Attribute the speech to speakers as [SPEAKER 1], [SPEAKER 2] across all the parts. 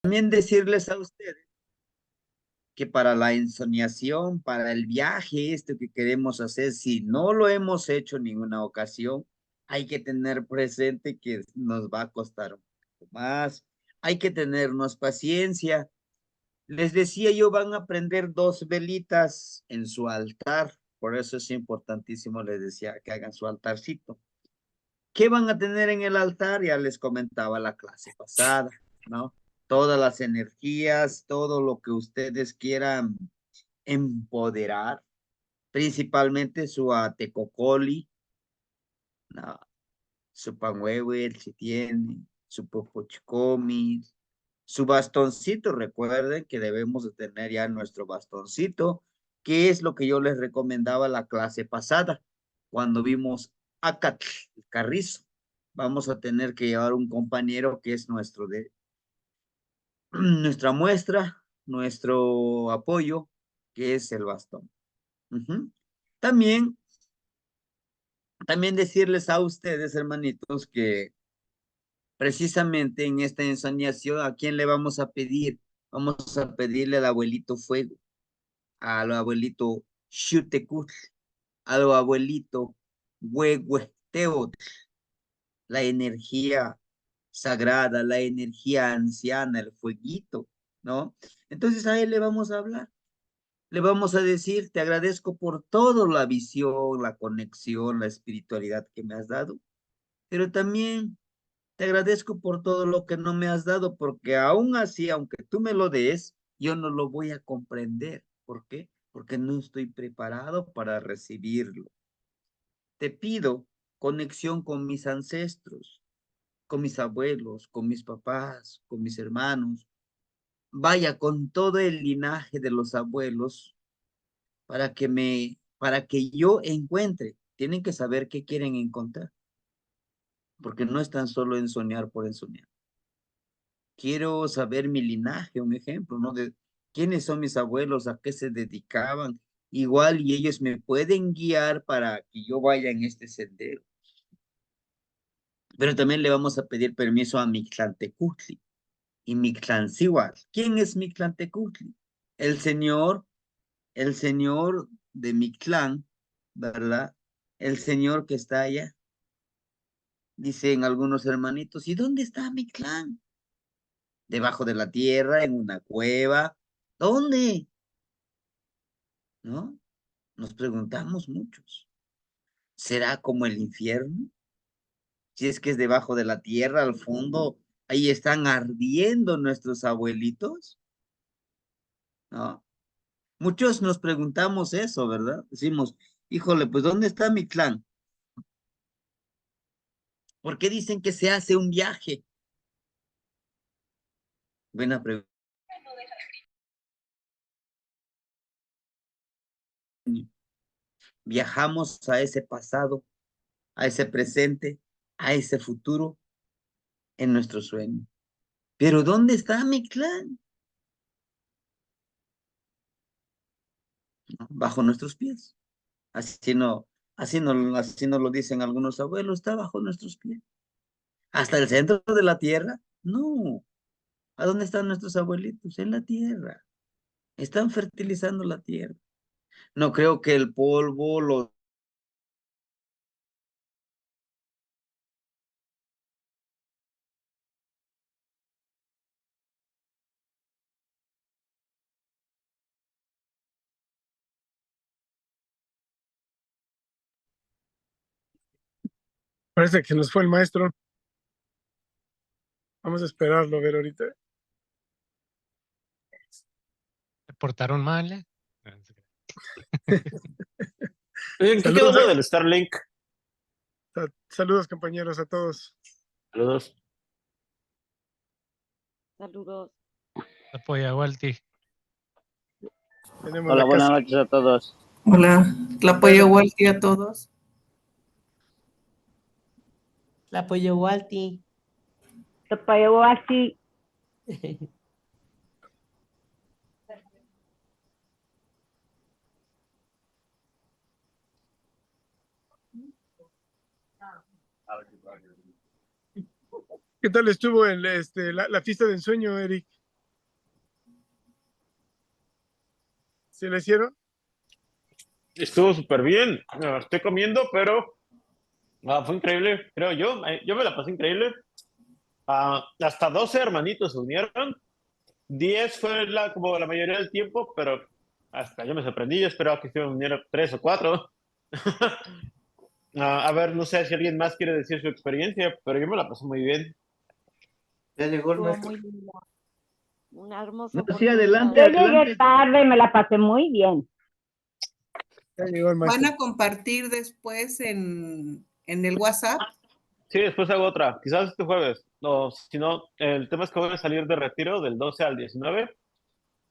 [SPEAKER 1] También decirles a ustedes que para la ensoñación, para el viaje este que queremos hacer, si no lo hemos hecho en ninguna ocasión, hay que tener presente que nos va a costar un poco más, hay que tenernos paciencia. Les decía yo, van a prender 2 velitas en su altar, por eso es importantísimo, les decía, que hagan su altarcito. ¿Qué van a tener en el altar? Ya les comentaba la clase pasada, ¿no? Todas las energías, todo lo que ustedes quieran empoderar, principalmente su atecocoli, ¿no? Su panhuehue, si tiene, su popochcomi, su bastoncito. Recuerden que debemos de tener ya nuestro bastoncito, que es lo que yo les recomendaba la clase pasada, cuando vimos Acatl, el carrizo. Vamos a tener que llevar un compañero que es nuestra muestra, nuestro apoyo, que es el bastón. Ujú. También, también decirles a ustedes, hermanitos, que precisamente en esta ensoñación, ¿a quién le vamos a pedir? Vamos a pedirle al abuelito Fuego, al abuelito Xutecutl, al abuelito Huehueteotl, la energía sagrada, la energía anciana, el fueguito, ¿no? Entonces a él le vamos a hablar, le vamos a decir, te agradezco por toda la visión, la conexión, la espiritualidad que me has dado, pero también te agradezco por todo lo que no me has dado, porque aún así, aunque tú me lo des, yo no lo voy a comprender. ¿Por qué? Porque no estoy preparado para recibirlo. Te pido conexión con mis ancestros, con mis abuelos, con mis papás, con mis hermanos. Vaya, con todo el linaje de los abuelos para que yo encuentre. Tienen que saber qué quieren encontrar, porque no es tan solo en soñar por ensoñar. Quiero saber mi linaje, un ejemplo, ¿no? De quiénes son mis abuelos, a qué se dedicaban, igual y ellos me pueden guiar para que yo vaya en este sendero. Pero también le vamos a pedir permiso a Mictlantecutli y Mictlancihuatl. ¿Quién es Mictlantecutli? El señor, el señor de Mictlán, ¿verdad? El señor que está allá. Dicen algunos hermanitos, ¿y dónde está Mictlán? Debajo de la tierra, en una cueva. ¿Dónde? ¿No? Nos preguntamos muchos. ¿Será como el infierno? Si es que es debajo de la tierra, al fondo, ahí están ardiendo nuestros abuelitos, ¿no? Muchos nos preguntamos eso, ¿verdad? Decimos, híjole, pues ¿dónde está mi clan? ¿Por qué dicen que se hace un viaje? Buena pregunta. Viajamos a ese pasado, a ese presente, a ese futuro en nuestro sueño. Pero ¿dónde está mi clan? ¿No? Bajo nuestros pies. Así no, así no lo dicen algunos abuelos, está bajo nuestros pies. ¿Hasta el centro de la tierra? No. ¿A dónde están nuestros abuelitos? En la tierra. Están fertilizando la tierra. No creo que el polvo lo...
[SPEAKER 2] Parece que nos fue el maestro. Vamos a esperarlo a ver ahorita.
[SPEAKER 3] ¿Se portaron mal?
[SPEAKER 4] ¿En qué quedó
[SPEAKER 2] Saludos,
[SPEAKER 4] lo del Starlink?
[SPEAKER 2] saludos compañeros a todos.
[SPEAKER 4] Saludos.
[SPEAKER 5] Saludos.
[SPEAKER 3] Apoya, Walti.
[SPEAKER 2] Tenemos
[SPEAKER 4] Hola,
[SPEAKER 2] la
[SPEAKER 4] buenas
[SPEAKER 2] casa.
[SPEAKER 4] noches a todos.
[SPEAKER 6] Hola, la apoyo Walti a todos.
[SPEAKER 7] La apoyo Walti.
[SPEAKER 5] Tapayawasi.
[SPEAKER 2] ¿Qué tal estuvo la fiesta de ensueño, Eric? ¿Sí le hicieron?
[SPEAKER 4] Estuvo súper bien. Estoy comiendo, pero fue increíble, creo yo. Yo me la pasé increíble. Hasta 12 hermanitos se unieron. 10 fue como la mayoría del tiempo, pero hasta yo me sorprendí. Yo esperaba que se unieran 3 o 4. A ver, no sé si alguien más quiere decir su experiencia, pero yo me la pasé muy bien.
[SPEAKER 1] Ya llegó el
[SPEAKER 5] Estuvo
[SPEAKER 1] maestro.
[SPEAKER 5] muy linda. Una hermosa
[SPEAKER 1] No, sí,
[SPEAKER 5] oportunidad.
[SPEAKER 1] adelante,
[SPEAKER 8] Yo
[SPEAKER 1] adelante.
[SPEAKER 8] llegué tarde, me la pasé muy bien.
[SPEAKER 2] Ya llegó el
[SPEAKER 6] ¿Van
[SPEAKER 2] maestro.
[SPEAKER 6] a compartir después en el WhatsApp?
[SPEAKER 4] Sí, después hago otra. Quizás este jueves. No, si no, el tema es que voy a salir de retiro del 12 al 19.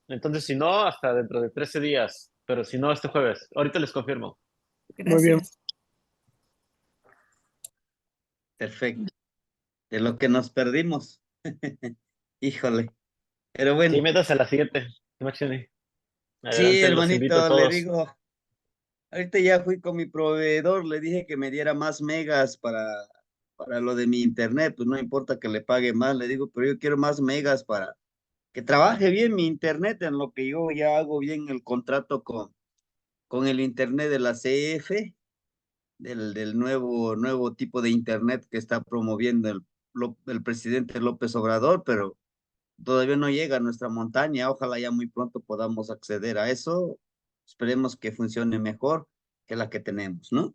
[SPEAKER 4] Entonces, si no, hasta dentro de 13 días. Pero si no, este jueves. Ahorita les confirmo.
[SPEAKER 2] Muy bien.
[SPEAKER 6] Gracias.
[SPEAKER 1] Perfecto. De lo que nos perdimos. Híjole. Pero
[SPEAKER 4] Sí,
[SPEAKER 1] bueno,
[SPEAKER 4] métase a la siguiente. Imagínate.
[SPEAKER 1] sí,
[SPEAKER 4] Adelante, los invito a
[SPEAKER 1] hermanito, le
[SPEAKER 4] todos.
[SPEAKER 1] digo, ahorita ya fui con mi proveedor, le dije que me diera más megas para lo de mi internet, pues no importa que le pague más, le digo, pero yo quiero más megas para que trabaje bien mi internet en lo que yo ya hago bien el contrato con el internet de la CF, del nuevo tipo de internet que está promoviendo el presidente López Obrador, pero todavía no llega a nuestra montaña. Ojalá ya muy pronto podamos acceder a eso. Esperemos que funcione mejor que la que tenemos, ¿no?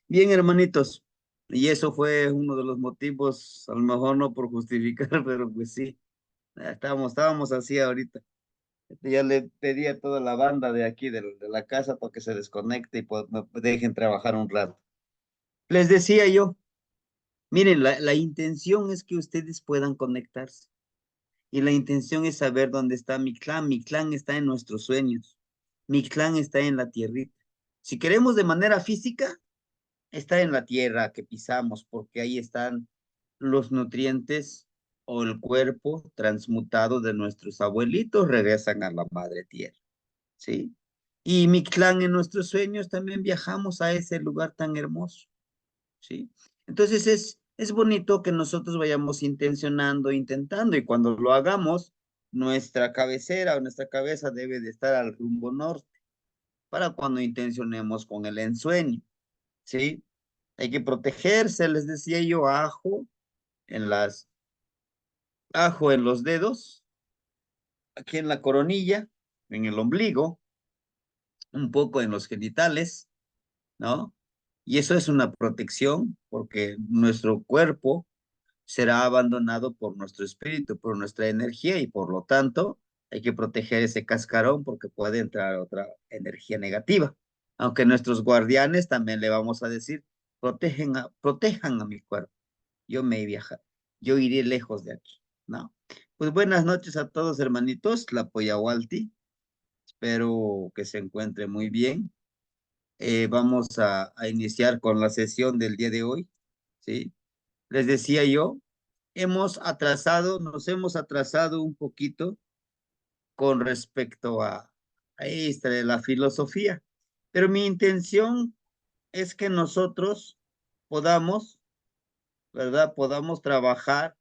[SPEAKER 1] Bien, hermanitos. Y eso fue uno de los motivos, a lo mejor no por justificar, pero pues sí, estábamos así ahorita. Ya le pedí a toda la banda de aquí, de la casa, para que se desconecte y me dejen trabajar un rato. Les decía yo, miren, la intención es que ustedes puedan conectarse. Y la intención es saber dónde está mi clan. Mi clan está en nuestros sueños. Mi clan está en la tierrita. Si queremos de manera física, está en la tierra que pisamos, porque ahí están los nutrientes o el cuerpo transmutado de nuestros abuelitos, regresan a la madre tierra, ¿sí? Y mi clan en nuestros sueños también viajamos a ese lugar tan hermoso, ¿sí? Entonces es bonito que nosotros vayamos intencionando, intentando, y cuando lo hagamos, nuestra cabecera o nuestra cabeza debe de estar al rumbo norte, para cuando intencionemos con el ensueño, ¿sí? Hay que protegerse, les decía yo, en las, ajo en los dedos, aquí en la coronilla, en el ombligo, un poco en los genitales, ¿no? Y eso es una protección porque nuestro cuerpo será abandonado por nuestro espíritu, por nuestra energía y por lo tanto hay que proteger ese cascarón porque puede entrar otra energía negativa. Aunque nuestros guardianes también le vamos a decir, protejan a mi cuerpo. Yo me he viajado, yo iré lejos de aquí, ¿no? Pues buenas noches a todos, hermanitos, la Poyahualti. Espero que se encuentre muy bien. Vamos a iniciar con la sesión del día de hoy, ¿sí? Les decía yo, nos hemos atrasado un poquito con respecto a esta de la filosofía, pero mi intención es que nosotros podamos, ¿verdad? Podamos trabajar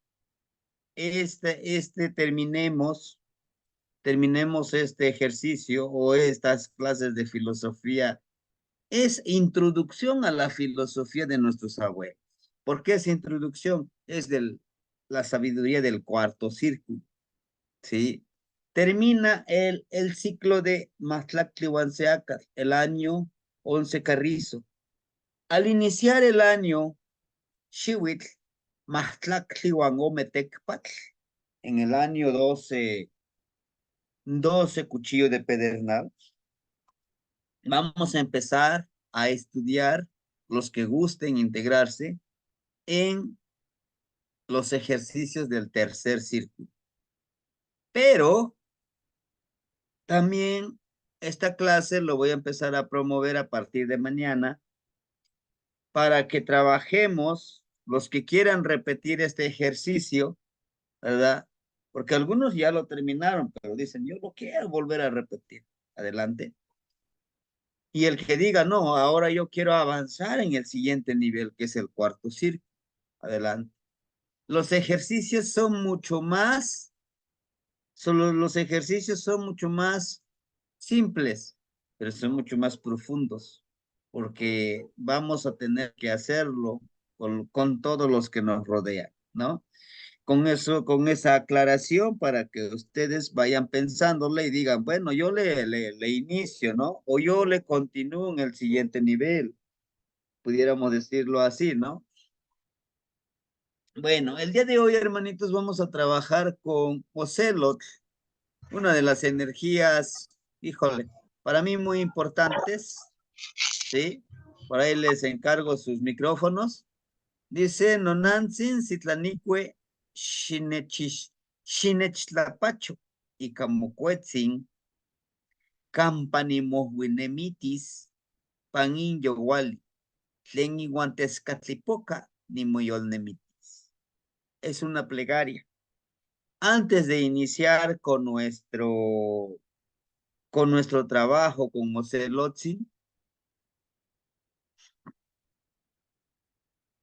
[SPEAKER 1] terminemos este ejercicio o estas clases de filosofía. Es introducción a la filosofía de nuestros abuelos. ¿Por qué es introducción? Es la sabiduría del cuarto círculo, ¿sí? Termina el ciclo de Matlactlihuanseaca, el año 11 Carrizo. Al iniciar el año Xihuitl, Matlactlihuangometecpatl, en el año 12 Cuchillo de Pedernal, vamos a empezar a estudiar, los que gusten integrarse, en los ejercicios del tercer círculo. Pero también esta clase lo voy a empezar a promover a partir de mañana para que trabajemos los que quieran repetir este ejercicio, ¿verdad? Porque algunos ya lo terminaron, pero dicen, yo no quiero volver a repetir. Adelante. Y el que diga, no, ahora yo quiero avanzar en el siguiente nivel, que es el cuarto círculo. Adelante. Los ejercicios son mucho más, solo los ejercicios son mucho más simples, pero son mucho más profundos, porque vamos a tener que hacerlo con todos los que nos rodean, ¿no? Con eso, con esa aclaración para que ustedes vayan pensándole y digan, bueno, yo le inicio, ¿no? O yo le continúo en el siguiente nivel, pudiéramos decirlo así, ¿no? Bueno, el día de hoy, hermanitos, vamos a trabajar con Ocelot, una de las energías, híjole, para mí muy importantes, ¿sí? Por ahí les encargo sus micrófonos. Dice, Nonantzin, Citlanicue, Xinechlapacho, y Camocuetzin, Campanimohuinemitis, Panin Yowali, Tlen Iguantezcatlipoca, ni Moyolnemitis. Es una plegaria. Antes de iniciar con nuestro trabajo con Ocelotzin,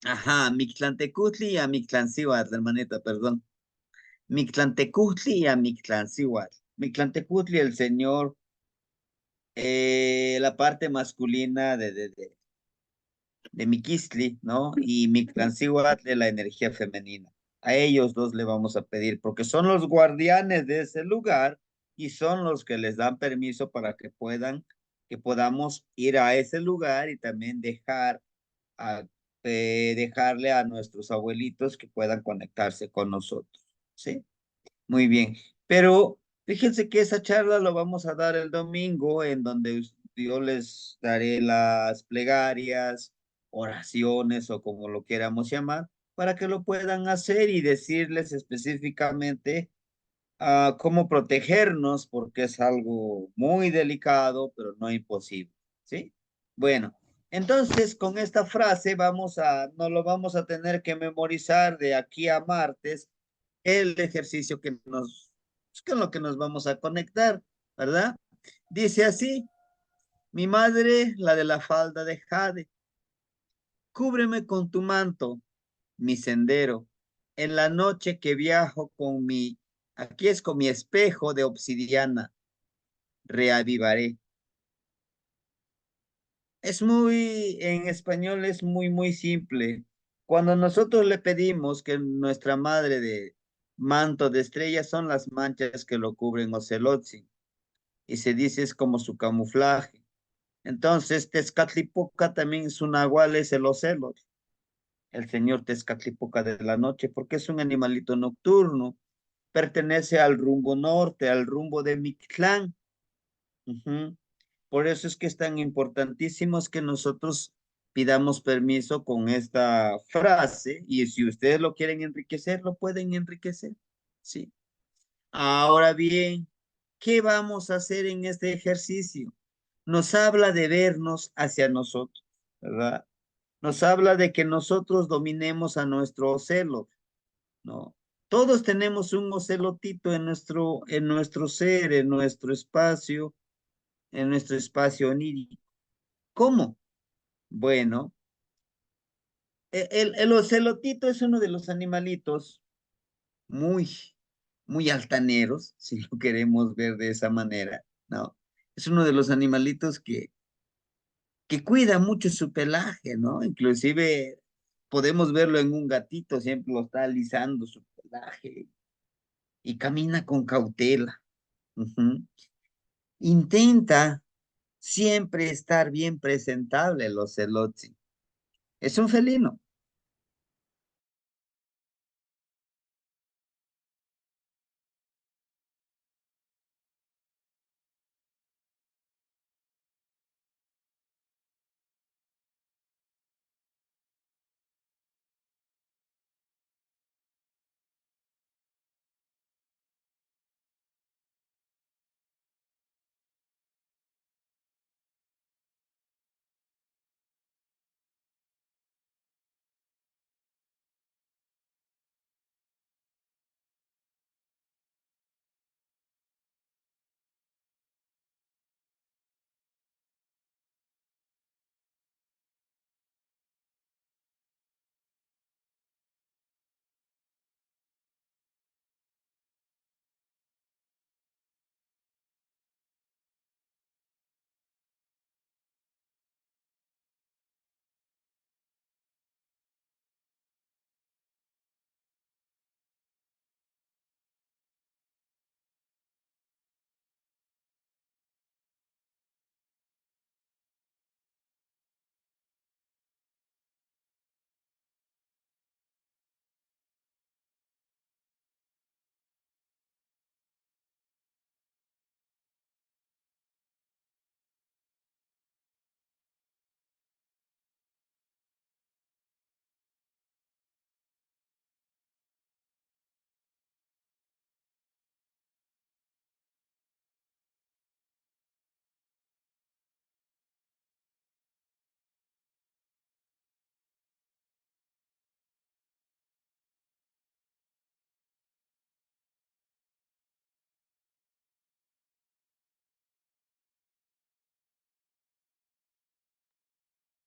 [SPEAKER 1] ajá, Mictlantecutli y a Mictlancihuatl, hermanita, perdón. Mictlantecutli y a Mictlancihuatl. Mictlantecutli, el señor, la parte masculina de Miquistli, ¿no? Y Mictlancihuatl de la energía femenina. A ellos dos le vamos a pedir, porque son los guardianes de ese lugar y son los que les dan permiso para que podamos ir a ese lugar y también a, dejarle a nuestros abuelitos que puedan conectarse con nosotros, ¿sí? Muy bien, pero fíjense que esa charla lo vamos a dar el domingo en donde yo les daré las plegarias, oraciones o como lo queramos llamar, para que lo puedan hacer y decirles específicamente cómo protegernos, porque es algo muy delicado, pero no imposible, ¿sí? Bueno, entonces con esta frase no lo vamos a tener que memorizar de aquí a martes, el ejercicio con lo que nos vamos a conectar, ¿verdad? Dice así, mi madre, la de la falda de jade, cúbreme con tu manto, mi sendero, en la noche que viajo aquí es con mi espejo de obsidiana, reavivaré. En español es muy simple. Cuando nosotros le pedimos que nuestra madre de manto de estrellas son las manchas que lo cubren Ocelotzin, y se dice es como su camuflaje. Entonces, Tezcatlipoca también es un nahual, es el Ocelot, el señor Tezcatlipoca de la noche, porque es un animalito nocturno, pertenece al rumbo norte, al rumbo de Mictlán. Ujú. Por eso es que es tan importantísimo es que nosotros pidamos permiso con esta frase y si ustedes lo quieren enriquecer, lo pueden enriquecer. Sí. Ahora bien, ¿qué vamos a hacer en este ejercicio? Nos habla de vernos hacia nosotros, ¿verdad? Nos habla de que nosotros dominemos a nuestro ocelo, ¿no? Todos tenemos un ocelotito en nuestro ser, en nuestro espacio onírico. ¿Cómo? Bueno, el ocelotito es uno de los animalitos muy, muy altaneros, si lo queremos ver de esa manera, ¿no? Es uno de los animalitos que cuida mucho su pelaje, ¿no? Inclusive podemos verlo en un gatito, siempre lo está alisando su pelaje y camina con cautela. Ujú. Intenta siempre estar bien presentable el ocelote. Es un felino.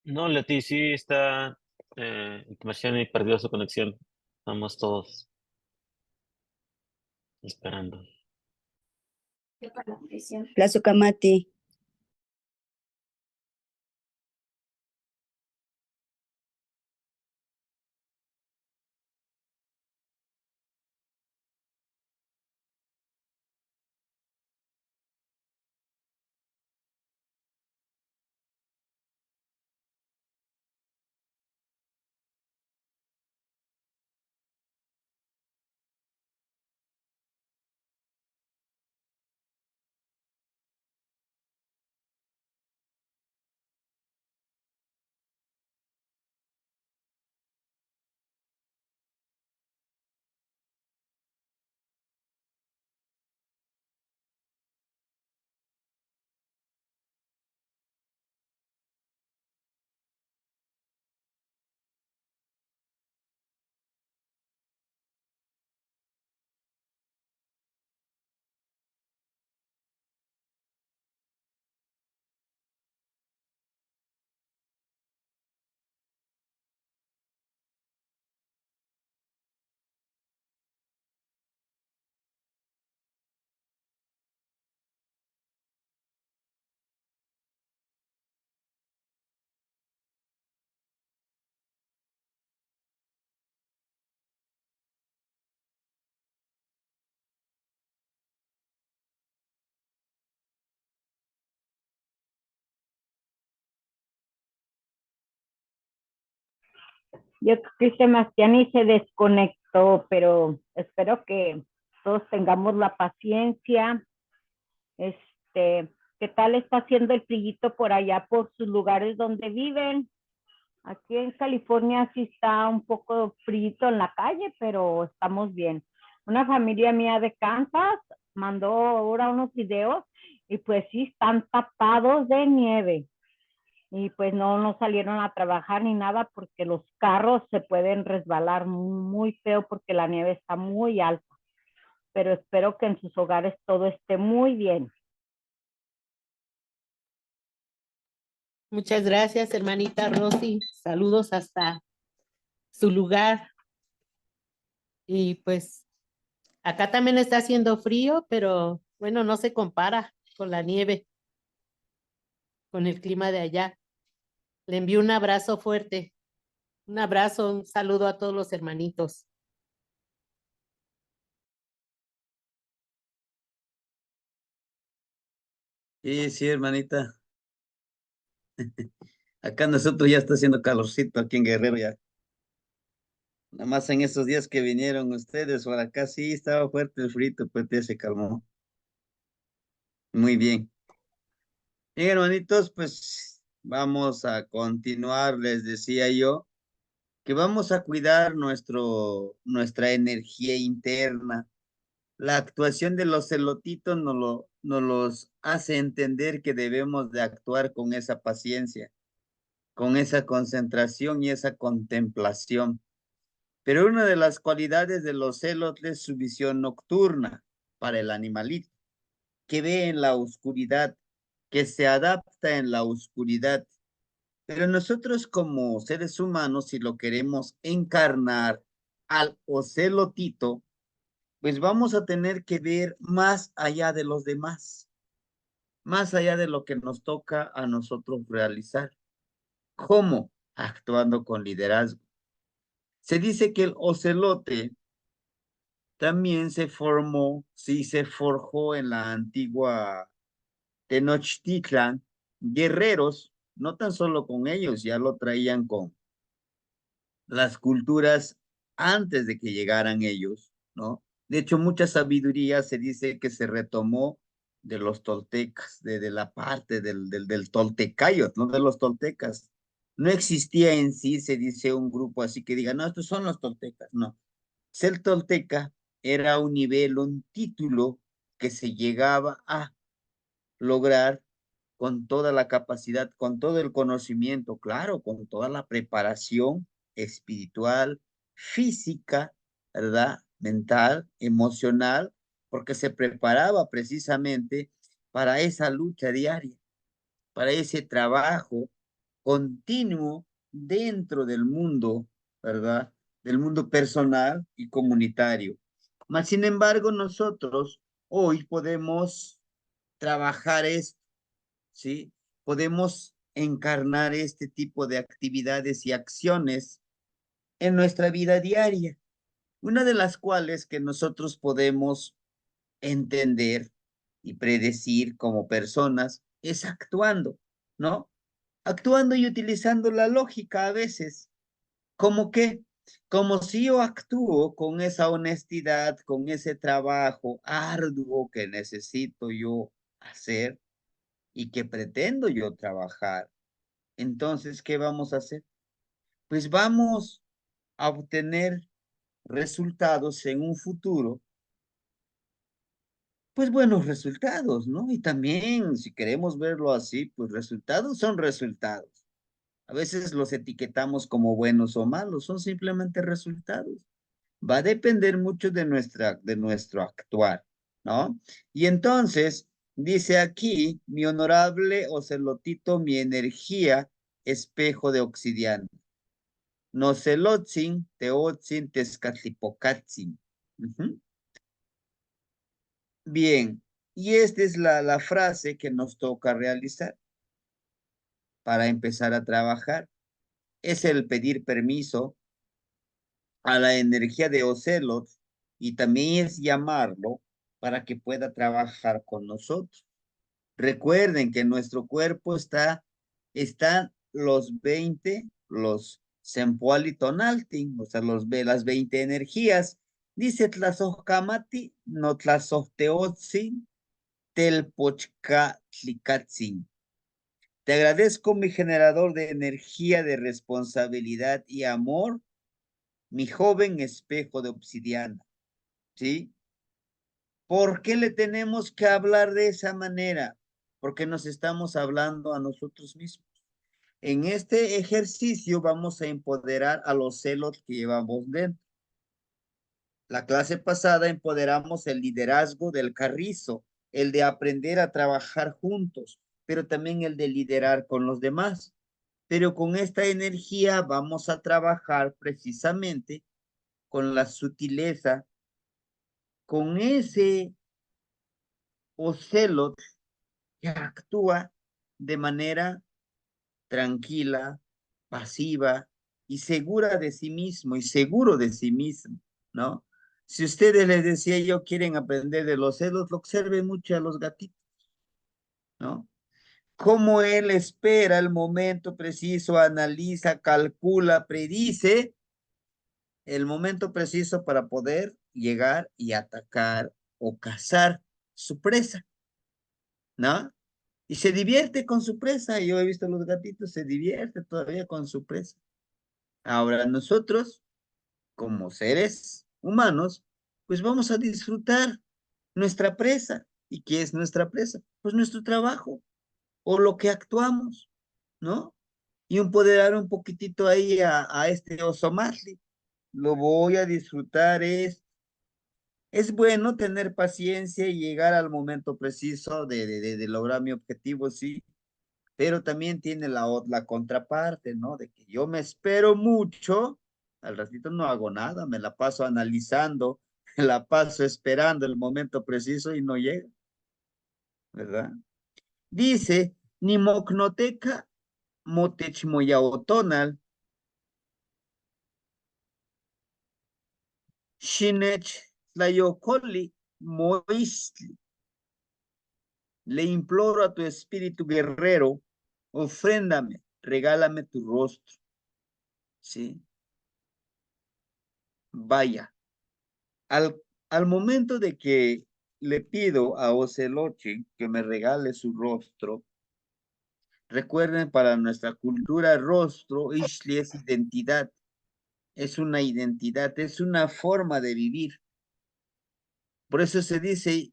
[SPEAKER 4] No, Leti, sí está información y perdió su conexión. Estamos todos esperando.
[SPEAKER 9] Plazo Camati.
[SPEAKER 8] Yo creo que Sebastián se desconectó, pero espero que todos tengamos la paciencia. ¿Qué tal está haciendo el frillito por allá, por sus lugares donde viven? Aquí en California sí está un poco frío en la calle, pero estamos bien. Una familia mía de Kansas mandó ahora unos videos y pues sí están tapados de nieve. Y pues no salieron a trabajar ni nada porque los carros se pueden resbalar muy feo porque la nieve está muy alta. Pero espero que en sus hogares todo esté muy bien.
[SPEAKER 7] Muchas gracias, hermanita Rosy. Saludos hasta su lugar. Y pues acá también está haciendo frío, pero bueno, no se compara con la nieve, con el clima de allá. Le envío un abrazo fuerte. Un abrazo, un saludo a todos los hermanitos.
[SPEAKER 1] Sí, hermanita. Acá nosotros ya está haciendo calorcito aquí en Guerrero ya. Nada más en esos días que vinieron ustedes por acá sí estaba fuerte el frito, pues ya se calmó. Muy bien. Bien, hermanitos, pues vamos a continuar. Les decía yo que vamos a cuidar nuestra energía interna. La actuación de los celotitos nos los hace entender que debemos de actuar con esa paciencia, con esa concentración y esa contemplación. Pero una de las cualidades de los celos es su visión nocturna para el animalito, que ve en la oscuridad, que se adapta en la oscuridad. Pero nosotros como seres humanos, si lo queremos encarnar al ocelotito, pues vamos a tener que ver más allá de los demás, más allá de lo que nos toca a nosotros realizar. ¿Cómo? Actuando con liderazgo. Se dice que el ocelote también se formó, sí, se forjó en la antigua Tenochtitlan, guerreros, no tan solo con ellos, ya lo traían con las culturas antes de que llegaran ellos, ¿no? De hecho, mucha sabiduría se dice que se retomó de los toltecas, de la parte del toltecayo, no de los toltecas. No existía en sí, se dice, un grupo así que diga, no, estos son los toltecas, no. Ser tolteca era un nivel, un título que se llegaba a lograr con toda la capacidad, con todo el conocimiento, claro, con toda la preparación espiritual, física, ¿verdad? Mental, emocional, porque se preparaba precisamente para esa lucha diaria, para ese trabajo continuo dentro del mundo, ¿verdad? Del mundo personal y comunitario. Mas, sin embargo, nosotros hoy podemos trabajar esto, ¿sí? Podemos encarnar este tipo de actividades y acciones en nuestra vida diaria, una de las cuales que nosotros podemos entender y predecir como personas es actuando, ¿no? Actuando y utilizando la lógica a veces. ¿Cómo qué? Como si yo actúo con esa honestidad, con ese trabajo arduo que necesito yo hacer y que pretendo yo trabajar. Entonces, ¿qué vamos a hacer? Pues vamos a obtener resultados en un futuro, pues buenos resultados, ¿no? Y también, si queremos verlo así, pues resultados son resultados. A veces los etiquetamos como buenos o malos, son simplemente resultados. Va a depender mucho de nuestro actuar, ¿no? Y entonces, dice aquí, mi honorable Ocelotito, mi energía, espejo de obsidiana. Nocelotzin, teotzin, tezcatlipocatzin. Bien, y esta es la frase que nos toca realizar para empezar a trabajar. Es el pedir permiso a la energía de Ocelot y también es llamarlo para que pueda trabajar con nosotros. Recuerden que en nuestro cuerpo están los 20, los Sempoal y Tonaltin, o sea, las 20 energías. Dice Tlazojkamati, no Tlazojteotzin, Telpochcatlicatzin. Te agradezco, mi generador de energía, de responsabilidad y amor, mi joven espejo de obsidiana, ¿sí? ¿Por qué le tenemos que hablar de esa manera? Porque nos estamos hablando a nosotros mismos. En este ejercicio vamos a empoderar a los celos que llevamos dentro. La clase pasada empoderamos el liderazgo del carrizo, el de aprender a trabajar juntos, pero también el de liderar con los demás. Pero con esta energía vamos a trabajar precisamente con la sutileza, con ese ocelot que actúa de manera tranquila, pasiva y segura de sí mismo y seguro de sí mismo, ¿no? Si ustedes les decía yo quieren aprender de los celos, lo observen mucho a los gatitos, ¿no? Cómo él espera el momento preciso, analiza, calcula, predice el momento preciso para poder llegar y atacar o cazar su presa, ¿no? Y se divierte con su presa. Yo he visto a los gatitos, se divierte todavía con su presa. Ahora nosotros, como seres humanos, pues vamos a disfrutar nuestra presa. ¿Y qué es nuestra presa? Pues nuestro trabajo o lo que actuamos, ¿no? Y empoderar un poquitito ahí a este oso Marley. Lo voy a disfrutar, es bueno tener paciencia y llegar al momento preciso de lograr mi objetivo, sí, pero también tiene la contraparte, ¿no? De que yo me espero mucho, al ratito no hago nada, me la paso analizando, me la paso esperando el momento preciso y no llega, ¿verdad? Dice, ni mocnoteca motechmoyaotonal, shinech tlayocoli moistli. Le imploro a tu espíritu guerrero, ofréndame, regálame tu rostro, ¿sí? Vaya, al momento de que le pido a Ocelochi que me regale su rostro, recuerden, para nuestra cultura, rostro, Ishli es identidad, es una identidad, es una forma de vivir. Por eso se dice,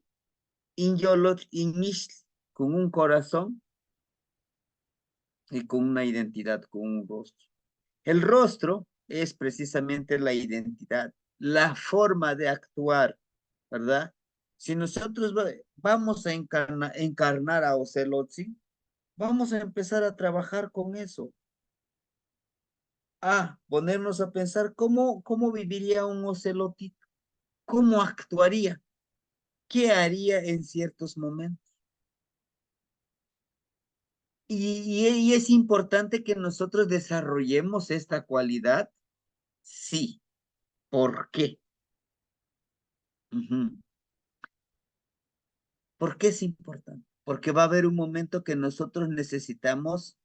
[SPEAKER 1] Inyolot Inishli, con un corazón y con una identidad, con un rostro. El rostro es precisamente la identidad, la forma de actuar, ¿verdad? Si nosotros vamos a encarnar a Ocelotzi, vamos a empezar a trabajar con eso, a ponernos a pensar cómo viviría un ocelotito, cómo actuaría, qué haría en ciertos momentos. Y es importante que nosotros desarrollemos esta cualidad. Sí. ¿Por qué? Ujú. ¿Por qué es importante? Porque va a haber un momento que nosotros necesitamos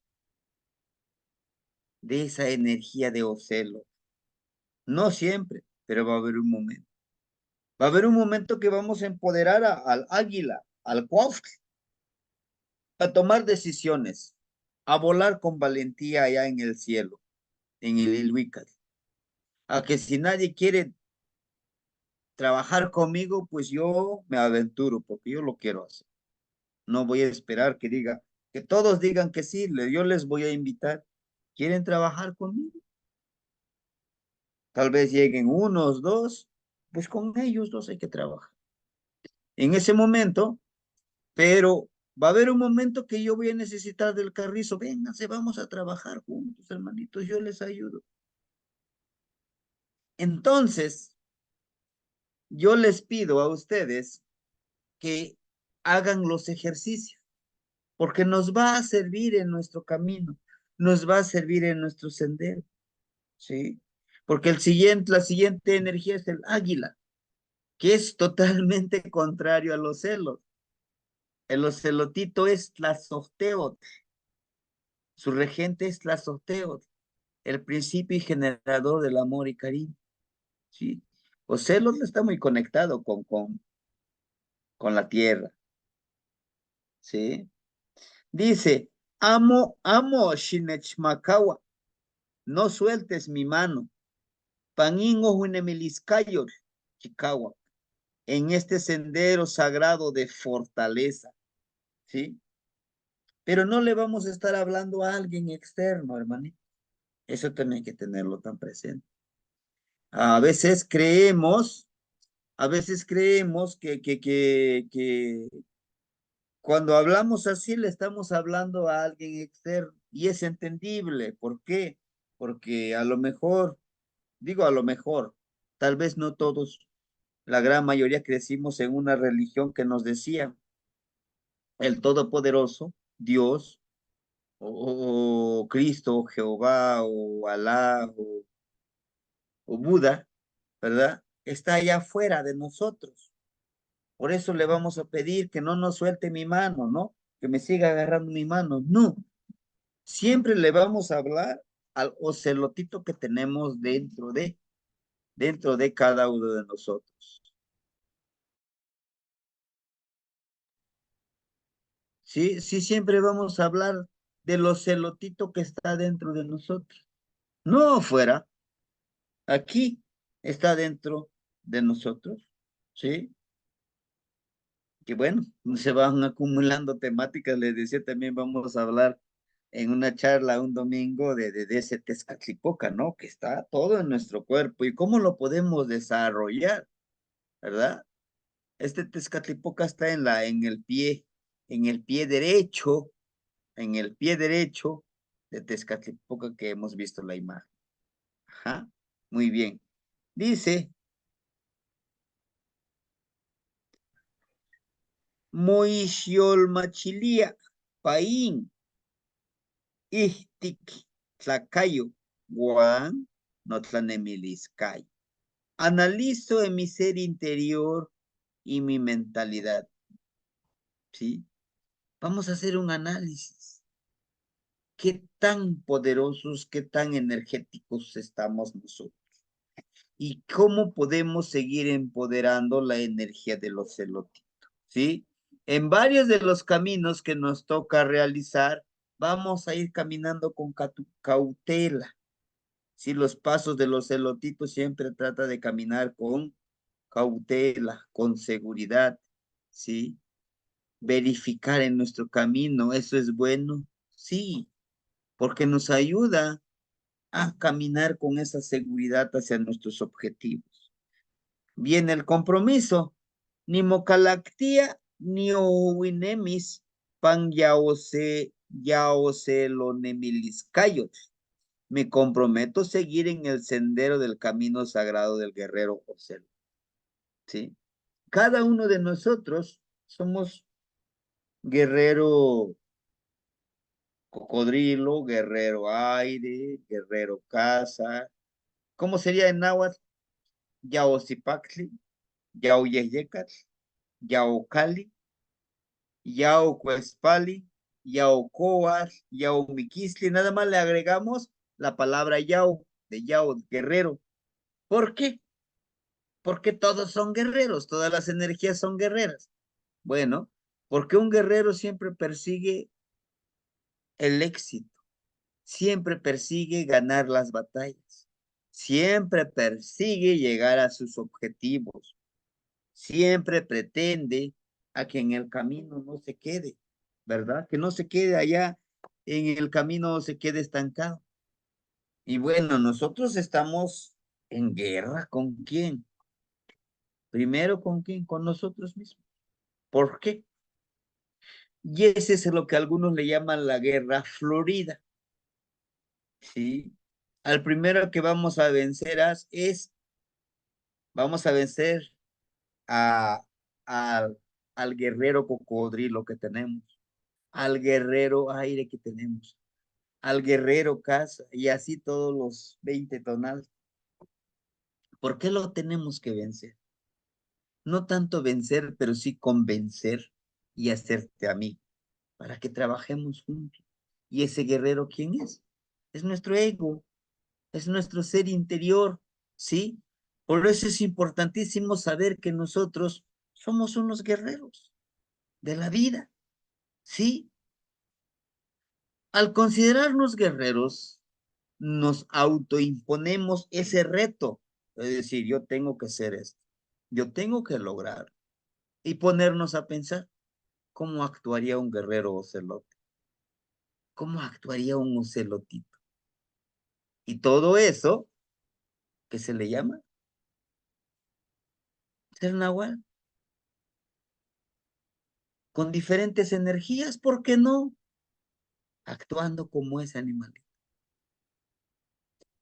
[SPEAKER 1] de esa energía de ocelo. No siempre, pero va a haber un momento. Va a haber un momento que vamos a empoderar al águila, al cuautl, a tomar decisiones, a volar con valentía allá en el cielo, en el Ilhuical. A que si nadie quiere trabajar conmigo, pues yo me aventuro, porque yo lo quiero hacer. No voy a esperar que todos digan que sí, yo les voy a invitar. ¿Quieren trabajar conmigo? Tal vez lleguen unos, dos, pues con ellos dos hay que trabajar. En ese momento, pero va a haber un momento que yo voy a necesitar del carrizo. Vénganse, vamos a trabajar juntos, hermanitos, yo les ayudo. Entonces, yo les pido a ustedes que hagan los ejercicios, porque nos va a servir en nuestro camino, nos va a servir en nuestro sendero, ¿sí? Porque la siguiente energía es el águila, que es totalmente contrario a los celos. El ocelotito es Tlazocteotl, su regente es Tlazocteotl, el principio y generador del amor y cariño, ¿sí? Ocelot está muy conectado con la tierra, ¿sí? Dice, amo Shinechmakawa, no sueltes mi mano, Paningo Huinemiliscayo, Chicawa, en este sendero sagrado de fortaleza, ¿sí? Pero no le vamos a estar hablando a alguien externo, hermanito. Eso también hay que tenerlo tan presente. A veces creemos que cuando hablamos así le estamos hablando a alguien externo y es entendible. ¿Por qué? Porque a lo mejor, digo a lo mejor, tal vez no todos, la gran mayoría crecimos en una religión que nos decía el Todopoderoso, Dios, o Cristo, o Jehová, o Alá, o Buda, ¿verdad? Está allá afuera de nosotros. Por eso le vamos a pedir que no nos suelte mi mano, ¿no? Que me siga agarrando mi mano. No, siempre le vamos a hablar al ocelotito que tenemos dentro de cada uno de nosotros. Sí, sí, siempre vamos a hablar del ocelotito que está dentro de nosotros. No afuera, aquí está dentro de nosotros, ¿sí? Que bueno, se van acumulando temáticas, les decía, también vamos a hablar en una charla un domingo de ese Tezcatlipoca, ¿no? Que está todo en nuestro cuerpo y cómo lo podemos desarrollar, ¿verdad? Este Tezcatlipoca está en el pie derecho, en el pie derecho de Tezcatlipoca que hemos visto la imagen. Ajá, muy bien. Dice, Moishiolmachilia, Paín, Ihtik, Tlacayo, Guan, Notlanemiliscay. Analizo en mi ser interior y mi mentalidad, ¿sí? Vamos a hacer un análisis. ¿Qué tan poderosos, qué tan energéticos estamos nosotros? ¿Y cómo podemos seguir empoderando la energía de los celotitos? ¿Sí? En varios de los caminos que nos toca realizar, vamos a ir caminando con cautela. Sí, los pasos de los celotitos siempre trata de caminar con cautela, con seguridad, ¿sí? Verificar en nuestro camino, ¿eso es bueno? Sí, porque nos ayuda a caminar con esa seguridad hacia nuestros objetivos. Viene el compromiso, ni mocalactía, ni owinemis, pan yaose lo nemiliscayot. Me comprometo a seguir en el sendero del camino sagrado del guerrero Ocelot. ¿Sí? Cada uno de nosotros somos guerrero cocodrilo, guerrero aire, guerrero casa. ¿Cómo sería en náhuatl? Yaocipactli, Yaoyeyecatl, Yaocali, Yaocuespali, Yaocoas, Yaomiquistli. Nada más le agregamos la palabra Yao, de Yao, guerrero. ¿Por qué? Porque todos son guerreros, todas las energías son guerreras. Bueno, porque un guerrero siempre persigue el éxito, siempre persigue ganar las batallas, siempre persigue llegar a sus objetivos, siempre pretende a que en el camino no se quede, ¿verdad? Que no se quede allá en el camino, se quede estancado. Y bueno, nosotros estamos en guerra, ¿con quién? Primero, ¿con quién? Con nosotros mismos. ¿Por qué? Y ese es lo que algunos le llaman la guerra florida. ¿Sí? Al primero que vamos a vencer vamos a vencer a, al guerrero cocodrilo que tenemos, al guerrero aire que tenemos, al guerrero casa y así todos los 20 tonales. ¿Por qué lo tenemos que vencer? No tanto vencer, pero sí convencer y hacerte amigo, para que trabajemos juntos. ¿Y ese guerrero quién es? Es nuestro ego, es nuestro ser interior, ¿sí? Por eso es importantísimo saber que nosotros somos unos guerreros de la vida, ¿sí? Al considerarnos guerreros, nos autoimponemos ese reto, es decir, yo tengo que ser esto, yo tengo que lograr, y ponernos a pensar, ¿cómo actuaría un guerrero ocelote? ¿Cómo actuaría un ocelotito? Y todo eso, ¿qué se le llama? Ser nahual. Con diferentes energías, ¿por qué no? Actuando como ese animalito.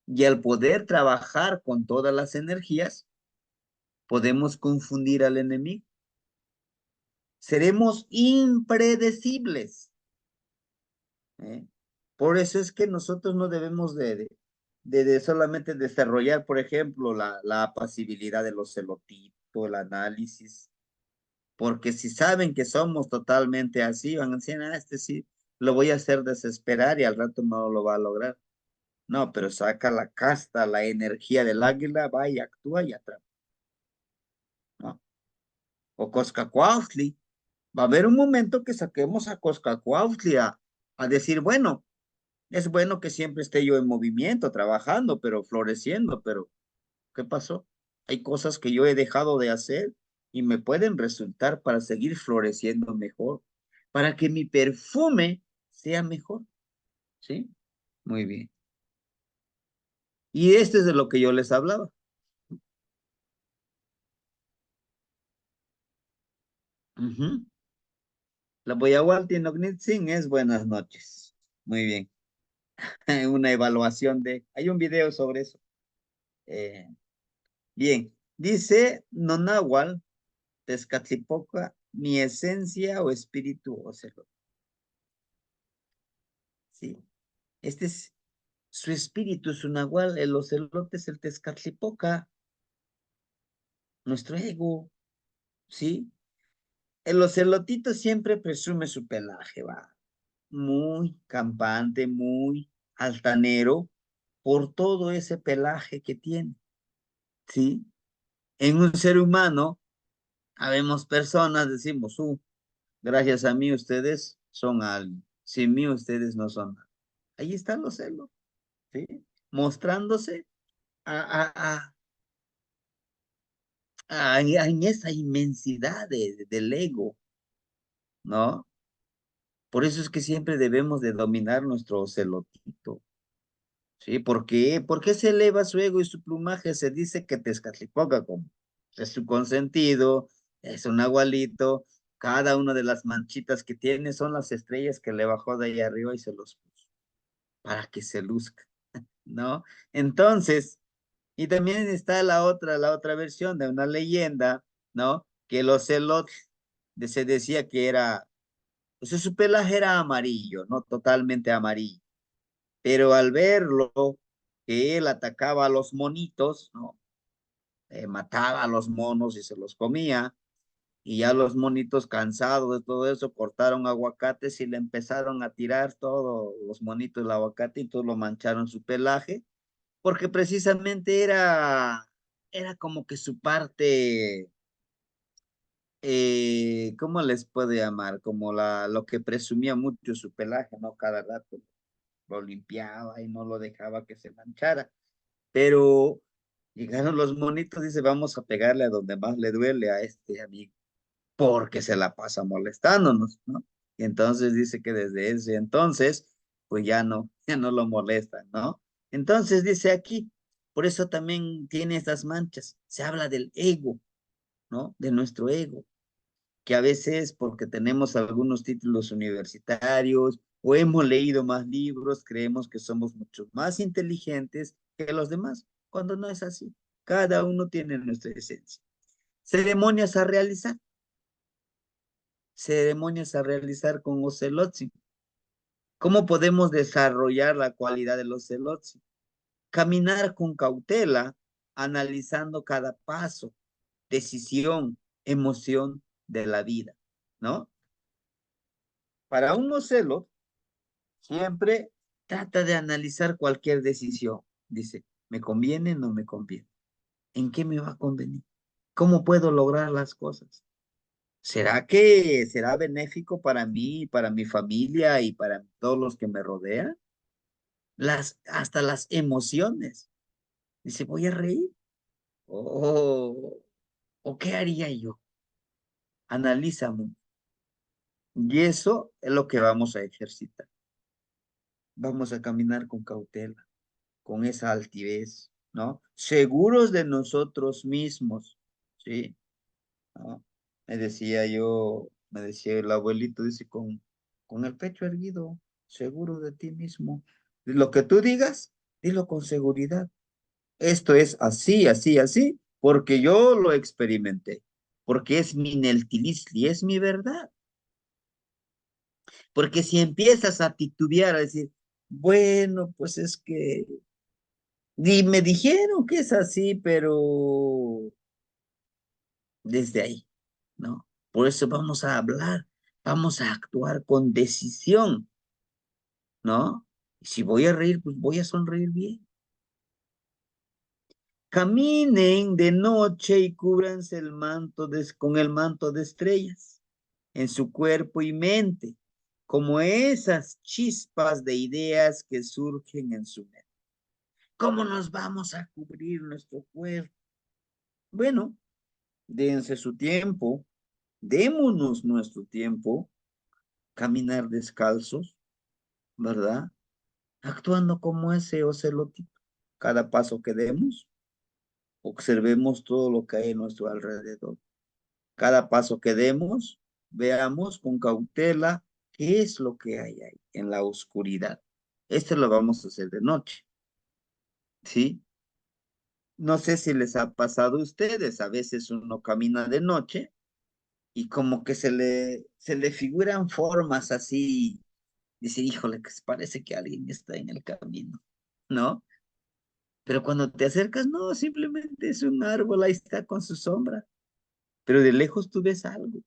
[SPEAKER 1] Y al poder trabajar con todas las energías, podemos confundir al enemigo. Seremos impredecibles. ¿Eh? Por eso es que nosotros no debemos de solamente desarrollar, por ejemplo, la apacibilidad de los celotitos, el análisis, porque si saben que somos totalmente así, van a decir, este sí, lo voy a hacer desesperar y al rato no lo va a lograr. No, pero saca la casta, la energía del águila, va y actúa y atrapa. ¿No? O Coscacuautli. Va a haber un momento que saquemos a Coscacuautli a decir, bueno, es bueno que siempre esté yo en movimiento, trabajando, pero floreciendo, pero ¿qué pasó? Hay cosas que yo he dejado de hacer y me pueden resultar para seguir floreciendo mejor, para que mi perfume sea mejor. ¿Sí? Muy bien. Y este es de lo que yo les hablaba. La Boyahualti Nognitzin es buenas noches. Muy bien. Una evaluación hay un video sobre eso. Bien. Dice Nonahual, Tezcatlipoca, mi esencia o espíritu ocelote. Sí. Este es su espíritu, su nahual, el ocelote es el Tezcatlipoca, nuestro ego. ¿Sí? El ocelotito siempre presume su pelaje, va. Muy campante, muy altanero, por todo ese pelaje que tiene, ¿sí? En un ser humano, habemos personas, decimos, gracias a mí ustedes son alguien, sin mí ustedes no son nada. Ahí están los celos, ¿sí? Mostrándose en esa inmensidad del ego, ¿no? Por eso es que siempre debemos de dominar nuestro celotito, ¿sí? ¿Por qué? ¿Por qué se eleva su ego y su plumaje? Se dice que Tezcatlipoca, como es su consentido, es un agualito, cada una de las manchitas que tiene son las estrellas que le bajó de ahí arriba y se los puso, para que se luzca. ¿no? Entonces, y también está la otra versión de una leyenda, ¿no? Que el ocelot se decía que era, pues su pelaje era amarillo, no totalmente amarillo, pero al verlo, que él atacaba a los monitos, ¿no? Mataba a los monos y se los comía, y ya los monitos cansados de todo eso cortaron aguacates y le empezaron a tirar todos los monitos el aguacate y todos lo mancharon su pelaje, porque precisamente era como que su parte, ¿cómo les puedo llamar? Como lo que presumía mucho su pelaje, ¿no? Cada rato lo limpiaba y no lo dejaba que se manchara. Pero llegaron los monitos, dice, vamos a pegarle a donde más le duele a este amigo, porque se la pasa molestándonos, ¿no? Y entonces dice que desde ese entonces, pues ya no lo molestan, ¿no? Entonces dice aquí, por eso también tiene estas manchas. Se habla del ego, ¿no? De nuestro ego, que a veces porque tenemos algunos títulos universitarios o hemos leído más libros, creemos que somos mucho más inteligentes que los demás, cuando no es así. Cada uno tiene nuestra esencia. Ceremonias a realizar. Ceremonias a realizar con Ocelotzi. ¿Cómo podemos desarrollar la cualidad del Ocelotzi? Caminar con cautela, analizando cada paso, decisión, emoción de la vida, ¿no? Para un Ocelot, siempre trata de analizar cualquier decisión. Dice, ¿me conviene o no me conviene? ¿En qué me va a convenir? ¿Cómo puedo lograr las cosas? ¿Será que será benéfico para mí, para mi familia y para todos los que me rodean? Hasta las emociones. Dice, ¿voy a reír? ¿O, o qué haría yo? Analízame. Y eso es lo que vamos a ejercitar. Vamos a caminar con cautela, con esa altivez, ¿no? Seguros de nosotros mismos, ¿sí? ¿No? Me decía el abuelito, dice, con el pecho erguido, seguro de ti mismo. Lo que tú digas, dilo con seguridad. Esto es así, así, así, porque yo lo experimenté, porque es mi neltilisli, es mi verdad. Porque si empiezas a titubear, a decir, bueno, pues es que me dijeron que es así, pero desde ahí, ¿no? Por eso vamos a hablar, vamos a actuar con decisión, ¿no? Y si voy a reír, pues voy a sonreír bien. Caminen de noche y cúbranse con el manto de estrellas en su cuerpo y mente, como esas chispas de ideas que surgen en su mente. ¿Cómo nos vamos a cubrir nuestro cuerpo? Bueno, dense su tiempo, démonos nuestro tiempo, caminar descalzos, ¿verdad? Actuando como ese ocelotito. Cada paso que demos, observemos todo lo que hay en nuestro alrededor. Cada paso que demos, veamos con cautela qué es lo que hay ahí en la oscuridad. Esto lo vamos a hacer de noche, ¿sí? No sé si les ha pasado a ustedes, a veces uno camina de noche y como que se le figuran formas así, dice, híjole, que parece que alguien está en el camino, ¿no? Pero cuando te acercas, no, simplemente es un árbol, ahí está con su sombra, pero de lejos tú ves algo,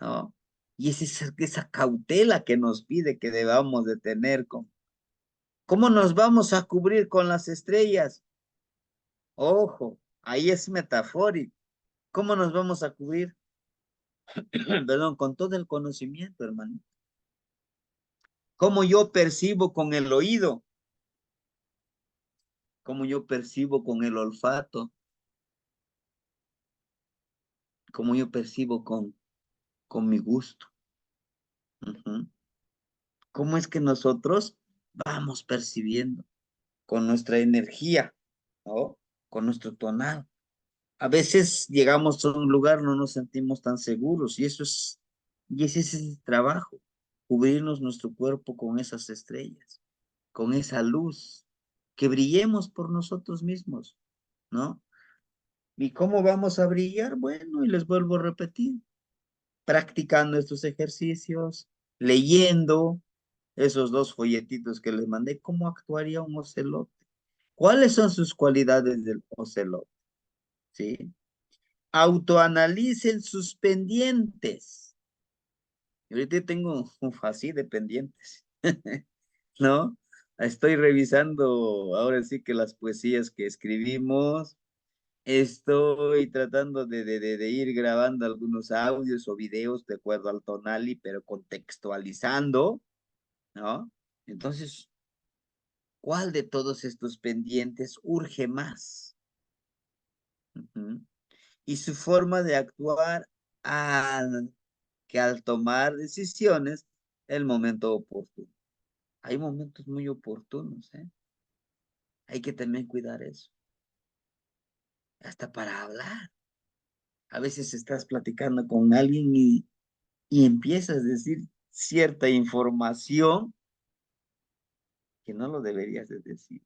[SPEAKER 1] ¿no? Y es esa cautela que nos pide que debamos de tener. ¿Cómo nos vamos a cubrir con las estrellas? Ojo, ahí es metafórico. ¿Cómo nos vamos a cubrir? Perdón, con todo el conocimiento, hermano. ¿Cómo yo percibo con el oído? ¿Cómo yo percibo con el olfato? ¿Cómo yo percibo con mi gusto? Ujú. ¿Cómo es que nosotros vamos percibiendo con nuestra energía, ¿no? Con nuestro tonal? A veces llegamos a un lugar, no nos sentimos tan seguros y ese es el trabajo, cubrirnos nuestro cuerpo con esas estrellas, con esa luz, que brillemos por nosotros mismos, ¿no? ¿Y cómo vamos a brillar? Bueno, y les vuelvo a repetir, practicando estos ejercicios, leyendo esos 2 folletitos que les mandé, ¿cómo actuaría un ocelote? ¿Cuáles son sus cualidades del ocelote? ¿Sí? Autoanalicen sus pendientes. Ahorita tengo un así de pendientes, ¿no? Estoy revisando ahora sí que las poesías que escribimos. Estoy tratando de ir grabando algunos audios o videos de acuerdo al tonali, pero contextualizando, ¿no? Entonces, ¿cuál de todos estos pendientes urge más? Ujú. Y su forma de actuar que al tomar decisiones, el momento oportuno. Hay momentos muy oportunos, ¿eh? Hay que también cuidar eso. Hasta para hablar. A veces estás platicando con alguien y empiezas a decir cierta información que no lo deberías de decir.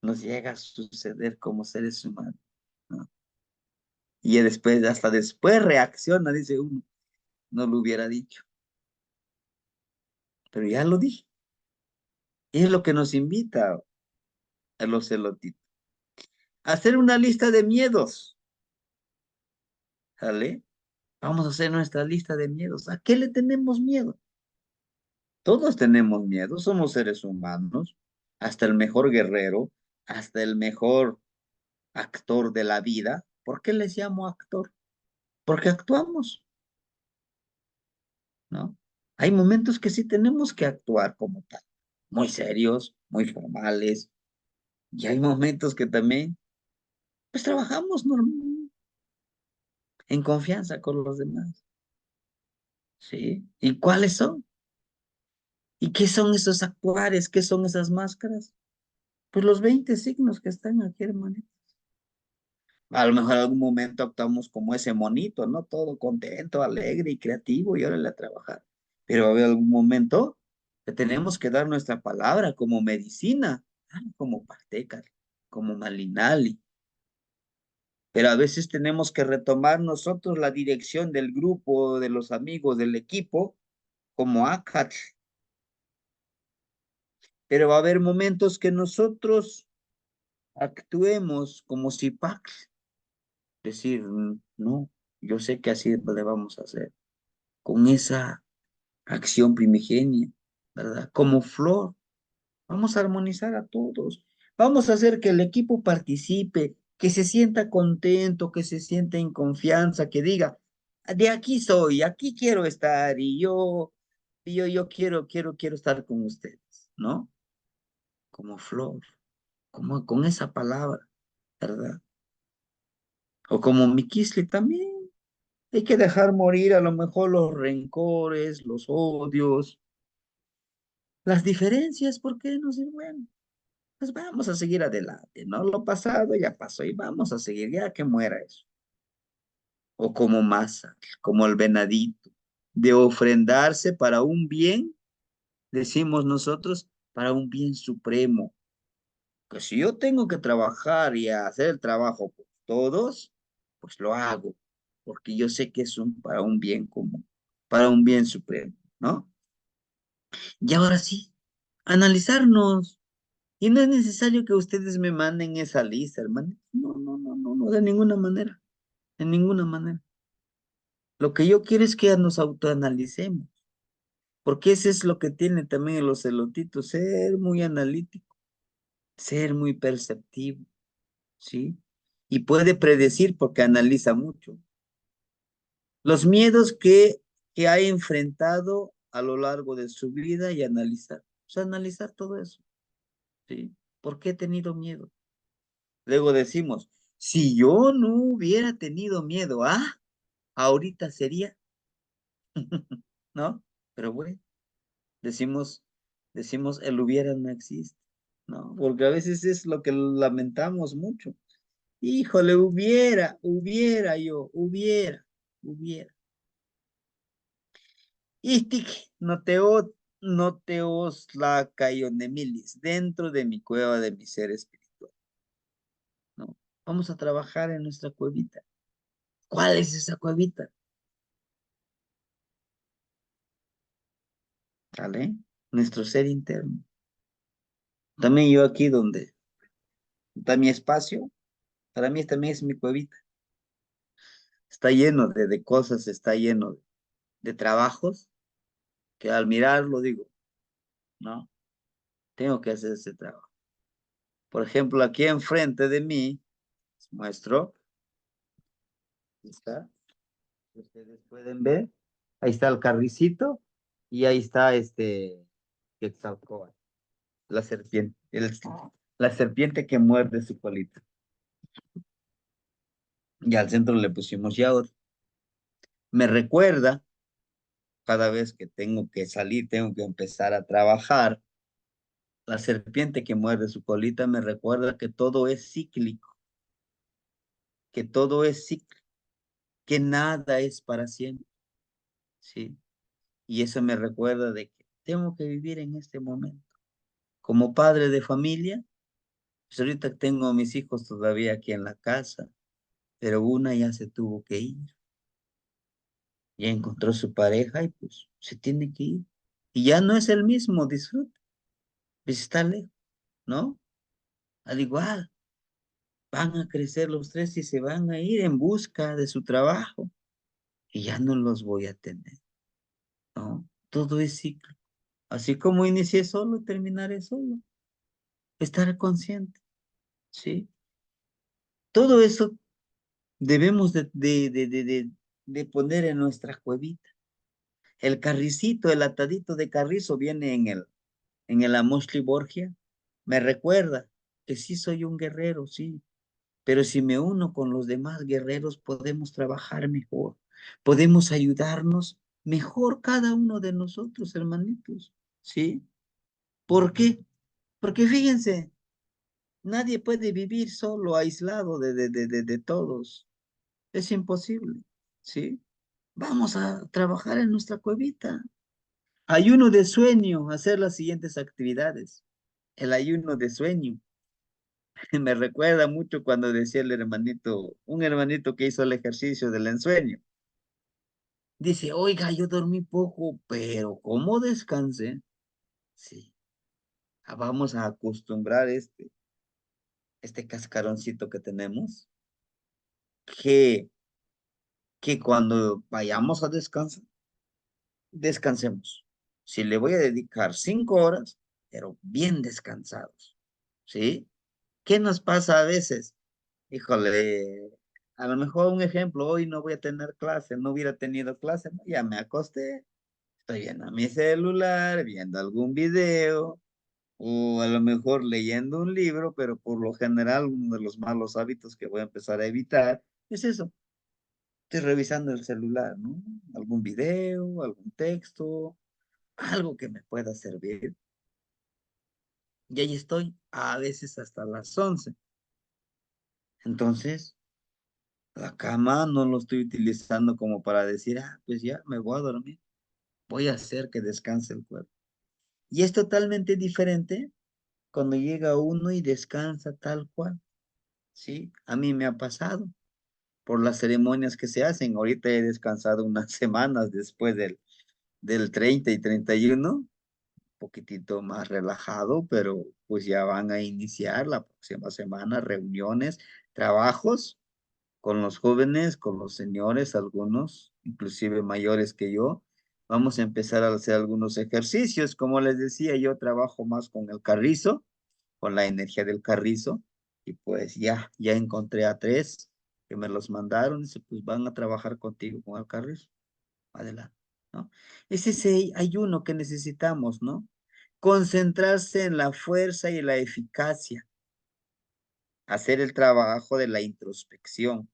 [SPEAKER 1] Nos llega a suceder como seres humanos, ¿no? Y ya después, hasta después reacciona, dice uno, no lo hubiera dicho. Pero ya lo dije. Y es lo que nos invita a los celotitos. Hacer una lista de miedos, ¿sale? Vamos a hacer nuestra lista de miedos. ¿A qué le tenemos miedo? Todos tenemos miedo, somos seres humanos, hasta el mejor guerrero, hasta el mejor actor de la vida. ¿Por qué les llamo actor? Porque actuamos, ¿no? Hay momentos que sí tenemos que actuar como tal, muy serios, muy formales, y hay momentos que también, pues trabajamos normal, en confianza con los demás, ¿sí? ¿Y cuáles son? ¿Y qué son esos actuares? ¿Qué son esas máscaras? Pues los 20 signos que están aquí, hermano. A lo mejor en algún momento actuamos como ese monito, ¿no? Todo contento, alegre y creativo y órale a trabajar. Pero va a haber algún momento que tenemos que dar nuestra palabra como medicina, como Parteca, como Malinali. Pero a veces tenemos que retomar nosotros la dirección del grupo, de los amigos, del equipo, como Akat. Pero va a haber momentos que nosotros actuemos como Zipac. Decir, no, yo sé que así le vamos a hacer. Con esa acción primigenia, ¿verdad? Como flor, vamos a armonizar a todos. Vamos a hacer que el equipo participe, que se sienta contento, que se sienta en confianza, que diga, de aquí soy, aquí quiero estar y yo quiero estar con ustedes, ¿no? Como flor, como con esa palabra, ¿verdad? O como Mikisli también. Hay que dejar morir a lo mejor los rencores, los odios, las diferencias, ¿por qué no ser bueno? Pues vamos a seguir adelante, ¿no? Lo pasado ya pasó y vamos a seguir, ya que muera eso. O como masa, como el venadito, de ofrendarse para un bien, decimos nosotros, para un bien supremo. Que si yo tengo que trabajar y hacer el trabajo por todos, pues lo hago, porque yo sé que es para un bien común, para un bien supremo, ¿no? Y ahora sí, analizarnos. Y no es necesario que ustedes me manden esa lista, hermano. No, no, no, no, no, de ninguna manera, de ninguna manera. Lo que yo quiero es que nos autoanalicemos, porque ese es lo que tiene también los celotitos, ser muy analítico, ser muy perceptivo, ¿sí? Y puede predecir porque analiza mucho. Los miedos que ha enfrentado a lo largo de su vida y analizar, o sea, analizar todo eso, ¿sí? ¿Por qué he tenido miedo? Luego decimos, si yo no hubiera tenido miedo, ahorita sería, ¿no? Pero bueno, decimos, el hubiera no existe, ¿no? Porque a veces es lo que lamentamos mucho. Híjole, hubiera. Istik, no te os la caionemilis, dentro de mi cueva de mi ser espiritual. ¿No? Vamos a trabajar en nuestra cuevita. ¿Cuál es esa cuevita? ¿Vale? Nuestro ser interno. También yo aquí donde está mi espacio, para mí también es mi cuevita. Está lleno de cosas, está lleno de trabajos, que al mirarlo digo, no, tengo que hacer ese trabajo. Por ejemplo, aquí enfrente de mí, les muestro, está, ustedes pueden ver, ahí está el carricito y ahí está Quetzalcóatl, la serpiente, la serpiente que muerde su colita. Y al centro le pusimos yaur. Me recuerda, cada vez que tengo que salir, tengo que empezar a trabajar, la serpiente que muerde su colita me recuerda que todo es cíclico, que todo es cíclico, que nada es para siempre, ¿sí? Y eso me recuerda de que tengo que vivir en este momento. Como padre de familia, pues ahorita tengo a mis hijos todavía aquí en la casa, pero una ya se tuvo que ir, ya encontró su pareja y pues se tiene que ir. Y ya no es el mismo disfrute, pues está lejos, ¿no? Al igual, van a crecer los tres y se van a ir en busca de su trabajo y ya no los voy a tener, ¿no? Todo es ciclo. Así como inicié solo, terminaré solo. Estar consciente, ¿sí? Todo eso debemos de poner en nuestra cuevita. El carricito, el atadito de carrizo viene en el Amoshli Borgia. Me recuerda que sí soy un guerrero, sí, pero si me uno con los demás guerreros podemos trabajar mejor, podemos ayudarnos mejor cada uno de nosotros, hermanitos, ¿sí? ¿Por qué? Porque fíjense, nadie puede vivir solo, aislado de todos. Es imposible, ¿sí? Vamos a trabajar en nuestra cuevita. Ayuno de sueño, hacer las siguientes actividades. El ayuno de sueño. Me recuerda mucho cuando decía el hermanito, un hermanito que hizo el ejercicio del ensueño. Dice, oiga, yo dormí poco, pero ¿cómo descansé? Sí, vamos a acostumbrar este cascaroncito que tenemos, que, que cuando vayamos a descansar, descansemos. Si le voy a dedicar 5 horas, pero bien descansados, ¿sí? ¿Qué nos pasa a veces? Híjole, a lo mejor un ejemplo, hoy no voy a tener clase, no hubiera tenido clase, ¿no? Ya me acosté, estoy viendo mi celular, viendo algún video, o a lo mejor leyendo un libro, pero por lo general uno de los malos hábitos que voy a empezar a evitar es eso. Estoy revisando el celular, ¿no? Algún video, algún texto, algo que me pueda servir. Y ahí estoy, a veces hasta las 11. Entonces, la cama no lo estoy utilizando como para decir, pues ya me voy a dormir. Voy a hacer que descanse el cuerpo. Y es totalmente diferente cuando llega uno y descansa tal cual. ¿Sí? A mí me ha pasado por las ceremonias que se hacen. Ahorita he descansado unas semanas después del 30 y 31, poquitito más relajado, pero pues ya van a iniciar la próxima semana reuniones, trabajos con los jóvenes, con los señores, algunos, inclusive mayores que yo. Vamos a empezar a hacer algunos ejercicios. Como les decía, yo trabajo más con el carrizo, con la energía del carrizo, y pues ya encontré a 3 que me los mandaron, dice, pues van a trabajar contigo con el carrizo. Adelante, ¿no? Es ese ayuno que necesitamos, ¿no? Concentrarse en la fuerza y la eficacia, hacer el trabajo de la introspección,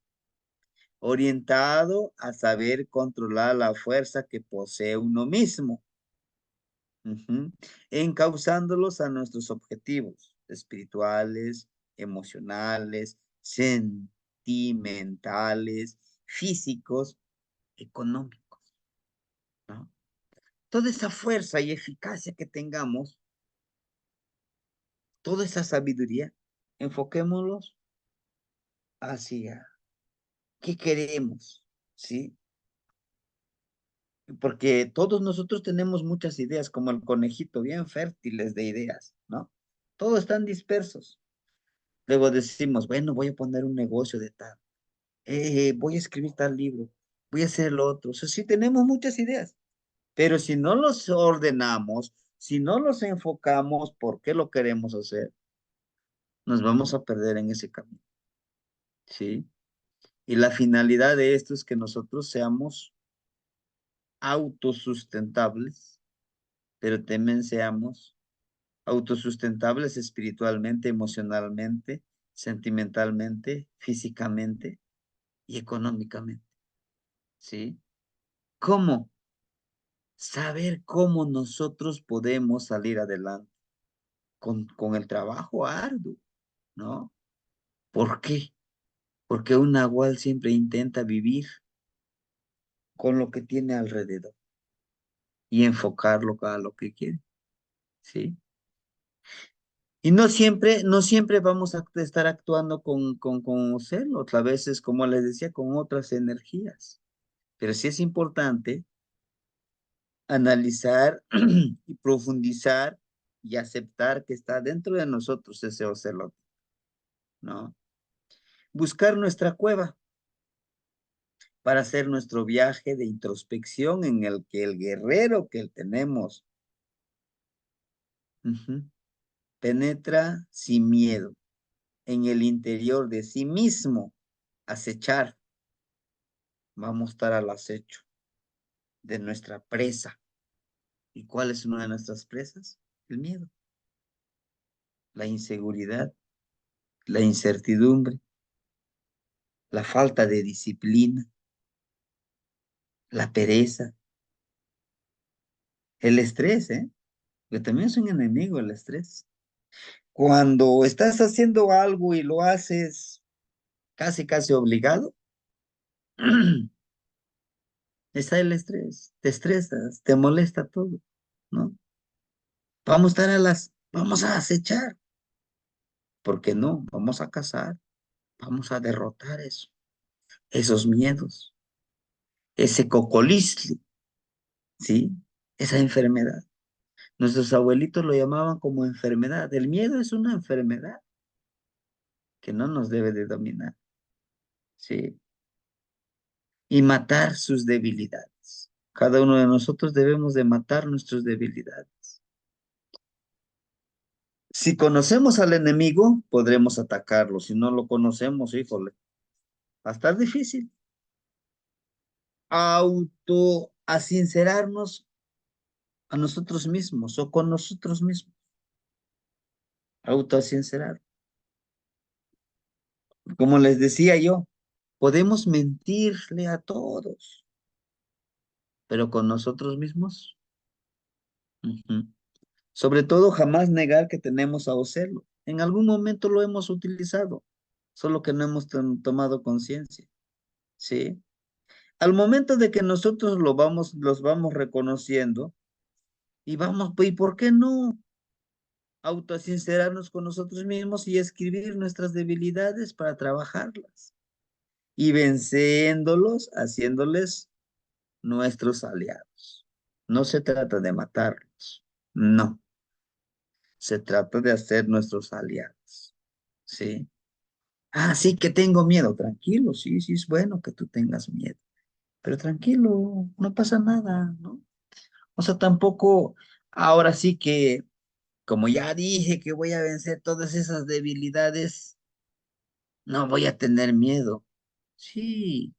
[SPEAKER 1] orientado a saber controlar la fuerza que posee uno mismo, encauzándolos a nuestros objetivos espirituales, emocionales, sentimentales, físicos, económicos, ¿no? toda esa fuerza y eficacia que tengamos, toda esa sabiduría, enfoquémoslos hacia qué queremos, ¿sí? Porque todos nosotros tenemos muchas ideas, como el conejito, bien fértiles de ideas, ¿no? Todos están dispersos. Luego decimos, bueno, voy a poner un negocio de tal, voy a escribir tal libro, voy a hacer lo otro. O sea, sí tenemos muchas ideas, pero si no los ordenamos, si no los enfocamos, ¿por qué lo queremos hacer? Nos vamos a perder en ese camino, ¿sí? Y la finalidad de esto es que nosotros seamos autosustentables, pero también seamos autosustentables espiritualmente, emocionalmente, sentimentalmente, físicamente y económicamente, ¿sí? ¿Cómo? Saber cómo nosotros podemos salir adelante con el trabajo arduo, ¿no? ¿Por qué? Porque un nahual siempre intenta vivir con lo que tiene alrededor y enfocarlo a lo que quiere, ¿sí? Y no siempre vamos a estar actuando con celos, a veces, como les decía, con otras energías. Pero sí es importante analizar y profundizar y aceptar que está dentro de nosotros ese ocelote, ¿no? Buscar nuestra cueva para hacer nuestro viaje de introspección en el que el guerrero que tenemos ujú, penetra sin miedo en el interior de sí mismo, acechar. Vamos a estar al acecho de nuestra presa. ¿Y cuál es una de nuestras presas? El miedo, la inseguridad, la incertidumbre, la falta de disciplina, la pereza, el estrés, ¿eh? Que también es un enemigo el estrés. Cuando estás haciendo algo y lo haces casi obligado, está el estrés, te estresas, te molesta todo, ¿no? Vamos a acechar, ¿por qué no? Vamos a cazar, vamos a derrotar eso, esos miedos, ese cocolistli, ¿sí? Esa enfermedad. Nuestros abuelitos lo llamaban como enfermedad. El miedo es una enfermedad que no nos debe de dominar, ¿sí? Y matar sus debilidades. Cada uno de nosotros debemos de matar nuestras debilidades. Si conocemos al enemigo, podremos atacarlo. Si no lo conocemos, híjole, va a estar difícil. A sincerarnos a nosotros mismos o con nosotros mismos. Sincerar. Como les decía yo, podemos mentirle a todos, pero con nosotros mismos. Ujú. Sobre todo, jamás negar que tenemos a Ocelo. En algún momento lo hemos utilizado, solo que no hemos tomado conciencia, ¿sí? Al momento de que nosotros los vamos reconociendo, ¿y por qué no autosincerarnos con nosotros mismos y escribir nuestras debilidades para trabajarlas? Y venciéndolos, haciéndoles nuestros aliados. No se trata de matarlos, no. Se trata de hacer nuestros aliados, ¿sí? Ah, sí, que tengo miedo. Tranquilo, sí, sí, es bueno que tú tengas miedo. Pero tranquilo, no pasa nada, ¿no? O sea, tampoco, ahora sí que, como ya dije que voy a vencer todas esas debilidades, no voy a tener miedo. Sí,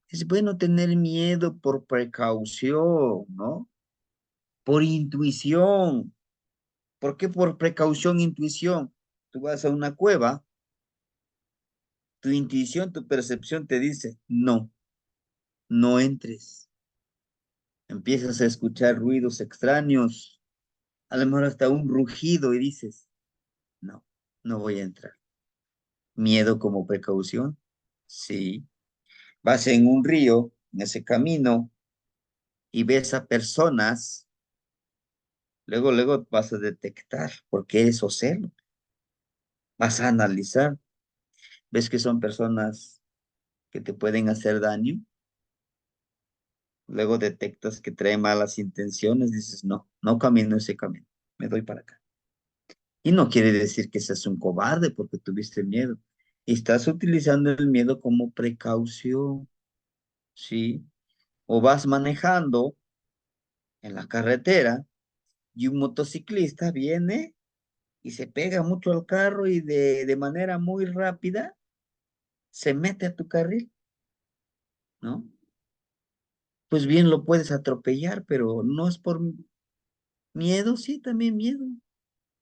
[SPEAKER 1] es bueno tener miedo por precaución, ¿no? Por intuición. ¿Por qué por precaución, intuición? Tú vas a una cueva, tu intuición, tu percepción te dice, no, no entres. Empiezas a escuchar ruidos extraños, a lo mejor hasta un rugido y dices, no, no voy a entrar. Miedo como precaución, sí. Vas en un río, en ese camino, y ves a personas Luego vas a detectar por qué esos celos. Vas a analizar. ¿Ves que son personas que te pueden hacer daño? Luego detectas que trae malas intenciones, dices, no, no camino ese camino, me doy para acá. Y no quiere decir que seas un cobarde porque tuviste miedo. Estás utilizando el miedo como precaución, ¿sí? O vas manejando en la carretera y un motociclista viene y se pega mucho al carro y de manera muy rápida se mete a tu carril, ¿no? Pues bien lo puedes atropellar, pero no es por miedo, sí, también miedo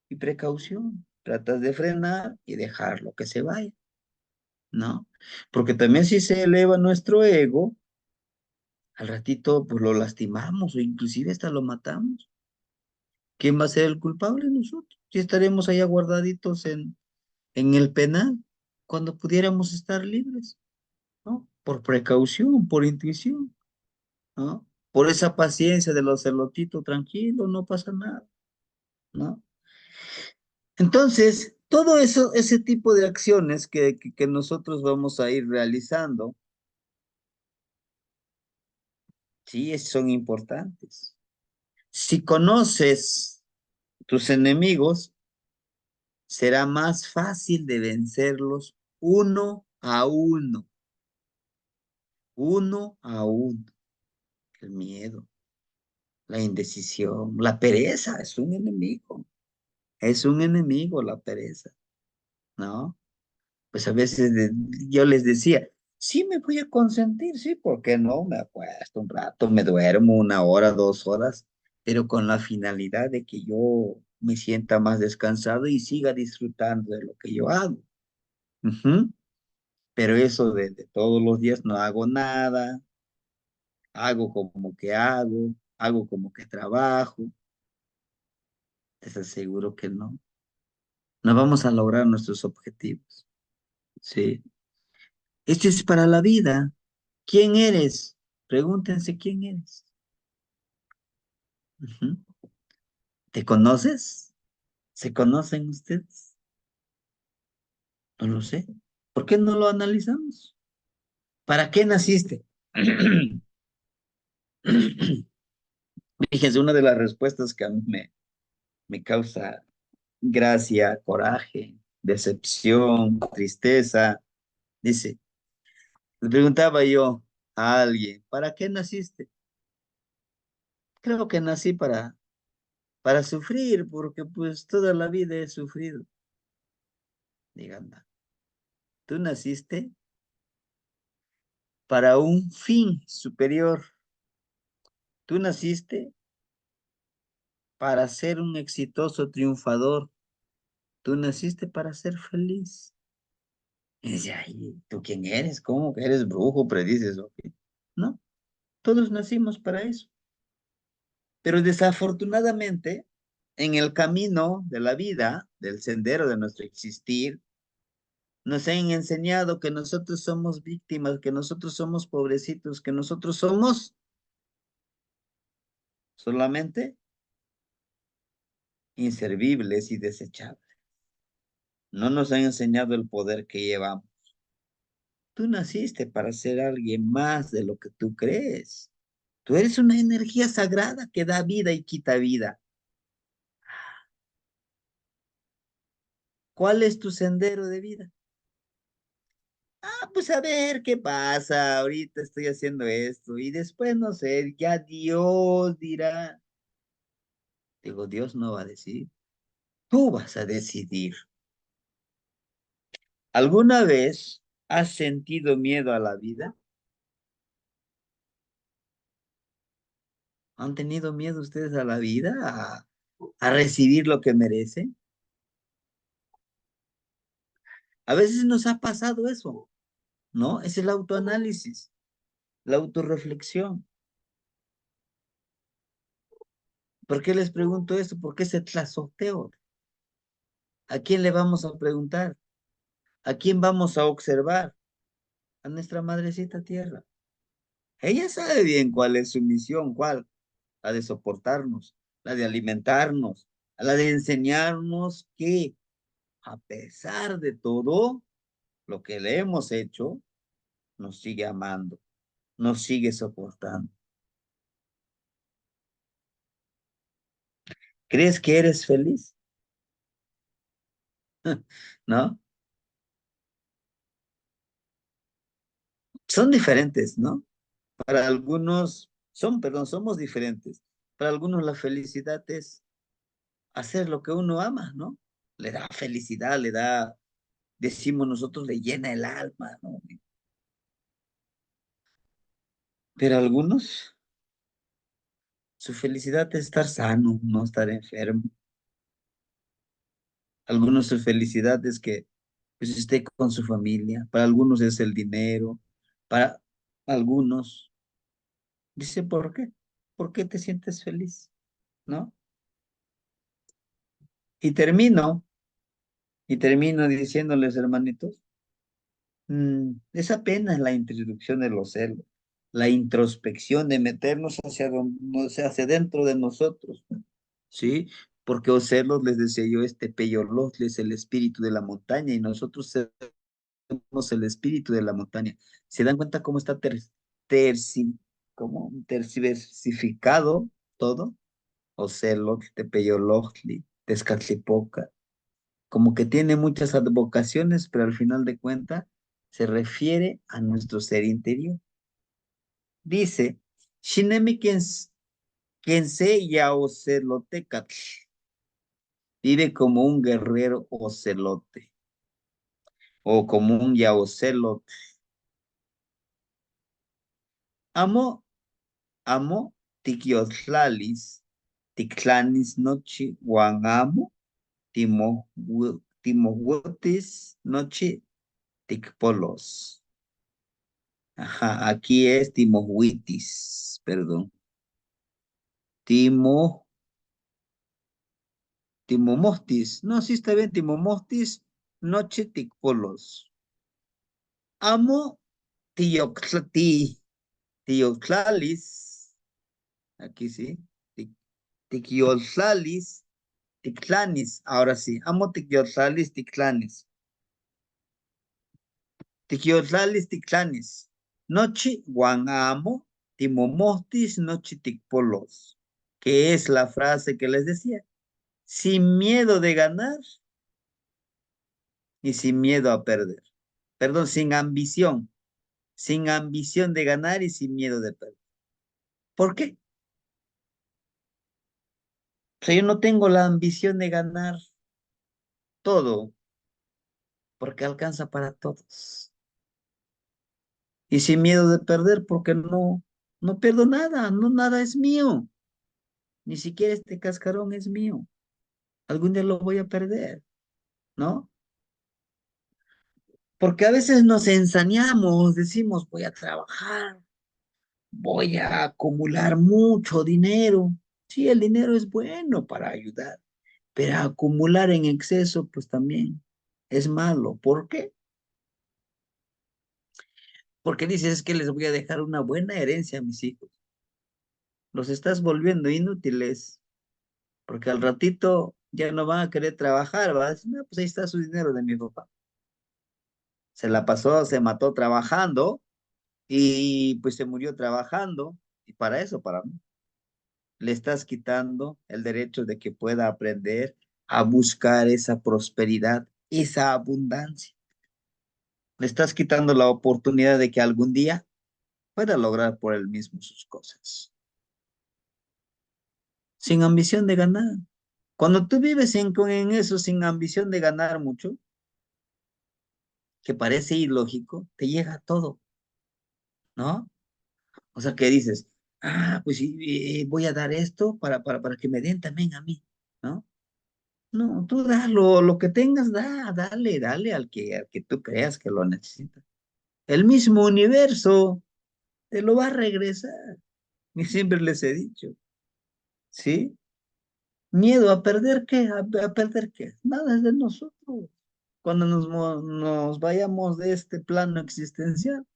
[SPEAKER 1] y precaución. Tratas de frenar y dejarlo que se vaya, ¿no? Porque también si se eleva nuestro ego, al ratito pues lo lastimamos o inclusive hasta lo matamos. ¿Quién va a ser el culpable? Nosotros. Si estaremos allá guardaditos en el penal cuando pudiéramos estar libres, ¿no? Por precaución, por intuición, ¿no? Por esa paciencia de los celotitos, tranquilo, no pasa nada, ¿no? Entonces, todo eso, ese tipo de acciones que nosotros vamos a ir realizando, sí, son importantes. Si conoces tus enemigos, será más fácil de vencerlos uno a uno. El miedo, la indecisión, la pereza es un enemigo la pereza, ¿no? Pues a veces yo les decía, sí me voy a consentir, sí, ¿por qué no? Me acuesto un rato, me duermo 1 hora, 2 horas, pero con la finalidad de que yo me sienta más descansado y siga disfrutando de lo que yo hago. Ujú. Pero eso de todos los días no hago nada, hago como que trabajo, te aseguro que no. No vamos a lograr nuestros objetivos, ¿sí? Esto es para la vida. ¿Quién eres? Pregúntense quién eres. Ujú. ¿Te conoces? ¿Se conocen ustedes? No lo sé. ¿Por qué no lo analizamos? ¿Para qué naciste? Fíjense, una de las respuestas que a mí me causa gracia, coraje, decepción, tristeza, dice, le preguntaba yo a alguien, ¿para qué naciste? Creo que nací para sufrir, porque pues toda la vida he sufrido. Digan, tú naciste para un fin superior. Tú naciste para ser un exitoso triunfador. Tú naciste para ser feliz. Y dice, ay, ¿tú quién eres? ¿Cómo que eres brujo? Predices, ¿o qué? No, todos nacimos para eso. Pero desafortunadamente, en el camino de la vida, del sendero de nuestro existir, nos han enseñado que nosotros somos víctimas, que nosotros somos pobrecitos, que nosotros somos solamente inservibles y desechables. No nos han enseñado el poder que llevamos. Tú naciste para ser alguien más de lo que tú crees. Tú eres una energía sagrada que da vida y quita vida. ¿Cuál es tu sendero de vida? Ah, pues a ver qué pasa. Ahorita estoy haciendo esto y después no sé, ya Dios dirá. Digo, Dios no va a decir. Tú vas a decidir. ¿Alguna vez has sentido miedo a la vida? ¿Han tenido miedo ustedes a la vida? ¿A recibir lo que merecen? A veces nos ha pasado eso, ¿no? Es el autoanálisis, la autorreflexión. ¿Por qué les pregunto esto? ¿Por qué ese tlazoteo? ¿A quién le vamos a preguntar? ¿A quién vamos a observar? A nuestra madrecita tierra. Ella sabe bien cuál es su misión, cuál ha de soportarnos. la de alimentarnos, la de enseñarnos que a pesar de todo lo que le hemos hecho, nos sigue amando, nos sigue soportando. ¿Crees que eres feliz? ¿No? Son diferentes, ¿no? Para algunos, perdón, somos diferentes. Para algunos la felicidad es hacer lo que uno ama, ¿no? Le da felicidad, le da, decimos nosotros, le llena el alma, ¿no? Pero algunos, su felicidad es estar sano, no estar enfermo. Algunos su felicidad es que pues, esté con su familia. Para algunos es el dinero. Para algunos, dice, ¿por qué? ¿Por qué te sientes feliz? ¿No? Y termino, y termino diciéndoles, hermanitos, es apenas la introducción de los celos, la introspección de meternos hacia dentro de nosotros, ¿sí? Porque los celos, les decía yo, este peyolot es el espíritu de la montaña y nosotros somos el espíritu de la montaña. ¿Se dan cuenta cómo está como terciversificado todo? Ocelot, Tepeyolotli, Tezcatlipoca, como que tiene muchas advocaciones, pero al final de cuentas se refiere a nuestro ser interior. Dice, Shinemi Kense ya Ocelotecatl, vive como un guerrero ocelote, o como un yaocelote. Amo, amo, tiquiotlalis, ticlanis nochi, guangamo, timohuotis nochi, ticpolos. Ajá, aquí es Timohuitis, perdón. Timo, Timomostis. No, sí está bien, Timomostis, noche ticpolos. Amo tioclalis. Aquí sí. Tiquiotlalis, ticlanis. Ahora sí, amo tiquiotlalis, ticlanis. Tiquiotlalis, ticlanis. Nochi guanamo, timomostis, nochi ticpolos. Que es la frase que les decía. Sin miedo de ganar y sin miedo a perder. Perdón, sin ambición de ganar y sin miedo de perder. ¿Por qué? O sea, yo no tengo la ambición de ganar todo, porque alcanza para todos. Y sin miedo de perder, porque no pierdo nada, no nada es mío. Ni siquiera este cascarón es mío. Algún día lo voy a perder, ¿no? Porque a veces nos ensañamos, decimos, voy a trabajar, voy a acumular mucho dinero. Sí, el dinero es bueno para ayudar, pero acumular en exceso, pues también es malo. ¿Por qué? Porque dices es que les voy a dejar una buena herencia a mis hijos. Los estás volviendo inútiles, porque al ratito ya no van a querer trabajar, va a decir, no, pues ahí está su dinero de mi papá. Se la pasó, se mató trabajando y pues se murió trabajando. Y para eso, para mí. Le estás quitando el derecho de que pueda aprender a buscar esa prosperidad, esa abundancia. Le estás quitando la oportunidad de que algún día pueda lograr por él mismo sus cosas, sin ambición de ganar. Cuando tú vives en eso, sin ambición de ganar mucho, que parece ilógico, te llega todo, ¿no? O sea, que dices, pues sí, voy a dar esto para que me den también a mí, ¿no? No, tú da lo que tengas, dale al que tú creas que lo necesita. El mismo universo te lo va a regresar. Y siempre les he dicho, ¿sí? Miedo a perder qué, a perder qué. Nada es de nosotros. Cuando nos vayamos de este plano existencial,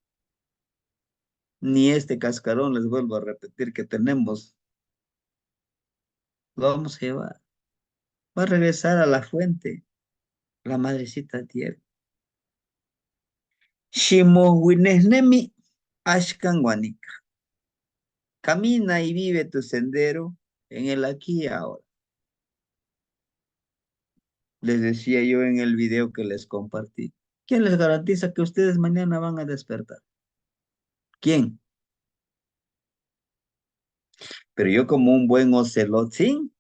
[SPEAKER 1] ni este cascarón, les vuelvo a repetir que tenemos lo vamos a llevar. Va a regresar a la fuente, la madrecita tierra. Shimohuinesnemi ashkan guanica. Camina y vive tu sendero en el aquí y ahora. Les decía yo en el video que les compartí. ¿Quién les garantiza que ustedes mañana van a despertar? ¿Quién? Pero yo como un buen ocelotín,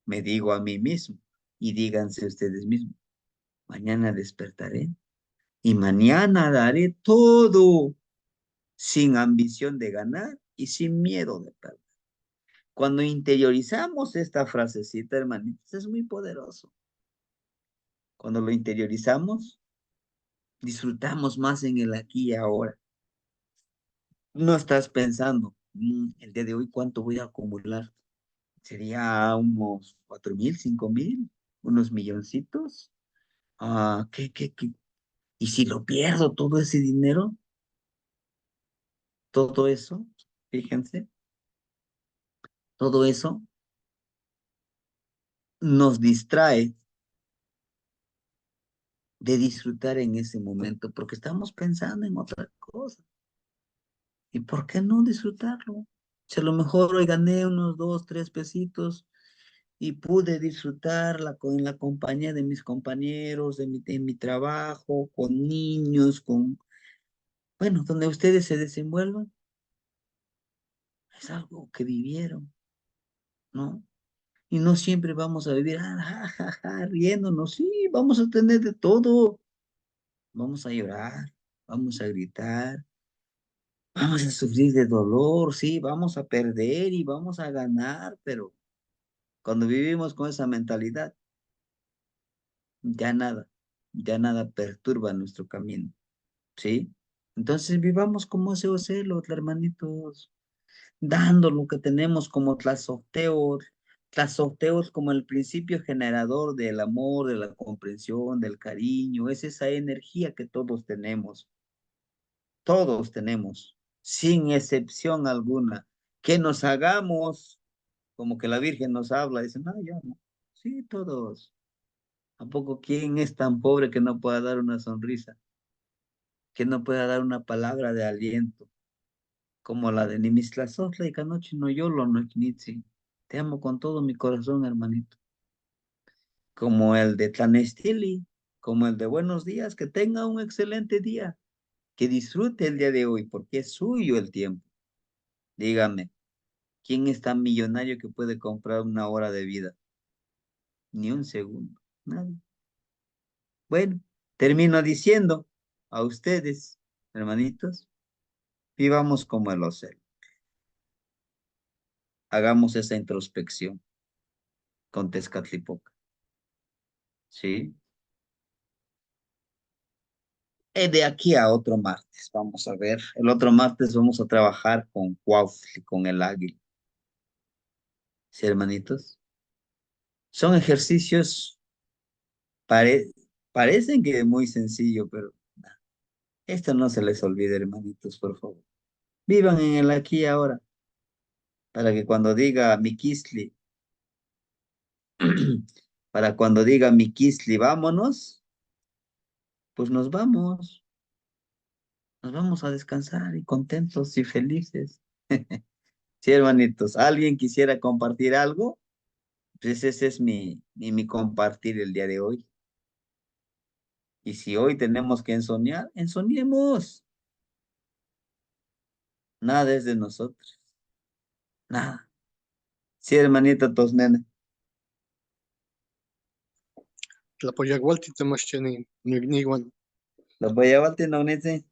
[SPEAKER 1] me digo a mí mismo, y díganse ustedes mismos, mañana despertaré y mañana daré todo sin ambición de ganar y sin miedo de perder. Cuando interiorizamos esta frasecita, hermanitos, es muy poderoso. Cuando lo interiorizamos, disfrutamos más en el aquí y ahora. No estás pensando, el día de hoy, ¿cuánto voy a acumular? Sería unos 4,000, 5,000, unos milloncitos. ¿Qué? ¿Y si lo pierdo todo ese dinero? Todo eso, fíjense, todo eso nos distrae de disfrutar en ese momento porque estamos pensando en otra cosa. ¿Y por qué no disfrutarlo? Si a lo mejor hoy gané unos 2, 3 pesitos y pude disfrutarla con la compañía de mis compañeros, de mi trabajo, con niños, bueno, donde ustedes se desenvuelvan, es algo que vivieron, ¿no? Y no siempre vamos a vivir riéndonos, sí, vamos a tener de todo, vamos a llorar, vamos a gritar, vamos a sufrir de dolor, sí, vamos a perder y vamos a ganar, pero cuando vivimos con esa mentalidad, ya nada, ya nada perturba nuestro camino, ¿sí? Entonces vivamos como ese ocelo, hermanitos, dando lo que tenemos como tlazoteos como el principio generador del amor, de la comprensión, del cariño, es esa energía que todos tenemos, sin excepción alguna, que nos hagamos como que la Virgen nos habla, dice, no, yo no, sí, todos. ¿A poco quién es tan pobre que no pueda dar una sonrisa, que no pueda dar una palabra de aliento, como la de Nimistlazotla y Canoche no yolo no Ignitzi? Te amo con todo mi corazón, hermanito. Como el de Tlanestili, como el de Buenos Días, que tenga un excelente día, que disfrute el día de hoy, porque es suyo el tiempo. Dígame, ¿quién es tan millonario que puede comprar una hora de vida? Ni un segundo, nadie. Bueno, termino diciendo a ustedes, hermanitos, vivamos como el océano. Hagamos esa introspección con Tezcatlipoca, ¿sí? De aquí a otro martes, vamos a ver. El otro martes vamos a trabajar con Cuautli, con el águila. ¿Sí, hermanitos? Son ejercicios, pare- parecen que es muy sencillo, pero nah, esto no se les olvide, hermanitos, por favor. Vivan en el aquí y ahora, para que cuando diga Mikisli, para cuando diga Mikisli, vámonos, pues nos vamos a descansar y contentos y felices. Sí, hermanitos, ¿alguien quisiera compartir algo? Pues ese es mi compartir el día de hoy. Y si hoy tenemos que ensoñar, ensoñemos. Nada es de nosotros, nada. Sí, hermanita Tosnena.
[SPEAKER 2] Tlapoyagualti Temacheni, Nigniwan.
[SPEAKER 1] Los voy a llevarte, no nece.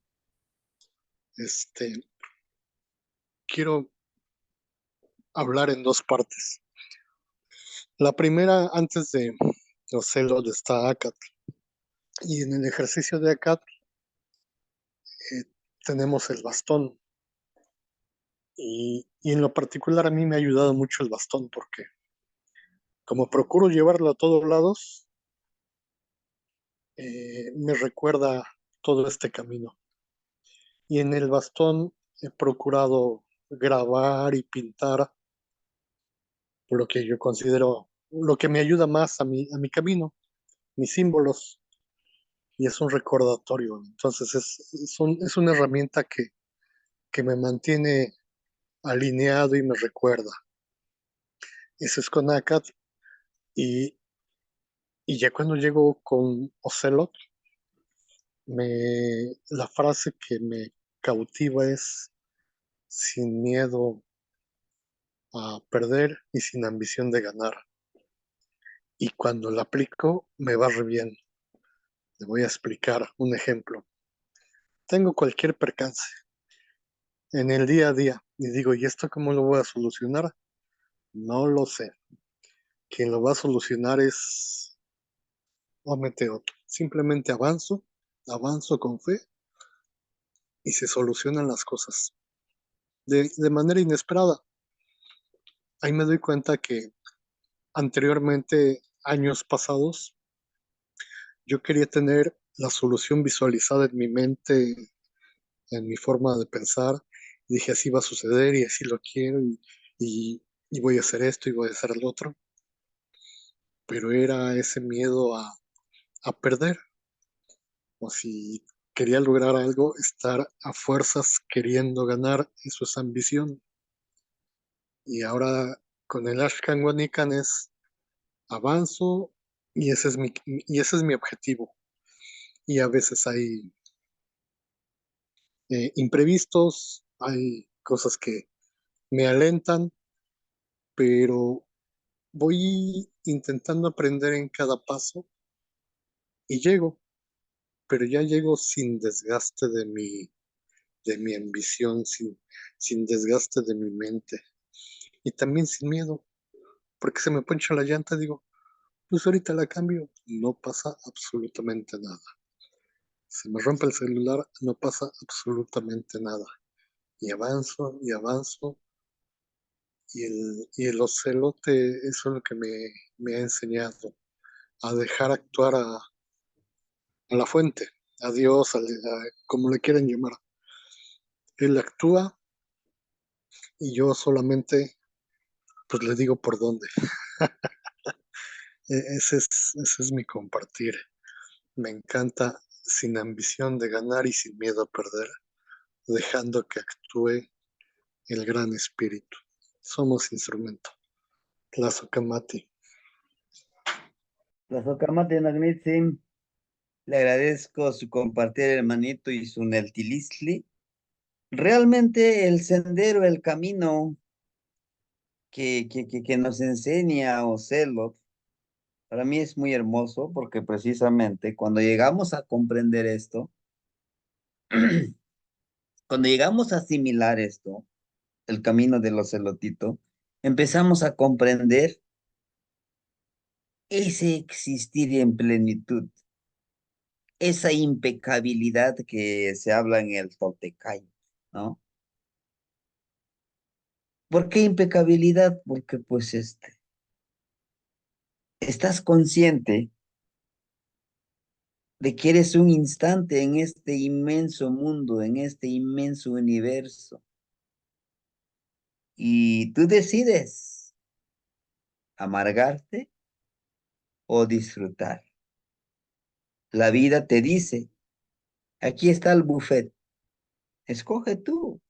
[SPEAKER 2] Quiero hablar en dos partes. La primera, antes de Ocelo, está Acat. Y en el ejercicio de Acat tenemos el bastón. Y en lo particular a mí me ha ayudado mucho el bastón porque como procuro llevarlo a todos lados, me recuerda todo este camino. Y en el bastón he procurado grabar y pintar por lo que yo considero lo que me ayuda más a mi camino, mis símbolos, y es un recordatorio. Entonces es una herramienta que me mantiene alineado y me recuerda. Ese es con ACAT. Y, y ya cuando llego con Ocelot, la frase que me cautiva es sin miedo a perder y sin ambición de ganar. Y cuando la aplico, me va re bien. Le voy a explicar un ejemplo. Tengo cualquier percance en el día a día y digo, ¿y esto cómo lo voy a solucionar? No lo sé. Quien lo va a solucionar es Ometeo. Simplemente avanzo con fe y se solucionan las cosas de manera inesperada. Ahí me doy cuenta que anteriormente, años pasados, yo quería tener la solución visualizada en mi mente, en mi forma de pensar. Dije, así va a suceder y así lo quiero y, y voy a hacer esto y voy a hacer lo otro. Pero era ese miedo a perder. O si quería lograr algo, estar a fuerzas queriendo ganar, eso es ambición. Y ahora con el Ashkan Wanikan es avanzo y ese es mi objetivo. Y a veces hay imprevistos, hay cosas que me alentan, pero voy intentando aprender en cada paso y llego, pero ya llego sin desgaste de mi ambición, sin desgaste de mi mente y también sin miedo, porque se me poncha la llanta, digo, pues ahorita la cambio, no pasa absolutamente nada. Se me rompe el celular, no pasa absolutamente nada. Y avanzo, y el ocelote, eso es lo que me ha enseñado, a dejar actuar a la fuente, a Dios, como le quieran llamar. Él actúa y yo solamente, pues le digo por dónde. Ese es mi compartir. Me encanta sin ambición de ganar y sin miedo a perder, dejando que actúe el gran espíritu. Somos instrumento. Tlazocamati.
[SPEAKER 1] La Socamate Nagnitsim, le agradezco su compartir, hermanito, y su Neltilisli. Realmente el sendero, el camino que nos enseña Ocelot, para mí es muy hermoso porque precisamente cuando llegamos a comprender esto, cuando llegamos a asimilar esto, el camino del ocelotito, empezamos a comprender ese existir en plenitud, esa impecabilidad que se habla en el Toltecay, ¿no? ¿Por qué impecabilidad? Porque pues estás consciente de que eres un instante en este inmenso mundo, en este inmenso universo. Y tú decides amargarte o disfrutar. La vida te dice, aquí está el buffet, escoge tú.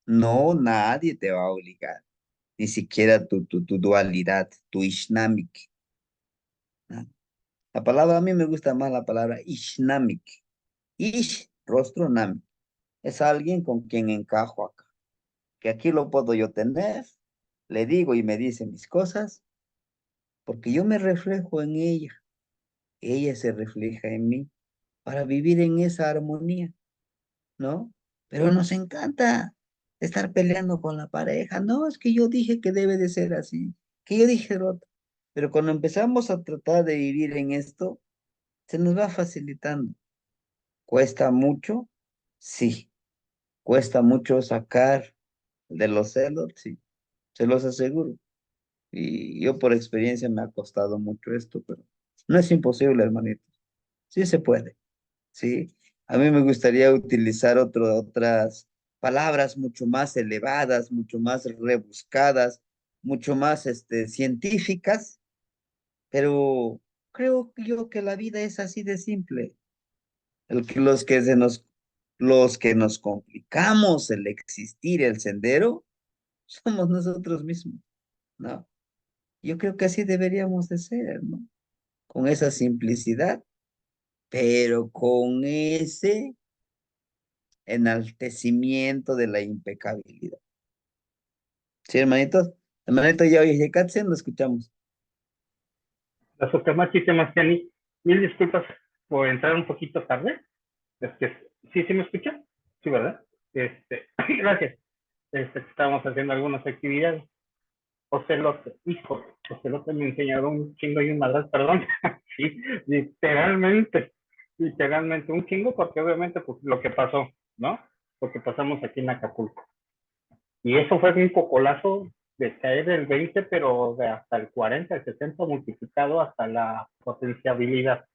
[SPEAKER 1] No, nadie te va a obligar, ni siquiera tu dualidad, tu ishnamik. ¿No? La palabra, a mí me gusta más la palabra ishnamik. Ish, rostro nam. Es alguien con quien encajo acá. Que aquí lo puedo yo tener, le digo y me dice mis cosas, porque yo me reflejo en ella se refleja en mí, para vivir en esa armonía, ¿no? Pero nos encanta estar peleando con la pareja, no, es que yo dije que debe de ser así, que yo dije lo otro. Pero cuando empezamos a tratar de vivir en esto, se nos va facilitando. ¿Cuesta mucho? Sí. ¿Cuesta mucho sacar de los celos? Sí, se los aseguro. Y yo por experiencia me ha costado mucho esto, pero no es imposible, hermanito. Sí se puede, sí. A mí me gustaría utilizar otras palabras mucho más elevadas, mucho más rebuscadas, mucho más científicas, pero creo yo que la vida es así de simple. Los que nos complicamos el existir, el sendero, somos nosotros mismos, ¿no? Yo creo que así deberíamos de ser, ¿no? Con esa simplicidad, pero con ese enaltecimiento de la impecabilidad. ¿Sí, hermanitos? Hermanito Yaoye Katzen, lo escuchamos.
[SPEAKER 10] La Socamachi Sebastiani, mil disculpas por entrar un poquito tarde. Sí me escucha, sí, ¿verdad? Gracias. Estábamos haciendo algunas actividades. Ocelote, hijo, Ocelote me enseñaron un chingo y un madral, perdón. Sí, literalmente un chingo, porque obviamente pues, lo que pasó, ¿no? Lo que pasamos aquí en Acapulco. Y eso fue un cocolazo de caer del 20, pero de hasta el 40, el 60 multiplicado hasta la potenciabilidad.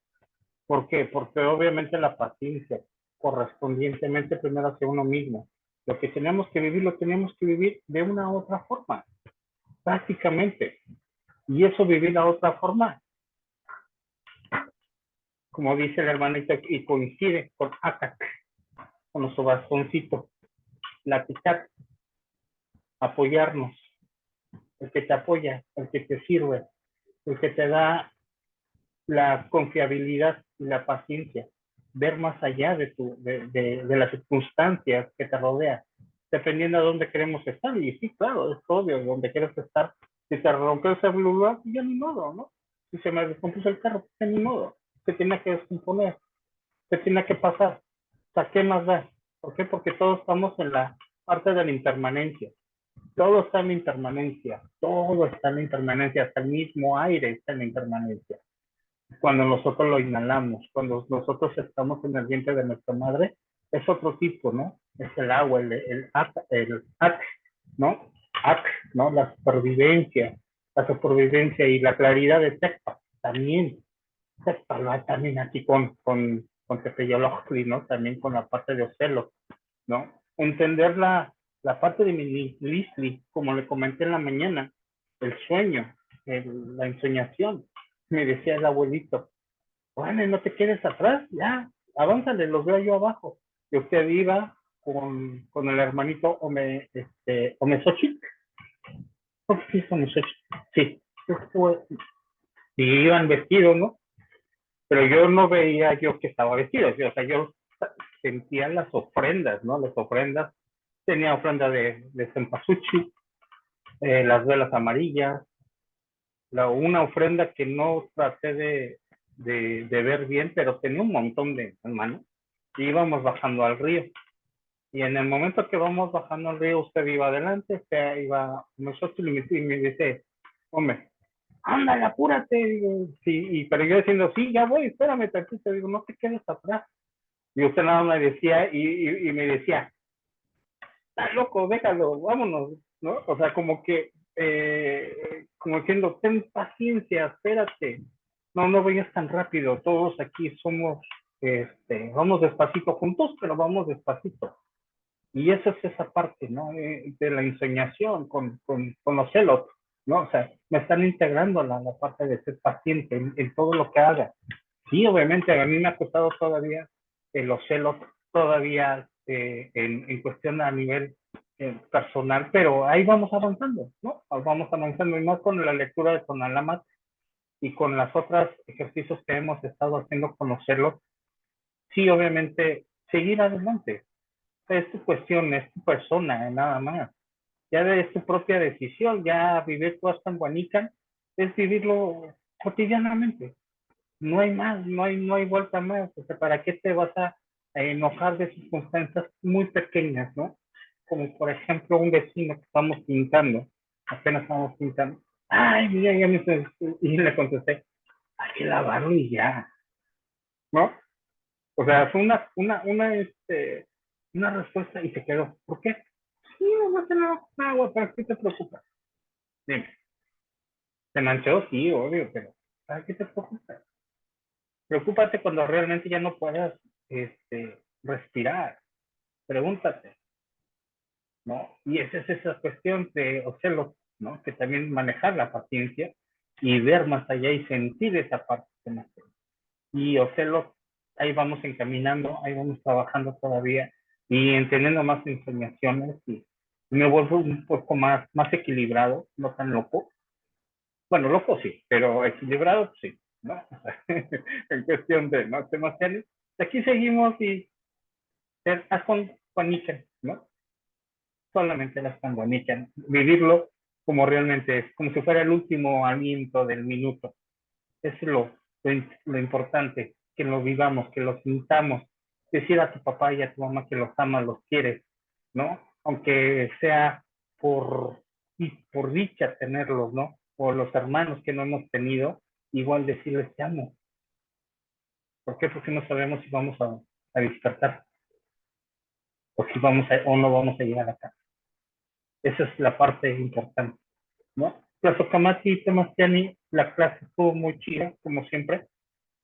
[SPEAKER 10] ¿Por qué? Porque obviamente la paciencia, correspondientemente primero hacia uno mismo. Lo que tenemos que vivir, lo tenemos que vivir de una u otra forma, prácticamente. Y eso vivir de otra forma, como dice el hermanito, y coincide con ACAC, con nuestro bastoncito, la TICAC, apoyarnos, el que te apoya, el que te sirve, el que te da la confiabilidad y la paciencia, ver más allá de las circunstancias que te rodean, dependiendo de dónde queremos estar. Y sí, claro, es obvio, donde quieres estar. Si te rompió el celular, ya ni modo, ¿no? Si se me descompuso el carro, ya ni modo. Se tiene que descomponer, se tiene que pasar. O sea, ¿qué más da? ¿Por qué? Porque todos estamos en la parte de la impermanencia. Todo está en la impermanencia, todo está en la impermanencia, hasta el mismo aire está en la impermanencia. Cuando nosotros lo inhalamos, cuando nosotros estamos en el vientre de nuestra madre, es otro tipo, ¿no? Es el agua, el ac, ¿no? Ac, ¿no? La supervivencia y la claridad de Tecpa, también. Tecpa lo hay también aquí con Tepeyolojli, ¿no? También con la parte de Ocelo, ¿no? Entender la parte de mi Lisli, como le comenté en la mañana, el sueño, la ensoñación. Me decía el abuelito, bueno, no te quedes atrás, ya, avánzale, los veo yo abajo. Y usted iba con el hermanito Omesochi. ¿Por qué es Omesochi? Sí, y iban vestidos, ¿no? Pero yo no veía yo que estaba vestido, o sea, yo sentía las ofrendas, ¿no? Las ofrendas, tenía ofrenda de cempasúchil, las velas amarillas, una ofrenda que no traté de ver bien, pero tenía un montón de hermanos. Y íbamos bajando al río. Y en el momento que vamos bajando al río, usted iba adelante, usted iba, nosotros y me dice, hombre, ándale, apúrate. Digo, sí, pero yo diciendo, sí, ya voy, espérame tantito. Digo, no te quedes atrás. Y usted nada más me decía, y me decía, está loco, déjalo, vámonos, ¿no? O sea, como diciendo, ten paciencia, espérate, no vayas tan rápido, todos aquí somos, vamos despacito juntos, pero vamos despacito. Y esa es esa parte, ¿no? De la ensoñación con los celos, ¿no? O sea, me están integrando la parte de ser paciente en todo lo que haga. Sí, obviamente, a mí me ha costado todavía los celos, todavía en cuestión a nivel personal, pero ahí vamos avanzando, ¿no? Vamos avanzando, y más con la lectura de Tonalamat y con las otras ejercicios que hemos estado haciendo con los celos. Sí, obviamente, seguir adelante. Es tu cuestión, es tu persona, nada más. Ya es tu propia decisión, ya vivir tú hasta en Guanica es vivirlo cotidianamente. No hay más, no hay vuelta más. O sea, ¿para qué te vas a enojar de circunstancias muy pequeñas, ¿no? Como por ejemplo un vecino que estamos pintando, apenas estamos pintando. Ay, mira, ya me... Y le contesté, hay que lavarlo y ya, ¿no? O sea, fue una respuesta y se quedó. ¿Por qué? Sí, no hace agua, ¿para qué te preocupas? Dime. ¿Se manchó? Sí, obvio, pero ¿para qué te preocupas? Preocúpate cuando realmente ya no puedas respirar. Pregúntate, ¿no? Y esa es esa cuestión de Ocelo. ¿no? Que también manejar la paciencia y ver más allá y sentir esa parte que nos queda. Y Ocelo, ahí vamos encaminando, ahí vamos trabajando todavía y entendiendo más informaciones y me vuelvo un poco más equilibrado, no tan loco. Bueno, loco sí, pero equilibrado sí, ¿no? En cuestión de, ¿no? Temas serios. Aquí seguimos y haz con Juanichen, ¿no? Solamente las con Juanichen. Vivirlo como realmente es, como si fuera el último aliento del minuto. Es lo importante, que lo vivamos, que lo sintamos. Decir a tu papá y a tu mamá que los amas, los quieres, ¿no? Aunque sea por, por dicha tenerlos, ¿no? O los hermanos que no hemos tenido, igual decirles te amo. ¿Por qué? Porque no sabemos si vamos a despertar o si o no vamos a llegar a casa. Esa es la parte importante, ¿no? Tlazocamati y Temastiani, la clase estuvo muy chida, como siempre,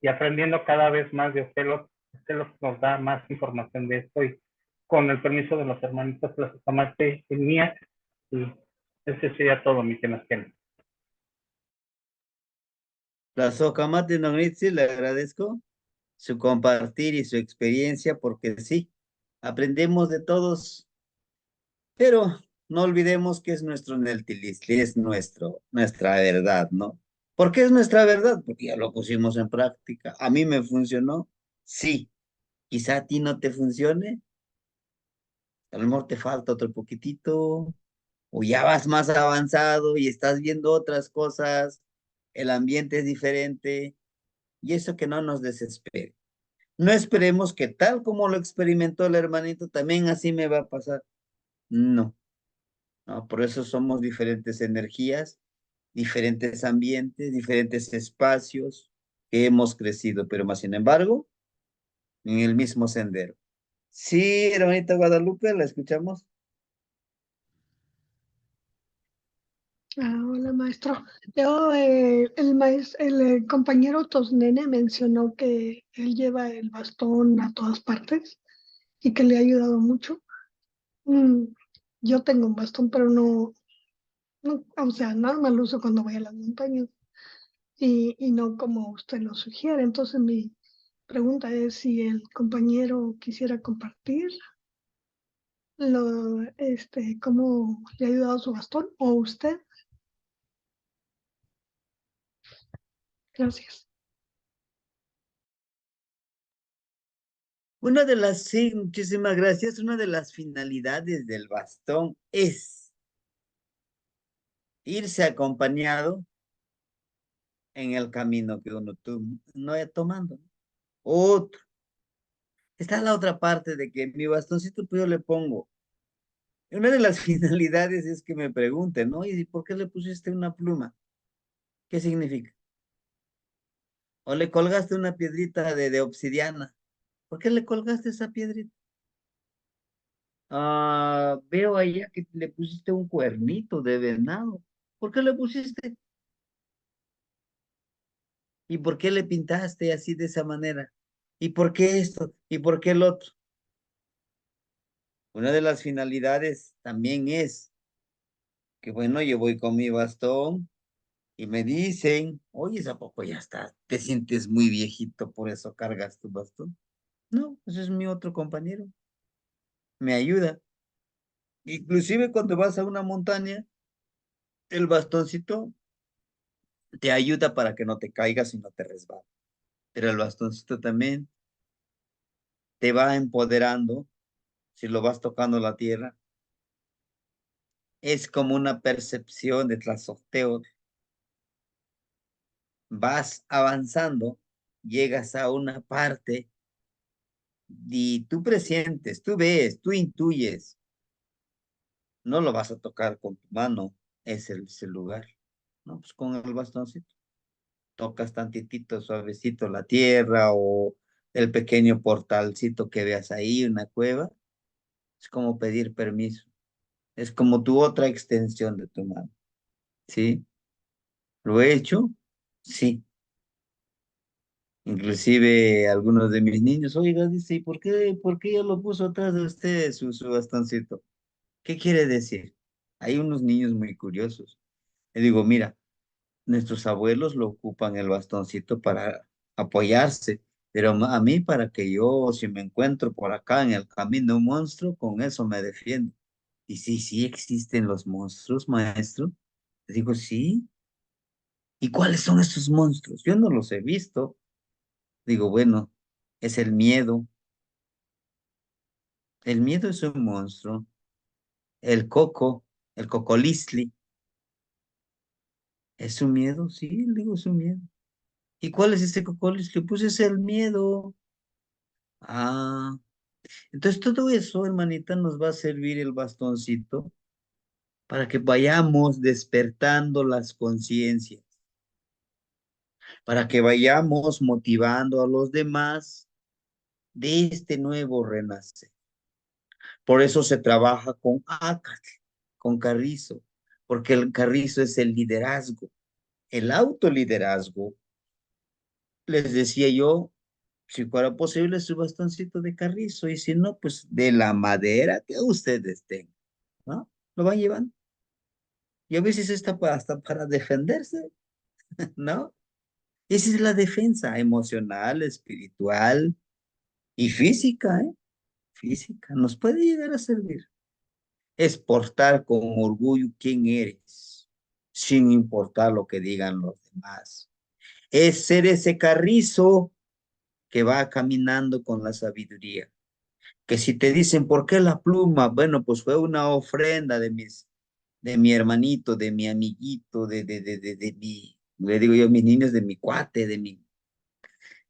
[SPEAKER 10] y aprendiendo cada vez más de Ocelos. Ocelos nos da más información de esto y con el permiso de los hermanitos Tlazocamati y mía, y ese sería todo, mi Temastiani.
[SPEAKER 1] Tlazocamati Nonitzi, le agradezco su compartir y su experiencia, porque sí, aprendemos de todos, pero no olvidemos que es nuestro Neltilistli, es nuestra verdad, ¿no? ¿Por qué es nuestra verdad? Porque ya lo pusimos en práctica. A mí me funcionó, sí. Quizá a ti no te funcione, a lo mejor te falta otro poquitito, o ya vas más avanzado y estás viendo otras cosas, el ambiente es diferente, y eso que no nos desespere. No esperemos que tal como lo experimentó el hermanito, también así me va a pasar. No, no, por eso somos diferentes energías, diferentes ambientes, diferentes espacios que hemos crecido, pero más sin embargo, en el mismo sendero. Sí, hermanita Guadalupe, la escuchamos.
[SPEAKER 11] Hola, maestro. El compañero Tosnene mencionó que él lleva el bastón a todas partes y que le ha ayudado mucho. Mm, yo tengo un bastón, pero no, o sea, nada más lo uso cuando voy a las montañas y no como usted lo sugiere. Entonces mi pregunta es si el compañero quisiera compartir cómo le ha ayudado su bastón o usted. Gracias.
[SPEAKER 1] Sí, muchísimas gracias. Una de las finalidades del bastón es irse acompañado en el camino que uno no está tomando. Otro. Está la otra parte de que mi bastoncito pues yo le pongo. Una de las finalidades es que me pregunten, ¿no? ¿Y por qué le pusiste una pluma? ¿Qué significa? O le colgaste una piedrita de obsidiana. ¿Por qué le colgaste esa piedrita? Veo allá que le pusiste un cuernito de venado. ¿Por qué le pusiste? ¿Y por qué le pintaste así de esa manera? ¿Y por qué esto? ¿Y por qué el otro? Una de las finalidades también es que, bueno, yo voy con mi bastón y me dicen, oye, ¿a poco ya está? ¿Te sientes muy viejito, por eso cargas tu bastón? No, ese es mi otro compañero. Me ayuda. Inclusive cuando vas a una montaña, el bastoncito te ayuda para que no te caigas y no te resbales. Pero el bastoncito también te va empoderando si lo vas tocando la tierra. Es como una percepción de sorteo. Vas avanzando, llegas a una parte y tú presientes, tú ves, tú intuyes. No lo vas a tocar con tu mano, es el lugar, ¿no? Pues con el bastoncito. Tocas tantitito suavecito la tierra o el pequeño portalcito que veas ahí, una cueva. Es como pedir permiso. Es como tu otra extensión de tu mano. ¿Sí? ¿Lo he hecho? Sí. Inclusive algunos de mis niños, oiga, dice, ¿y por qué ya lo puso atrás de usted su bastoncito? ¿Qué quiere decir? Hay unos niños muy curiosos. Le digo, mira, nuestros abuelos lo ocupan el bastoncito para apoyarse, pero a mí para que yo, si me encuentro por acá en el camino un monstruo, con eso me defiendo. Y sí, sí existen los monstruos, maestro. Le digo, sí. ¿Y cuáles son esos monstruos? Yo no los he visto. Digo, bueno, es el miedo. El miedo es un monstruo. El coco, el cocolistli, ¿es un miedo? Sí, le digo, es un miedo. ¿Y cuál es ese cocolistli? Pues es el miedo. Ah, entonces todo eso, hermanita, nos va a servir el bastoncito para que vayamos despertando las conciencias, para que vayamos motivando a los demás de este nuevo renacer. Por eso se trabaja con ACAT, con carrizo, porque el carrizo es el liderazgo, el autoliderazgo. Les decía yo, si fuera posible, su bastoncito de carrizo, y si no, pues de la madera que ustedes tengan, ¿no? Lo van llevando. Y a veces está hasta para defenderse, ¿no? Esa es la defensa emocional, espiritual y física, ¿eh? Física, nos puede llegar a servir. Es portar con orgullo quién eres, sin importar lo que digan los demás. Es ser ese carrizo que va caminando con la sabiduría. Que si te dicen, ¿por qué la pluma? Bueno, pues fue una ofrenda de mi hermanito, de mi amiguito, de mi, le digo yo a mis niños, de mi cuate, de mi,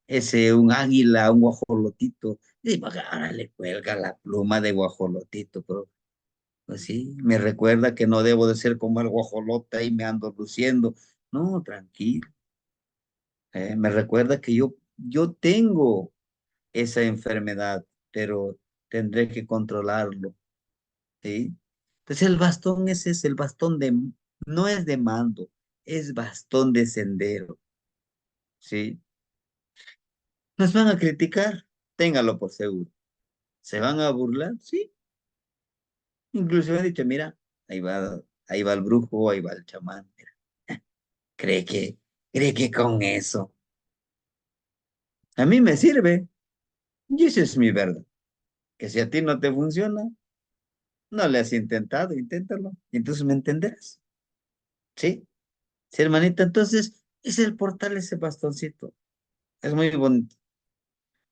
[SPEAKER 1] ese, un águila, un guajolotito. Y pues, ahora le cuelga la pluma de guajolotito, pero pues sí, me recuerda que no debo de ser como el guajolote y me ando luciendo. No, tranquilo. Me recuerda que yo tengo esa enfermedad, pero tendré que controlarlo, ¿sí? Entonces el bastón ese es el bastón de, no es de mando, es bastón de sendero, ¿sí? Nos van a criticar, téngalo por seguro. ¿Se van a burlar? Sí. Incluso he dicho, mira, ahí va el brujo, ahí va el chamán. Mira. Cree que, cree que con eso a mí me sirve. Y esa es mi verdad. Que si a ti no te funciona, no le has intentado, inténtalo. Y entonces me entenderás. ¿Sí? Sí, hermanita, entonces es el portal ese bastoncito. Es muy bonito.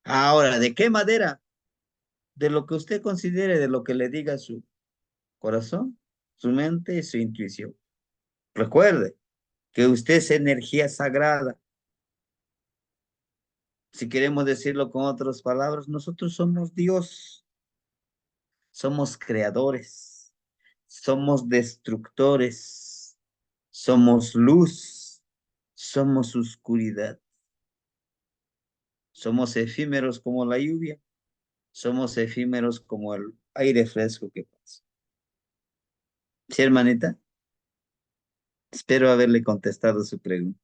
[SPEAKER 1] Ahora, ¿de qué madera? De lo que usted considere, de lo que le diga su corazón, su mente y su intuición. Recuerde que usted es energía sagrada. Si queremos decirlo con otras palabras, nosotros somos Dios, somos creadores, somos destructores, somos luz, somos oscuridad, somos efímeros como la lluvia, somos efímeros como el aire fresco que pasa. Sí, hermanita, espero haberle contestado su pregunta.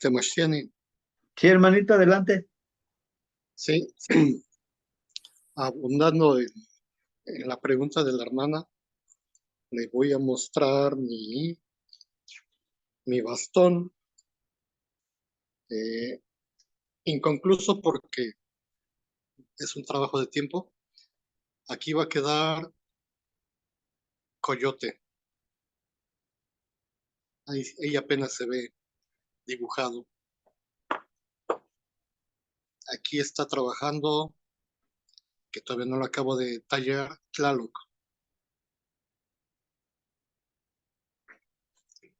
[SPEAKER 2] Sebastián,
[SPEAKER 1] Sí, hermanita, adelante.
[SPEAKER 2] sí, abundando en la pregunta de la hermana, le voy a mostrar mi bastón, eh, inconcluso porque es un trabajo de tiempo. Aquí va a quedar coyote. Ahí apenas se ve dibujado. Aquí está trabajando, que todavía no lo acabo de tallar, Tlaloc.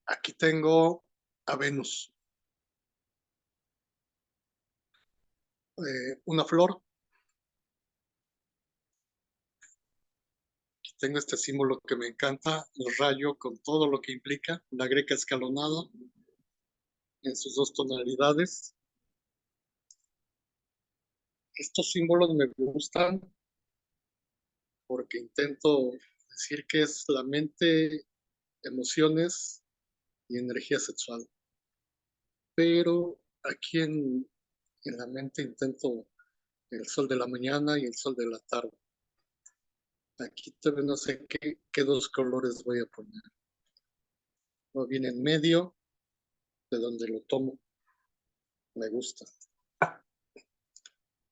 [SPEAKER 2] Aquí tengo a Venus. Una flor. Aquí tengo este símbolo que me encanta, el rayo con todo lo que implica, la greca escalonada en sus dos tonalidades. Estos símbolos me gustan porque intento decir que es la mente, emociones y energía sexual. Pero aquí en la mente intento el sol de la mañana y el sol de la tarde. Aquí todavía no sé qué dos colores voy a poner. O bien en medio, de donde lo tomo. Me gusta.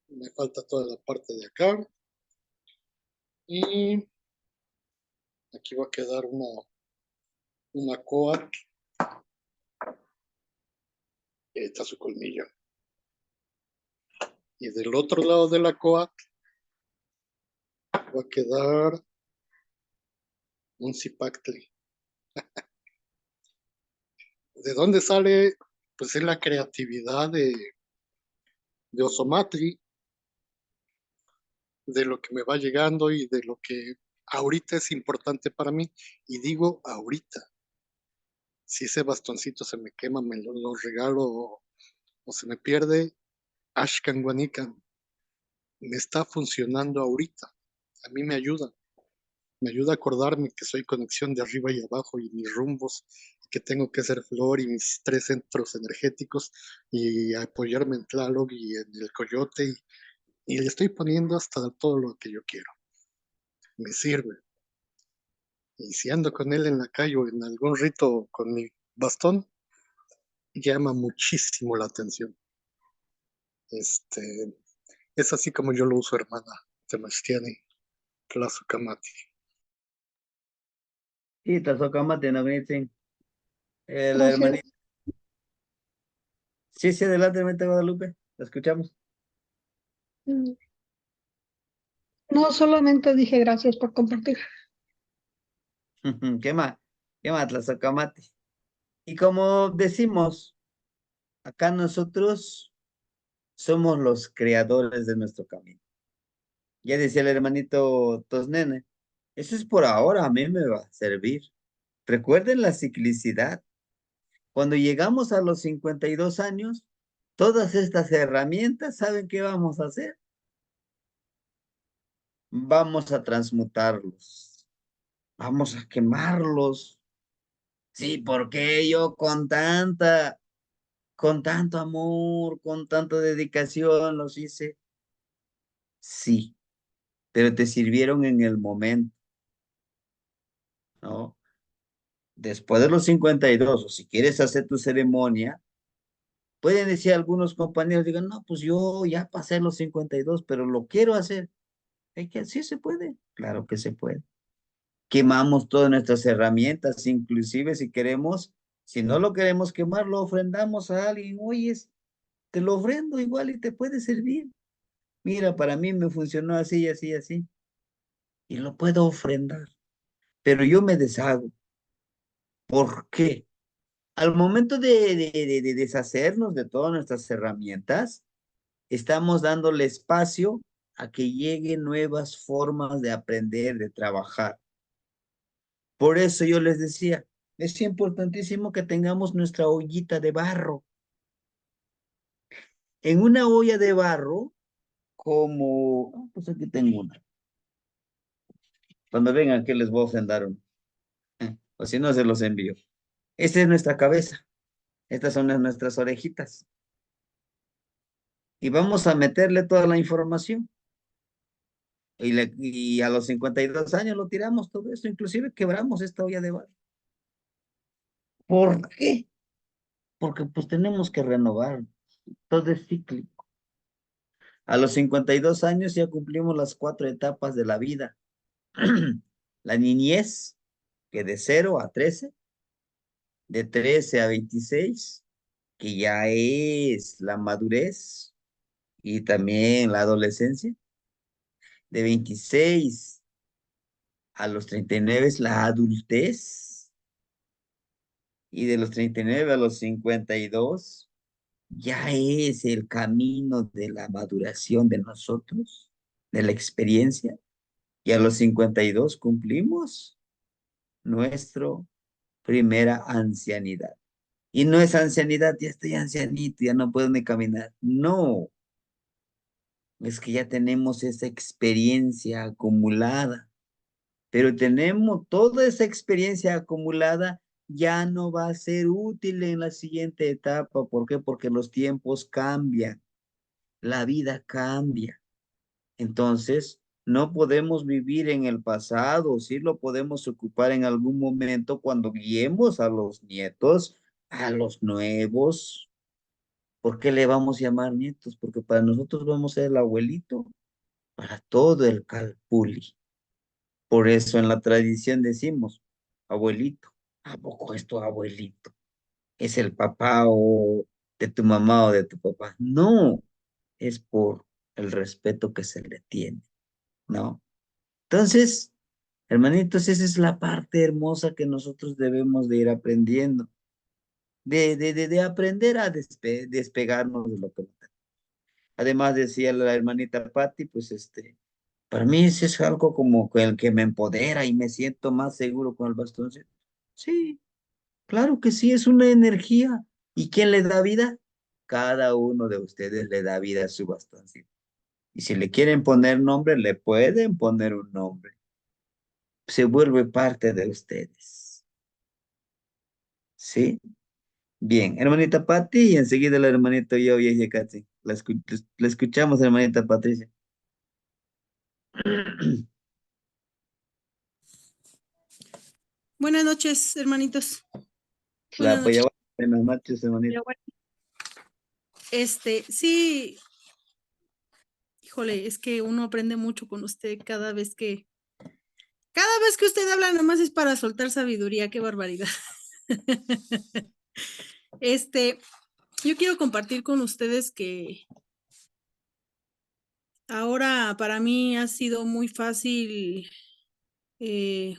[SPEAKER 2] Me falta toda la parte de acá. Y aquí va a quedar una coa. Ahí está su colmillo. Y del otro lado de la coa va a quedar un cipactli. ¿De dónde sale? Pues es la creatividad de Osomatli, de lo que me va llegando y de lo que ahorita es importante para mí. Y digo ahorita. Si ese bastoncito se me quema, me lo regalo o se me pierde, Ashkan Guanican me está funcionando ahorita. A mí me ayuda a acordarme que soy conexión de arriba y abajo y mis rumbos, que tengo que ser flor y mis 3 centros energéticos y apoyarme en Tlaloc y en el Coyote y le estoy poniendo hasta todo lo que yo quiero. Me sirve. Y si ando con él en la calle o en algún rito con mi bastón, llama muchísimo la atención. Es así como yo lo uso, hermana Temastiani, Tlazocamati.
[SPEAKER 1] Sí, Tlazocamati, no dicen. La
[SPEAKER 11] Gracias.
[SPEAKER 1] hermanita. Sí, sí, adelante, hermanita Guadalupe. La escuchamos.
[SPEAKER 11] No, solamente dije gracias por compartir.
[SPEAKER 1] ¿Qué más? ¿Qué más, Tlazocamati? Y como decimos, acá nosotros somos los creadores de nuestro camino. Ya decía el hermanito Tosnene, eso es por ahora, a mí me va a servir. Recuerden la ciclicidad. Cuando llegamos a los 52 años, todas estas herramientas, ¿saben qué vamos a hacer? Vamos a transmutarlos. Vamos a quemarlos. Sí, porque yo con tanto amor, con tanta dedicación los hice? Sí, pero te sirvieron en el momento, ¿no? Después de los 52, o si quieres hacer tu ceremonia, pueden decir algunos compañeros, digan, no, pues yo ya pasé los 52, pero lo quiero hacer. Es que sí se puede, claro que se puede. Quemamos todas nuestras herramientas, inclusive si queremos, si no lo queremos quemar, lo ofrendamos a alguien, oye, te lo ofrendo igual y te puede servir. Mira, para mí me funcionó así, así, así, y lo puedo ofrendar, pero yo me deshago. ¿Por qué? Al momento de deshacernos de todas nuestras herramientas, estamos dándole espacio a que lleguen nuevas formas de aprender, de trabajar. Por eso yo les decía, es importantísimo que tengamos nuestra ollita de barro. En una olla de barro, pues aquí tengo una. Cuando vengan, que les voy a ofrendar una. O si no, se los envío. Esta es nuestra cabeza. Estas son nuestras orejitas. Y vamos a meterle toda la información. Y a los 52 años lo tiramos todo esto, inclusive quebramos esta olla de barro. ¿Por qué? Porque pues tenemos que renovar, todo es cíclico. A los 52 años ya cumplimos las 4 etapas de la vida. La niñez, que de 0 a 13, de 13 a 26, que ya es la madurez y también la adolescencia. De 26 a los 39 es la adultez. Y de los 39 a los 52 ya es el camino de la maduración de nosotros, de la experiencia. Y a los 52 cumplimos nuestra primera ancianidad. Y no es ancianidad, ya estoy ancianito, ya no puedo ni caminar. No, es que ya tenemos esa experiencia acumulada, pero tenemos toda esa experiencia acumulada, ya no va a ser útil en la siguiente etapa. ¿Por qué? Porque los tiempos cambian, la vida cambia. Entonces, no podemos vivir en el pasado, sí lo podemos ocupar en algún momento cuando guiemos a los nietos, a los nuevos. ¿Por qué le vamos a llamar nietos? Porque para nosotros vamos a ser el abuelito, para todo el calpuli. Por eso en la tradición decimos, abuelito, ¿a poco es tu abuelito? ¿Es el papá o de tu mamá o de tu papá? No, es por el respeto que se le tiene, ¿no? Entonces, hermanitos, esa es la parte hermosa que nosotros debemos de ir aprendiendo, de aprender a despegarnos de lo que no tenemos. Además, decía la hermanita Patti, pues para mí eso es algo como que el que me empodera y me siento más seguro con el bastón. Sí, claro que sí, es una energía. ¿Y quién le da vida? Cada uno de ustedes le da vida a su bastoncito. Y si le quieren poner nombre, le pueden poner un nombre. Se vuelve parte de ustedes. ¿Sí? Bien, hermanita Patti y enseguida la hermanita yo y ella Kathy. La escuchamos, hermanita Patricia.
[SPEAKER 12] Buenas noches, hermanitos.
[SPEAKER 1] La
[SPEAKER 12] Buenas noches.
[SPEAKER 1] apoyaba. Buenas noches, hermanita.
[SPEAKER 12] Sí, híjole, es que uno aprende mucho con usted cada vez que usted habla, nomás es para soltar sabiduría, qué barbaridad. Yo quiero compartir con ustedes que ahora para mí ha sido muy fácil,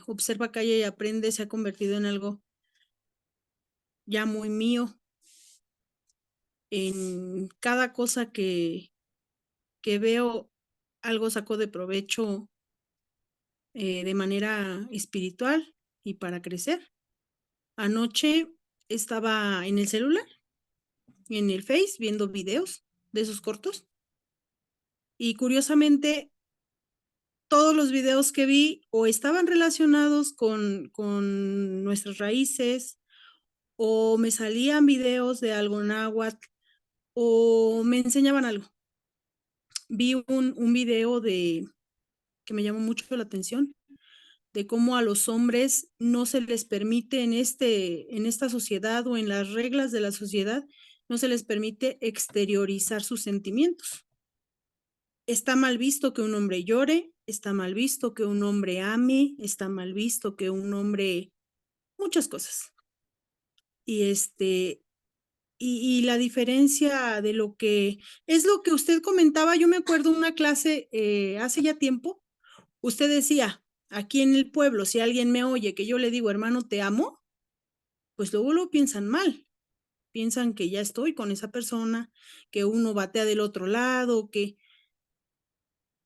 [SPEAKER 12] observa, calla y aprende, se ha convertido en algo ya muy mío. En cada cosa que veo, algo saco de provecho de manera espiritual y para crecer. Anoche estaba en el celular, en el Face, viendo videos de esos cortos. Y curiosamente, todos los videos que vi o estaban relacionados con nuestras raíces, o me salían videos de algo náhuatl, o me enseñaban algo. Vi un video que me llamó mucho la atención, de cómo a los hombres no se les permite en esta sociedad o en las reglas de la sociedad, no se les permite exteriorizar sus sentimientos. Está mal visto que un hombre llore, está mal visto que un hombre ame, está mal visto que un hombre, muchas cosas. Y la diferencia de lo que es lo que usted comentaba, yo me acuerdo una clase hace ya tiempo, usted decía, aquí en el pueblo, si alguien me oye que yo le digo, hermano, te amo, pues luego lo piensan mal. Piensan que ya estoy con esa persona, que uno batea del otro lado,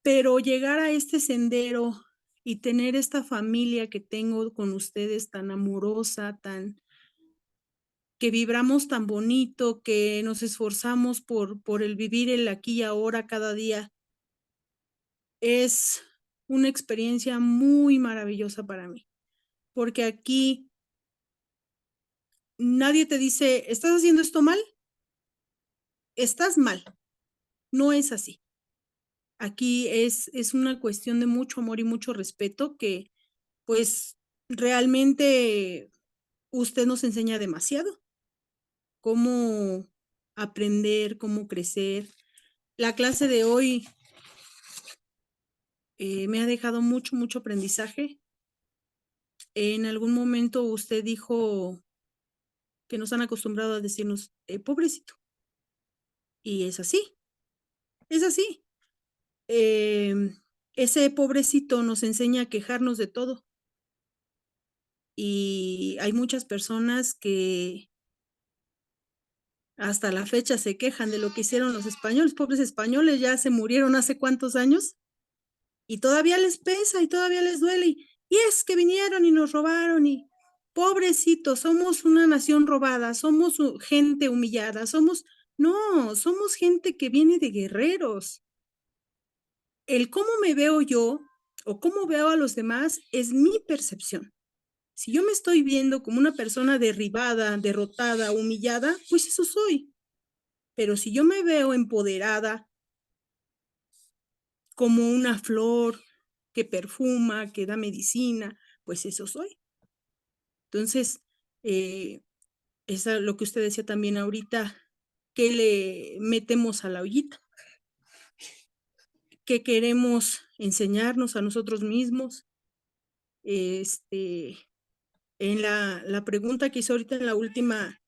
[SPEAKER 12] pero llegar a este sendero y tener esta familia que tengo con ustedes tan amorosa, que vibramos tan bonito, que nos esforzamos por el vivir el aquí y ahora cada día, es una experiencia muy maravillosa para mí, porque aquí nadie te dice, ¿estás haciendo esto mal? Estás mal. No es así. Aquí es una cuestión de mucho amor y mucho respeto que, pues, realmente usted nos enseña demasiado. Cómo aprender, cómo crecer. La clase de hoy me ha dejado mucho, mucho aprendizaje. En algún momento usted dijo que nos han acostumbrado a decirnos, pobrecito. Y es así, es así. Ese pobrecito nos enseña a quejarnos de todo. Y hay muchas personas que hasta la fecha se quejan de lo que hicieron los españoles. Pobres españoles, ya se murieron hace cuántos años. Y todavía les pesa y todavía les duele. Y es que vinieron y nos robaron y pobrecitos, somos una nación robada, somos gente humillada, somos gente que viene de guerreros. El cómo me veo yo o cómo veo a los demás es mi percepción. Si yo me estoy viendo como una persona derribada, derrotada, humillada, pues eso soy. Pero si yo me veo empoderada, como una flor que perfuma, que da medicina, pues eso soy. Entonces, es lo que usted decía también ahorita, ¿qué le metemos a la ollita? ¿Qué queremos enseñarnos a nosotros mismos? En la pregunta que hizo ahorita en la última,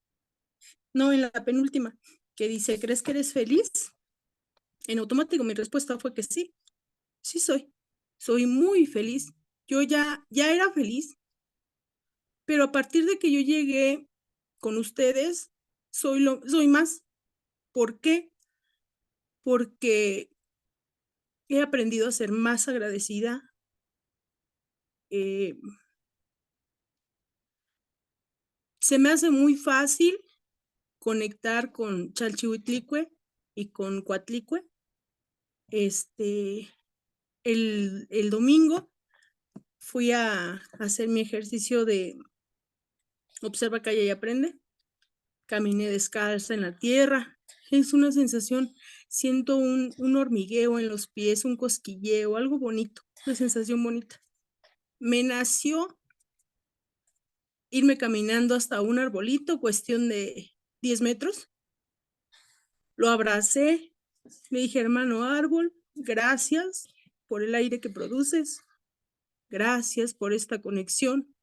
[SPEAKER 12] no, en la penúltima, que dice, ¿crees que eres feliz? En automático mi respuesta fue que sí, sí soy muy feliz. Yo ya era feliz, pero a partir de que yo llegué con ustedes, soy más. ¿Por qué? Porque he aprendido a ser más agradecida. Se me hace muy fácil conectar con Chalchihuitlicue y con Coatlicue. El domingo fui a hacer mi ejercicio de observa, calla y aprende. Caminé descalza en la tierra. Es una sensación, siento un hormigueo en los pies, un cosquilleo, algo bonito, una sensación bonita. Me nació irme caminando hasta un arbolito, cuestión de 10 metros. Lo abracé, le dije, hermano árbol, gracias por el aire que produces, gracias por esta conexión.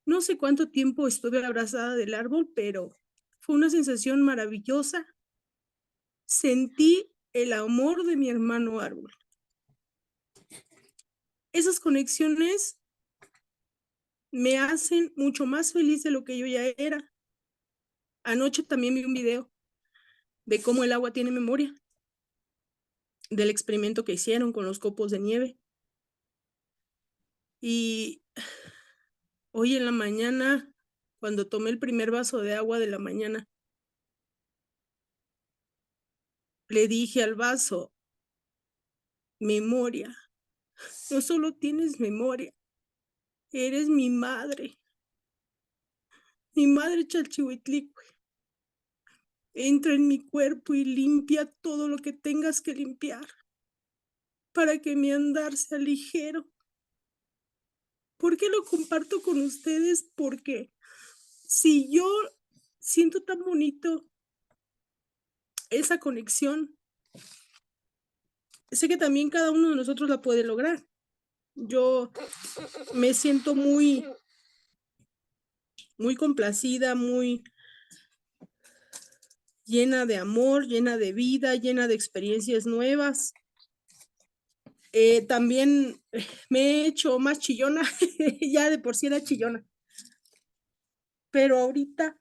[SPEAKER 12] No sé cuánto tiempo estuve abrazada del árbol, pero fue una sensación maravillosa. Sentí el amor de mi hermano árbol. Esas conexiones me hacen mucho más feliz de lo que yo ya era. Anoche también vi un video de cómo el agua tiene memoria, del experimento que hicieron con los copos de nieve. Y hoy en la mañana, cuando tomé el primer vaso de agua de la mañana, le dije al vaso, memoria, no solo tienes memoria, eres mi madre Chalchihuitlicue. Entra en mi cuerpo y limpia todo lo que tengas que limpiar para que mi andar sea ligero. ¿Por qué lo comparto con ustedes? Porque si yo siento tan bonito esa conexión, sé que también cada uno de nosotros la puede lograr. Yo me siento muy complacida, muy llena de amor, llena de vida, llena de experiencias nuevas. También me he hecho más chillona, ya de por sí era chillona. Pero ahorita,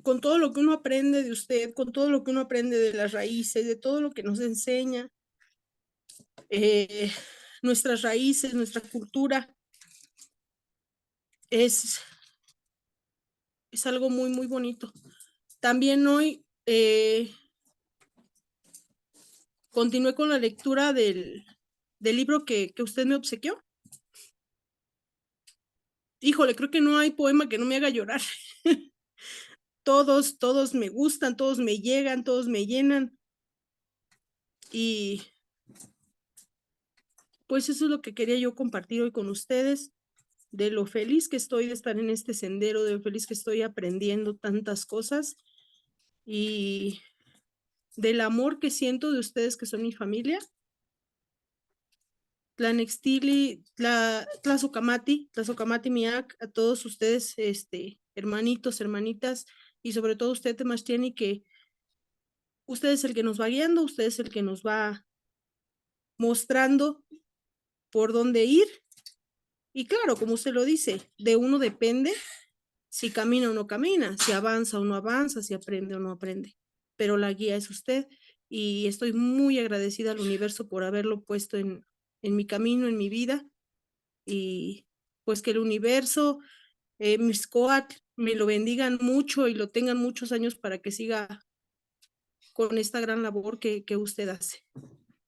[SPEAKER 12] con todo lo que uno aprende de usted, con todo lo que uno aprende de las raíces, de todo lo que nos enseña, nuestras raíces, nuestra cultura, es algo muy, muy bonito. También hoy continué con la lectura del libro que usted me obsequió. Híjole, creo que no hay poema que no me haga llorar. Todos me gustan, todos me llegan, todos me llenan. Y pues eso es lo que quería yo compartir hoy con ustedes, de lo feliz que estoy de estar en este sendero, de lo feliz que estoy aprendiendo tantas cosas y del amor que siento de ustedes que son mi familia. Tlanextili, Tlazocamati, Miak, a todos ustedes, hermanitos, hermanitas, y sobre todo usted, Temachtiani, que usted es el que nos va guiando, usted es el que nos va mostrando por dónde ir. Y claro, como usted lo dice, de uno depende si camina o no camina, si avanza o no avanza, si aprende o no aprende. Pero la guía es usted y estoy muy agradecida al universo por haberlo puesto en mi camino, en mi vida. Y pues que el universo, Mixcoatl, me lo bendigan mucho y lo tengan muchos años para que siga con esta gran labor que usted hace.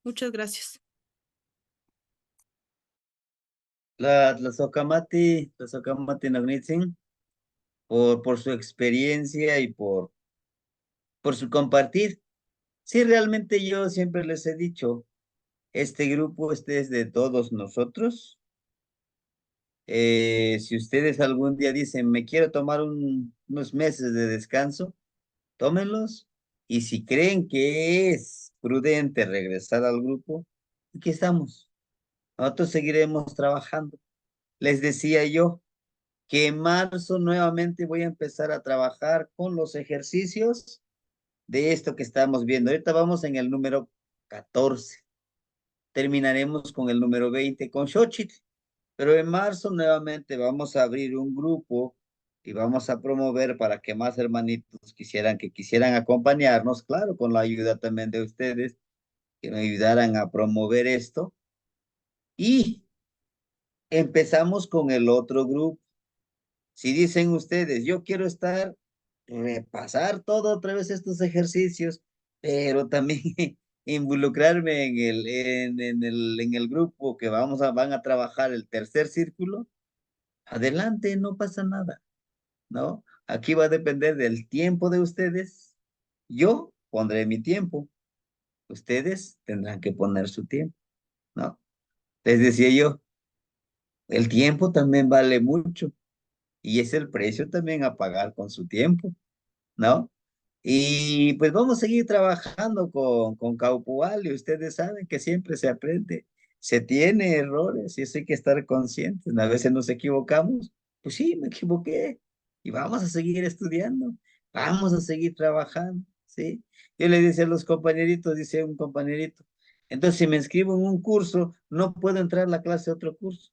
[SPEAKER 12] Muchas gracias.
[SPEAKER 1] La Tlazocamati Nagnitzin, por su experiencia y por su compartir. Sí, realmente yo siempre les he dicho, este grupo este es de todos nosotros. Si ustedes algún día dicen, me quiero tomar unos meses de descanso, tómenlos. Y si creen que es prudente regresar al grupo, aquí estamos. Nosotros seguiremos trabajando. Les decía yo que en marzo nuevamente voy a empezar a trabajar con los ejercicios de esto que estamos viendo. Ahorita vamos en el número 14. Terminaremos con el número 20 con Xochitl. Pero en marzo nuevamente vamos a abrir un grupo y vamos a promover para que más hermanitos quisieran acompañarnos, claro, con la ayuda también de ustedes, que me ayudaran a promover esto. Y empezamos con el otro grupo. Si dicen ustedes, yo quiero repasar todo otra vez estos ejercicios, pero también involucrarme en el grupo que van a trabajar el tercer círculo, adelante, no pasa nada, ¿no? Aquí va a depender del tiempo de ustedes. Yo pondré mi tiempo, ustedes tendrán que poner su tiempo, ¿no? Les decía yo, el tiempo también vale mucho y es el precio también a pagar con su tiempo, ¿no? Y pues vamos a seguir trabajando con Caupual y ustedes saben que siempre se aprende, se tiene errores y eso hay que estar conscientes. A veces nos equivocamos, pues sí, me equivoqué y vamos a seguir estudiando, vamos a seguir trabajando, ¿sí? Yo le decía a los compañeritos, dice un compañerito, entonces si me inscribo en un curso, no puedo entrar a la clase de otro curso.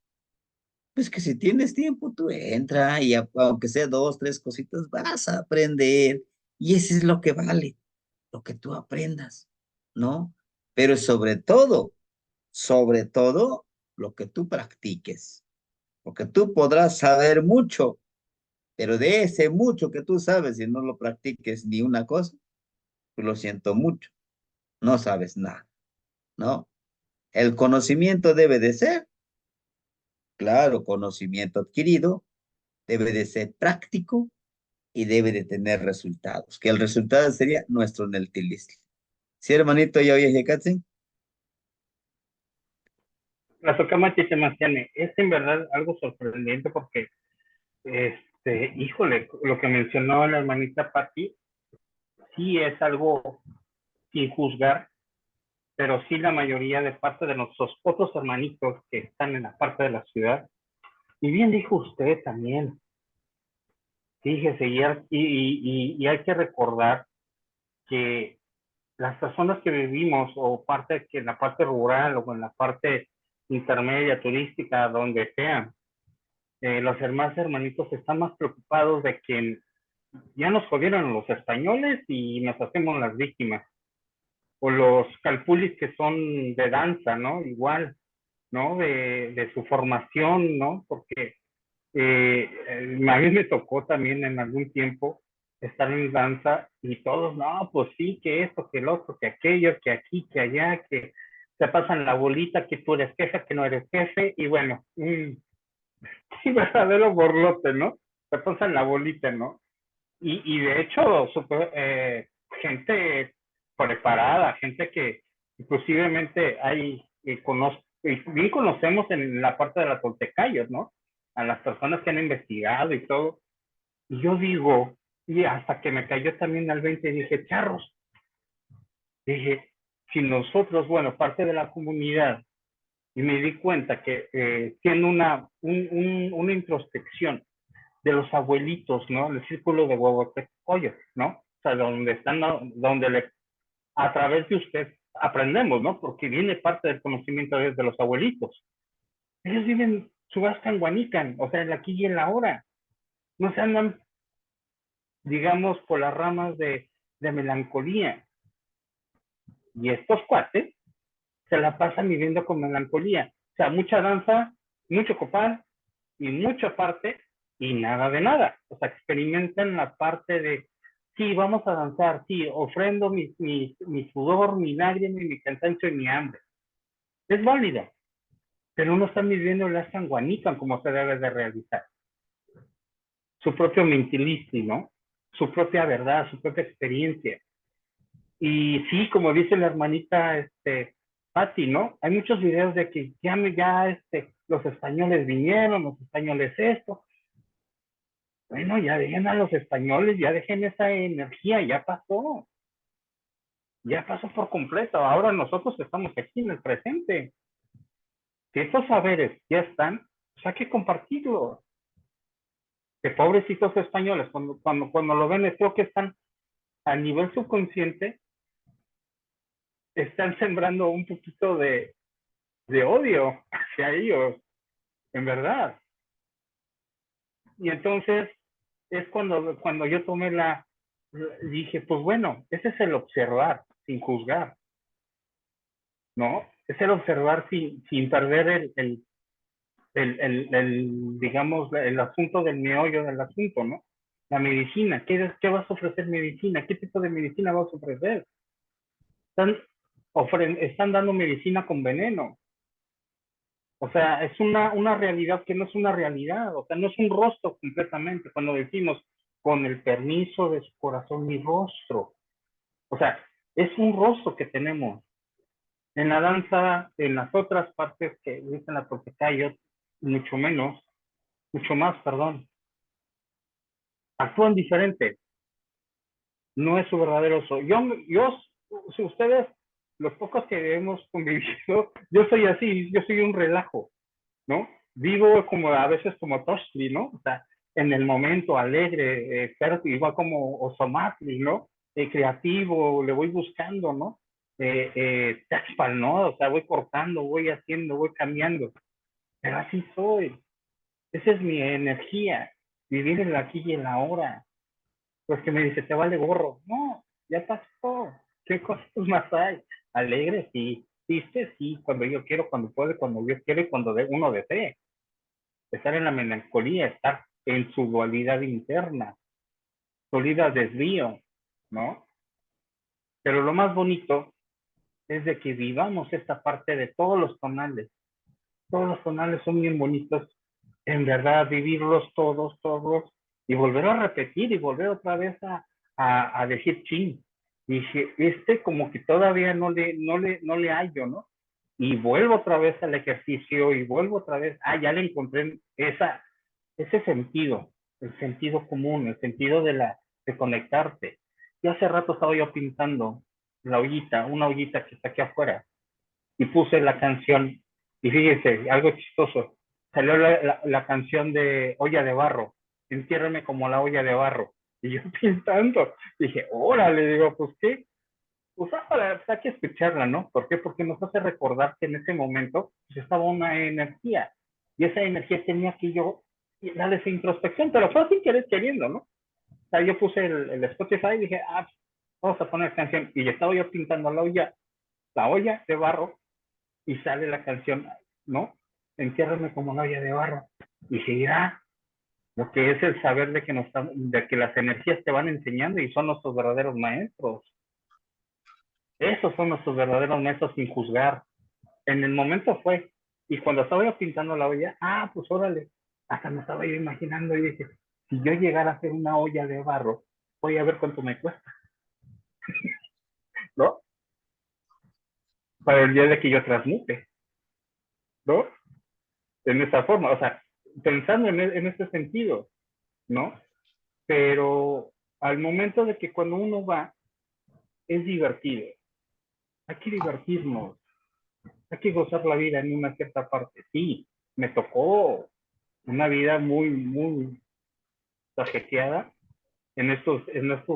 [SPEAKER 1] Pues que si tienes tiempo, tú entra y aunque sea dos, tres cositas, vas a aprender. Y eso es lo que vale, lo que tú aprendas, ¿no? Pero sobre todo, lo que tú practiques. Porque tú podrás saber mucho, pero de ese mucho que tú sabes y no lo practiques ni una cosa, pues lo siento mucho, no sabes nada, ¿no? El conocimiento debe de ser, claro, conocimiento adquirido, debe de ser práctico y debe de tener resultados, que el resultado sería nuestro Neltilisli. Sí, hermanito, ya oye, Katzen.
[SPEAKER 10] La Socamati Sebastián, es en verdad algo sorprendente porque, híjole, lo que mencionó la hermanita Patti, sí es algo sin juzgar, pero sí la mayoría de parte de nuestros otros hermanitos que están en la parte de la ciudad, y bien dijo usted también, fíjese, y hay que recordar que las personas que vivimos o parte que en la parte rural o en la parte intermedia, turística, donde sea, los demás hermanitos están más preocupados de que ya nos jodieron los españoles y nos hacemos las víctimas. O los calpulis que son de danza, ¿no? Igual, ¿no? De su formación, ¿no? Porque a mí me tocó también en algún tiempo estar en danza y todos, no, pues sí, que esto, que el otro, que aquello, que aquí, que allá, que te pasan la bolita, que tú eres jefe, que no eres jefe, y bueno, sí, verdadero borlote, ¿no? Te pasan la bolita, ¿no? Y de hecho, gente preparada, gente que inclusivemente hay, bien conocemos en la parte de la Toltecayos, ¿no? A las personas que han investigado y todo. Y yo digo, y hasta que me cayó también al 20, dije, charros, dije, si nosotros, bueno, parte de la comunidad, y me di cuenta que siendo una introspección de los abuelitos, ¿no? El círculo de Huehuetecoyos, ¿no? O sea, donde están, donde a través de usted aprendemos, ¿no? Porque viene parte del conocimiento desde los abuelitos. Ellos viven su basta en Guanican, o sea, en la aquí y en la hora. No se andan, digamos, por las ramas de melancolía. Y estos cuates se la pasan viviendo con melancolía. O sea, mucha danza, mucho copal y mucha parte y nada de nada. O sea, experimentan la parte de, sí, vamos a danzar, sí, ofrendo mi sudor, mi lágrima, mi cansancio y mi hambre. Es válida, pero no están viviendo la sanguanican como se debe de realizar. Su propio mentilisti, ¿no? Su propia verdad, su propia experiencia. Y sí, como dice la hermanita Patti, ¿no? Hay muchos videos de que los españoles vinieron, los españoles esto. Bueno, ya dejen a los españoles, ya dejen esa energía, ya pasó por completo. Ahora nosotros estamos aquí en el presente. Si estos saberes ya están, pues hay que compartirlos. Que pobrecitos españoles, cuando lo ven, creo que están a nivel subconsciente, están sembrando un poquito de odio hacia ellos, en verdad. Y entonces es cuando yo tomé dije, pues bueno, ese es el observar sin juzgar, ¿no? Es el observar sin perder digamos, el asunto del meollo del asunto, ¿no? La medicina, ¿qué vas a ofrecer medicina? ¿Qué tipo de medicina vas a ofrecer? Están dando medicina con veneno. O sea, es una realidad que no es una realidad, o sea, no es un rostro completamente. Cuando decimos, con el permiso de su corazón, mi rostro. O sea, es un rostro que tenemos. En la danza, en las otras partes que dicen la Toltecayo, mucho más, perdón, actúan diferente. No es su verdadero soy. Si ustedes, los pocos que hemos convivido, yo soy así, yo soy un relajo, ¿no? Vivo como a veces como Toshli, ¿no? O sea, en el momento alegre, fértil, igual como Osomatli, ¿no? Creativo, le voy buscando, ¿no? Texpal, ¿no? O sea, voy cortando, voy haciendo, voy cambiando. Pero así soy. Esa es mi energía. Vivir en el aquí y en la ahora. Pues que me dice, te vale gorro. No, ya pasó. ¿Qué cosas más hay? Alegre, sí. Triste, sí. Cuando yo quiero, cuando puedo, cuando yo quiero y cuando uno desee. Estar en la melancolía, estar en su dualidad interna, solida desvío, ¿no? Pero lo más bonito es de que vivamos esta parte de todos los tonales. Todos los tonales son bien bonitos. En verdad, vivirlos todos, y volver a repetir y volver otra vez a decir chin. Dije, como que todavía no le hallo, ¿no? Y vuelvo otra vez al ejercicio y vuelvo otra vez, ya le encontré ese sentido, el sentido común, el sentido de conectarte. Y hace rato estaba yo pintando una ollita que está aquí afuera, y puse la canción, y fíjense, algo chistoso, salió la canción de Olla de Barro, entiérrame como la olla de barro, y yo pintando, dije, órale, digo, pues qué, pues hay que escucharla, ¿no? ¿Por qué? Porque nos hace recordar que en ese momento pues, estaba una energía, y esa energía tenía que yo darle esa introspección, pero fue sin querer queriendo, ¿no? O sea, yo puse el Spotify y dije, vamos a poner canción, y estaba yo pintando la olla de barro, y sale la canción, ¿no? Entiérrame como la olla de barro, y seguirá lo que es el saber de que las energías te van enseñando y son nuestros verdaderos maestros. Esos son nuestros verdaderos maestros sin juzgar. En el momento fue. Y cuando estaba yo pintando la olla, pues órale. Hasta me estaba yo imaginando y dije, si yo llegara a hacer una olla de barro, voy a ver cuánto me cuesta. ¿No? Para el día de que yo transmute. ¿No? En esa forma. O sea, pensando en este sentido. ¿No? Pero al momento de que cuando uno va, es divertido. Hay que divertirnos. Hay que gozar la vida en una cierta parte. Sí, me tocó una vida muy, muy trajeteada en estos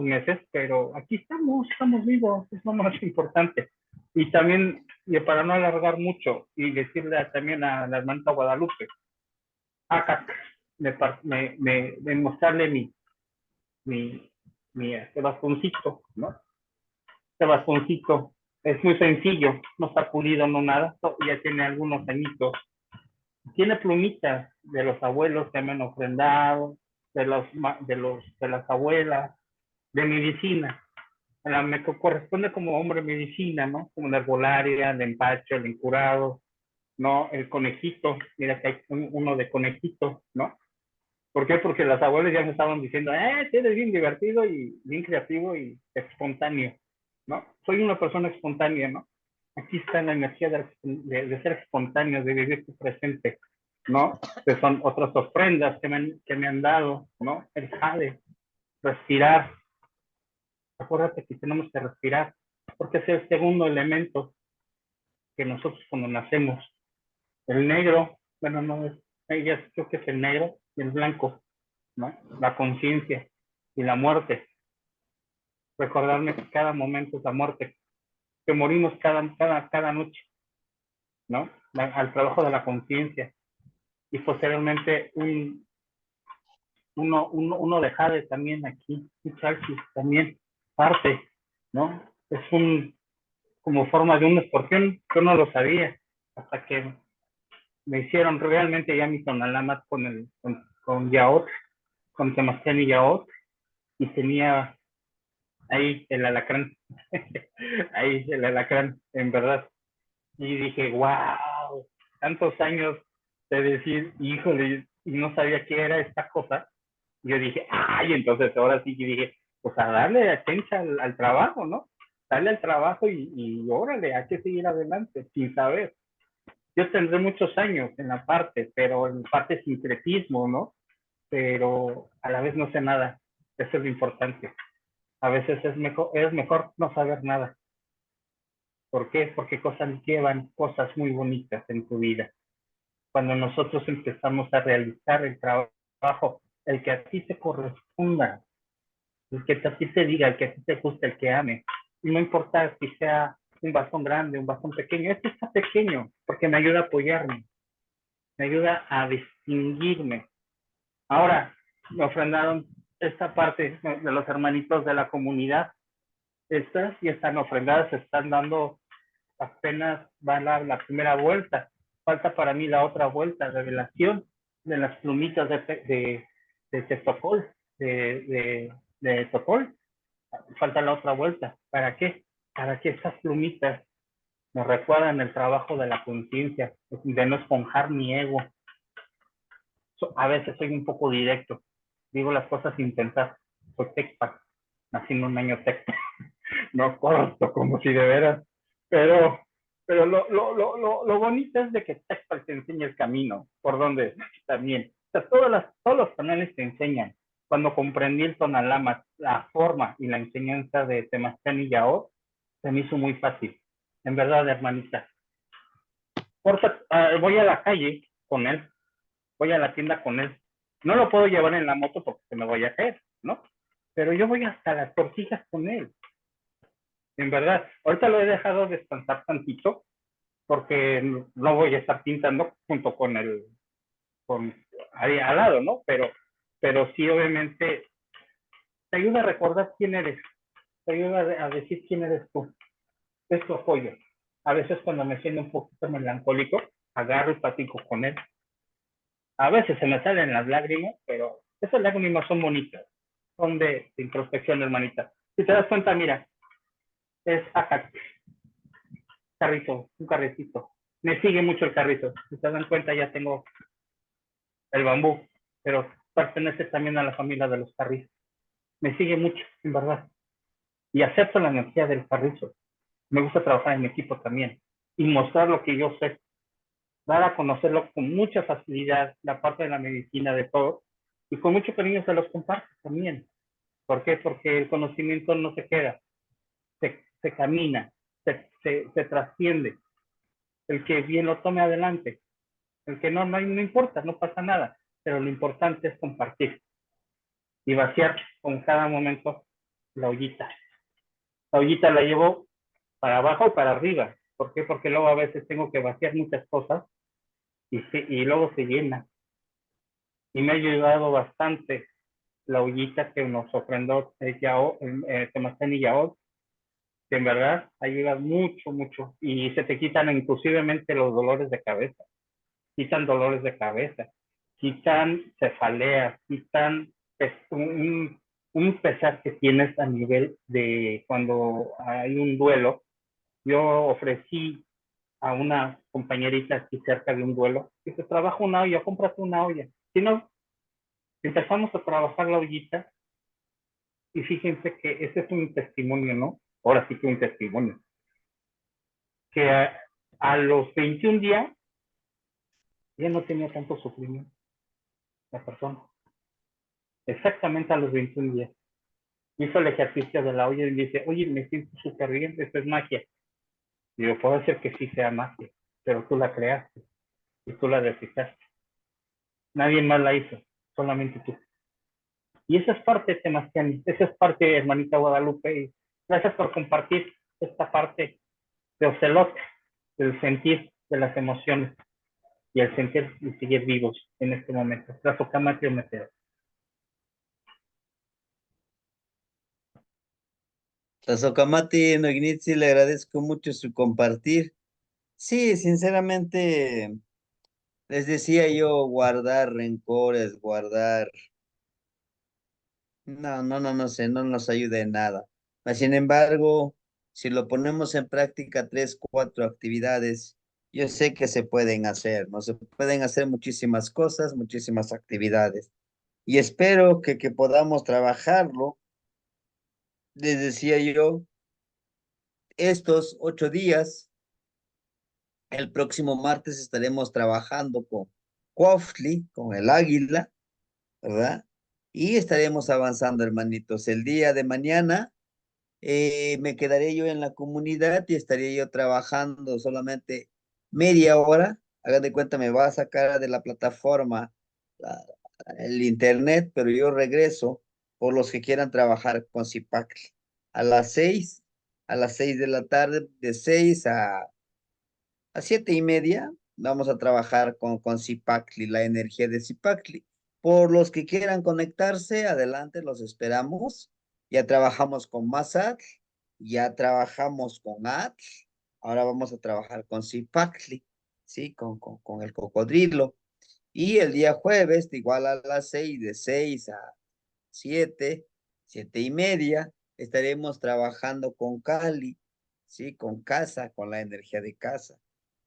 [SPEAKER 10] meses, pero aquí estamos vivos, es lo más importante. Y también, y para no alargar mucho, y decirle también a la hermana Guadalupe, acá, de mostrarle este bastoncito, ¿no? Este bastoncito es muy sencillo, no está pulido, no nada, ya tiene algunos añitos. Tiene plumitas de los abuelos que me han ofrendado, de las abuelas, de medicina. Me corresponde como hombre medicina, ¿no? Como la herbolaria, el empacho, el incurado, ¿no? El conejito, mira que hay uno de conejito, ¿no? ¿Por qué? Porque las abuelas ya me estaban diciendo, eres bien divertido y bien creativo y espontáneo. ¿no? Soy una persona espontánea, ¿no? Aquí está la energía de ser espontáneo, de vivir tu presente, ¿no? Que son otras ofrendas que me han dado, ¿no? El jade, respirar. Acuérdate que tenemos que respirar, porque es el segundo elemento que nosotros cuando nacemos. El negro, bueno, no es, creo que es el negro y el blanco, ¿no? La conciencia y la muerte. Recordarme que cada momento es la muerte, que morimos cada noche, ¿no? Al trabajo de la conciencia. Y posteriormente uno de jade también aquí, un chalchi también, parte, ¿no? Es como forma de un escorpión, yo no lo sabía, hasta que me hicieron realmente ya mi tonalamat con yaot, con temazcal y yaot, y tenía ahí el alacrán, ahí el alacrán, en verdad. Y dije, wow, tantos años de decir, híjole, y no sabía qué era esta cosa. Yo dije, ay, entonces ahora sí que dije, pues a darle atención al trabajo, ¿no? Darle al trabajo y órale, hay que seguir adelante, sin saber. Yo tendré muchos años en la parte, pero en parte sincretismo, ¿no? Pero a la vez no sé nada. Eso es lo importante. A veces es mejor no saber nada. ¿Por qué? Porque cosas llevan cosas muy bonitas en tu vida. Cuando nosotros empezamos a realizar el trabajo, el que a ti te corresponda, el que a ti te diga, el que a ti te guste, el que ame. Y no importa si sea un bastón grande, un bastón pequeño. Este está pequeño porque me ayuda a apoyarme, me ayuda a distinguirme. Ahora, me ofrendaron esta parte de los hermanitos de la comunidad. Estas ya están ofrendadas, se están dando, apenas va la primera vuelta. Falta para mí la otra vuelta, revelación de las plumitas de Tocol, de Tocol. Falta la otra vuelta. ¿Para qué? Para que esas plumitas me recuerdan el trabajo de la conciencia, de no esponjar mi ego. A veces soy un poco directo, digo las cosas sin pensar. Soy tecpa, nací en un año tecpa, no corto como si de veras, pero lo bonito es de que tecpa te enseña el camino, por donde también. O sea, todos los canales te enseñan. Cuando comprendí el tonalama, la forma y la enseñanza de Temazcal y Yao, se me hizo muy fácil. En verdad, hermanita. Voy a la calle con él, voy a la tienda con él. No lo puedo llevar en la moto porque se me voy a caer, ¿no? Pero yo voy hasta las tortillas con él. En verdad, ahorita lo he dejado descansar tantito porque no voy a estar pintando junto con ahí al lado, ¿no? Pero sí, obviamente, te ayuda a recordar quién eres, te ayuda a decir quién eres tú. Es tu apoyo. A veces cuando me siento un poquito melancólico, agarro y platico con él. A veces se me salen las lágrimas, pero esas lágrimas son bonitas, son de introspección, hermanita. Si te das cuenta, mira, es acá, carrito, un carricito. Me sigue mucho el carrito. Si te dan cuenta, ya tengo el bambú, pero pertenece también a la familia de los carrizos. Me sigue mucho, en verdad. Y acepto la energía del carrizo. Me gusta trabajar en equipo también y mostrar lo que yo sé, dar a conocerlo con mucha facilidad, la parte de la medicina, de todo, y con mucho cariño se los comparto también. ¿Por qué? Porque el conocimiento no se queda, se camina, se trasciende. El que bien lo tome adelante, el que no importa, no pasa nada, pero lo importante es compartir y vaciar con cada momento la ollita. La ollita la llevo para abajo y para arriba. ¿Por qué? Porque luego a veces tengo que vaciar muchas cosas y luego se llena. Y me ha ayudado bastante la ollita que nos ofrendó Temazcal y Yao, que en verdad ayuda mucho, mucho. Y se te quitan inclusivemente los dolores de cabeza. Quitan dolores de cabeza, quitan cefaleas, quitan un pesar que tienes a nivel de cuando hay un duelo. Yo ofrecí a una compañerita aquí cerca de un duelo, que se trabaja una olla, cómprate una olla. Si no, empezamos a trabajar la ollita y fíjense que ese es un testimonio, ¿no? ahora sí que un testimonio, que a los 21 días ya no tenía tanto sufrimiento la persona. Exactamente a los 21 días. Hizo el ejercicio de la olla y dice, oye, me siento súper bien, esto es magia. Digo, puede ser que sí sea magia, pero tú la creaste y tú la deshizaste. Nadie más la hizo, solamente tú. Y esa es parte, Temastiani, esa es parte, hermanita Guadalupe, y gracias por compartir esta parte de Ocelote, del sentir, de las emociones, y el sentir y seguir vivos en este momento. Tlazocamati Ometeo.
[SPEAKER 1] Tlazocamati Nognitzi, le agradezco mucho su compartir. Sí, sinceramente, les decía yo, guardar rencores, guardar... No sé, no nos ayuda en nada. Mas, sin embargo, si lo ponemos en práctica 3, 4 actividades, yo sé que se pueden hacer, ¿no? Se pueden hacer muchísimas cosas, muchísimas actividades. Y espero que podamos trabajarlo. Les decía yo, estos 8 días, el próximo martes estaremos trabajando con Cuautli, con el águila, ¿verdad? Y estaremos avanzando, hermanitos. El día de mañana me quedaré yo en la comunidad y estaría yo trabajando solamente media hora. Hagan de cuenta, me va a sacar de la plataforma el internet, pero yo regreso por los que quieran trabajar con Zipac. A las 6, a las 6 de la tarde, de 6 a 7:30, vamos a trabajar con Zipacli, la energía de Zipacli. Por los que quieran conectarse, adelante, los esperamos. Ya trabajamos con Masat, ya trabajamos con Atl, ahora vamos a trabajar con Zipacli, ¿sí? Con el cocodrilo. Y el día jueves, igual a las 6, de 6 a 7, 7:30, estaremos trabajando con Cali, ¿sí? Con casa, con la energía de casa.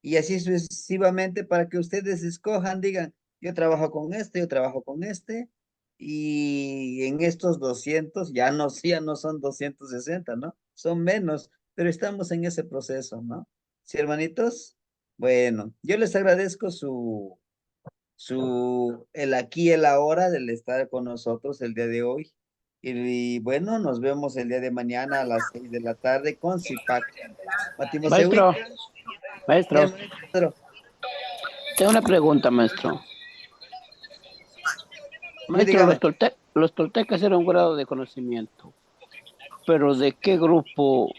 [SPEAKER 1] Y así sucesivamente para que ustedes escojan, digan, yo trabajo con este, yo trabajo con este, y en estos 200, ya no son 260, ¿no? Son menos, pero estamos en ese proceso, ¿no? ¿Sí, hermanitos? Bueno, yo les agradezco el aquí y el ahora del estar con nosotros el día de hoy. Y bueno, nos vemos el día de mañana a las 6 de la tarde con Zipac.
[SPEAKER 13] Maestro, maestro,
[SPEAKER 1] Pedro.
[SPEAKER 13] tengo una pregunta, maestro. Maestro,
[SPEAKER 1] dígame.
[SPEAKER 13] los toltecas eran un grado de conocimiento, pero ¿de qué grupo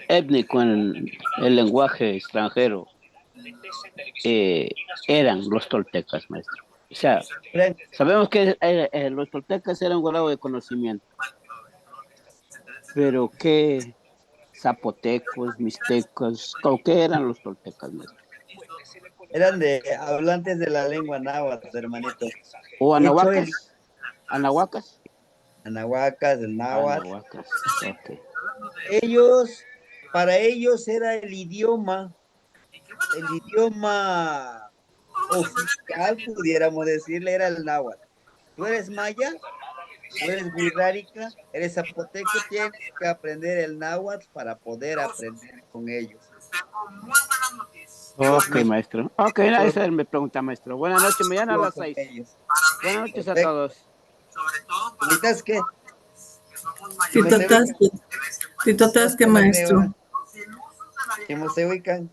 [SPEAKER 13] étnico en el lenguaje extranjero eran los toltecas, maestro? O sea, sabemos que los toltecas eran un grado de conocimiento, pero ¿qué zapotecos, mixtecos, qué eran los toltecas, maestro?
[SPEAKER 1] Eran hablantes de la lengua náhuatl, hermanito.
[SPEAKER 13] ¿O anahuacas? ¿Anahuacas?
[SPEAKER 1] Anahuacas, el náhuatl.
[SPEAKER 13] Anahuacas, ok.
[SPEAKER 1] Para ellos era el idioma oficial, pudiéramos decirle, era el náhuatl. Tú eres maya, tú eres wixárika, eres zapoteco, tienes que aprender el náhuatl para poder aprender con ellos.
[SPEAKER 13] Ok, maestro. Ok, esa es mi pregunta, maestro. Buenas noches, mañana a las 6. Buenas noches a todos.
[SPEAKER 1] ¿Ahorita qué?
[SPEAKER 6] Tito Tasque, maestro.
[SPEAKER 1] ¿Cómo se ubican?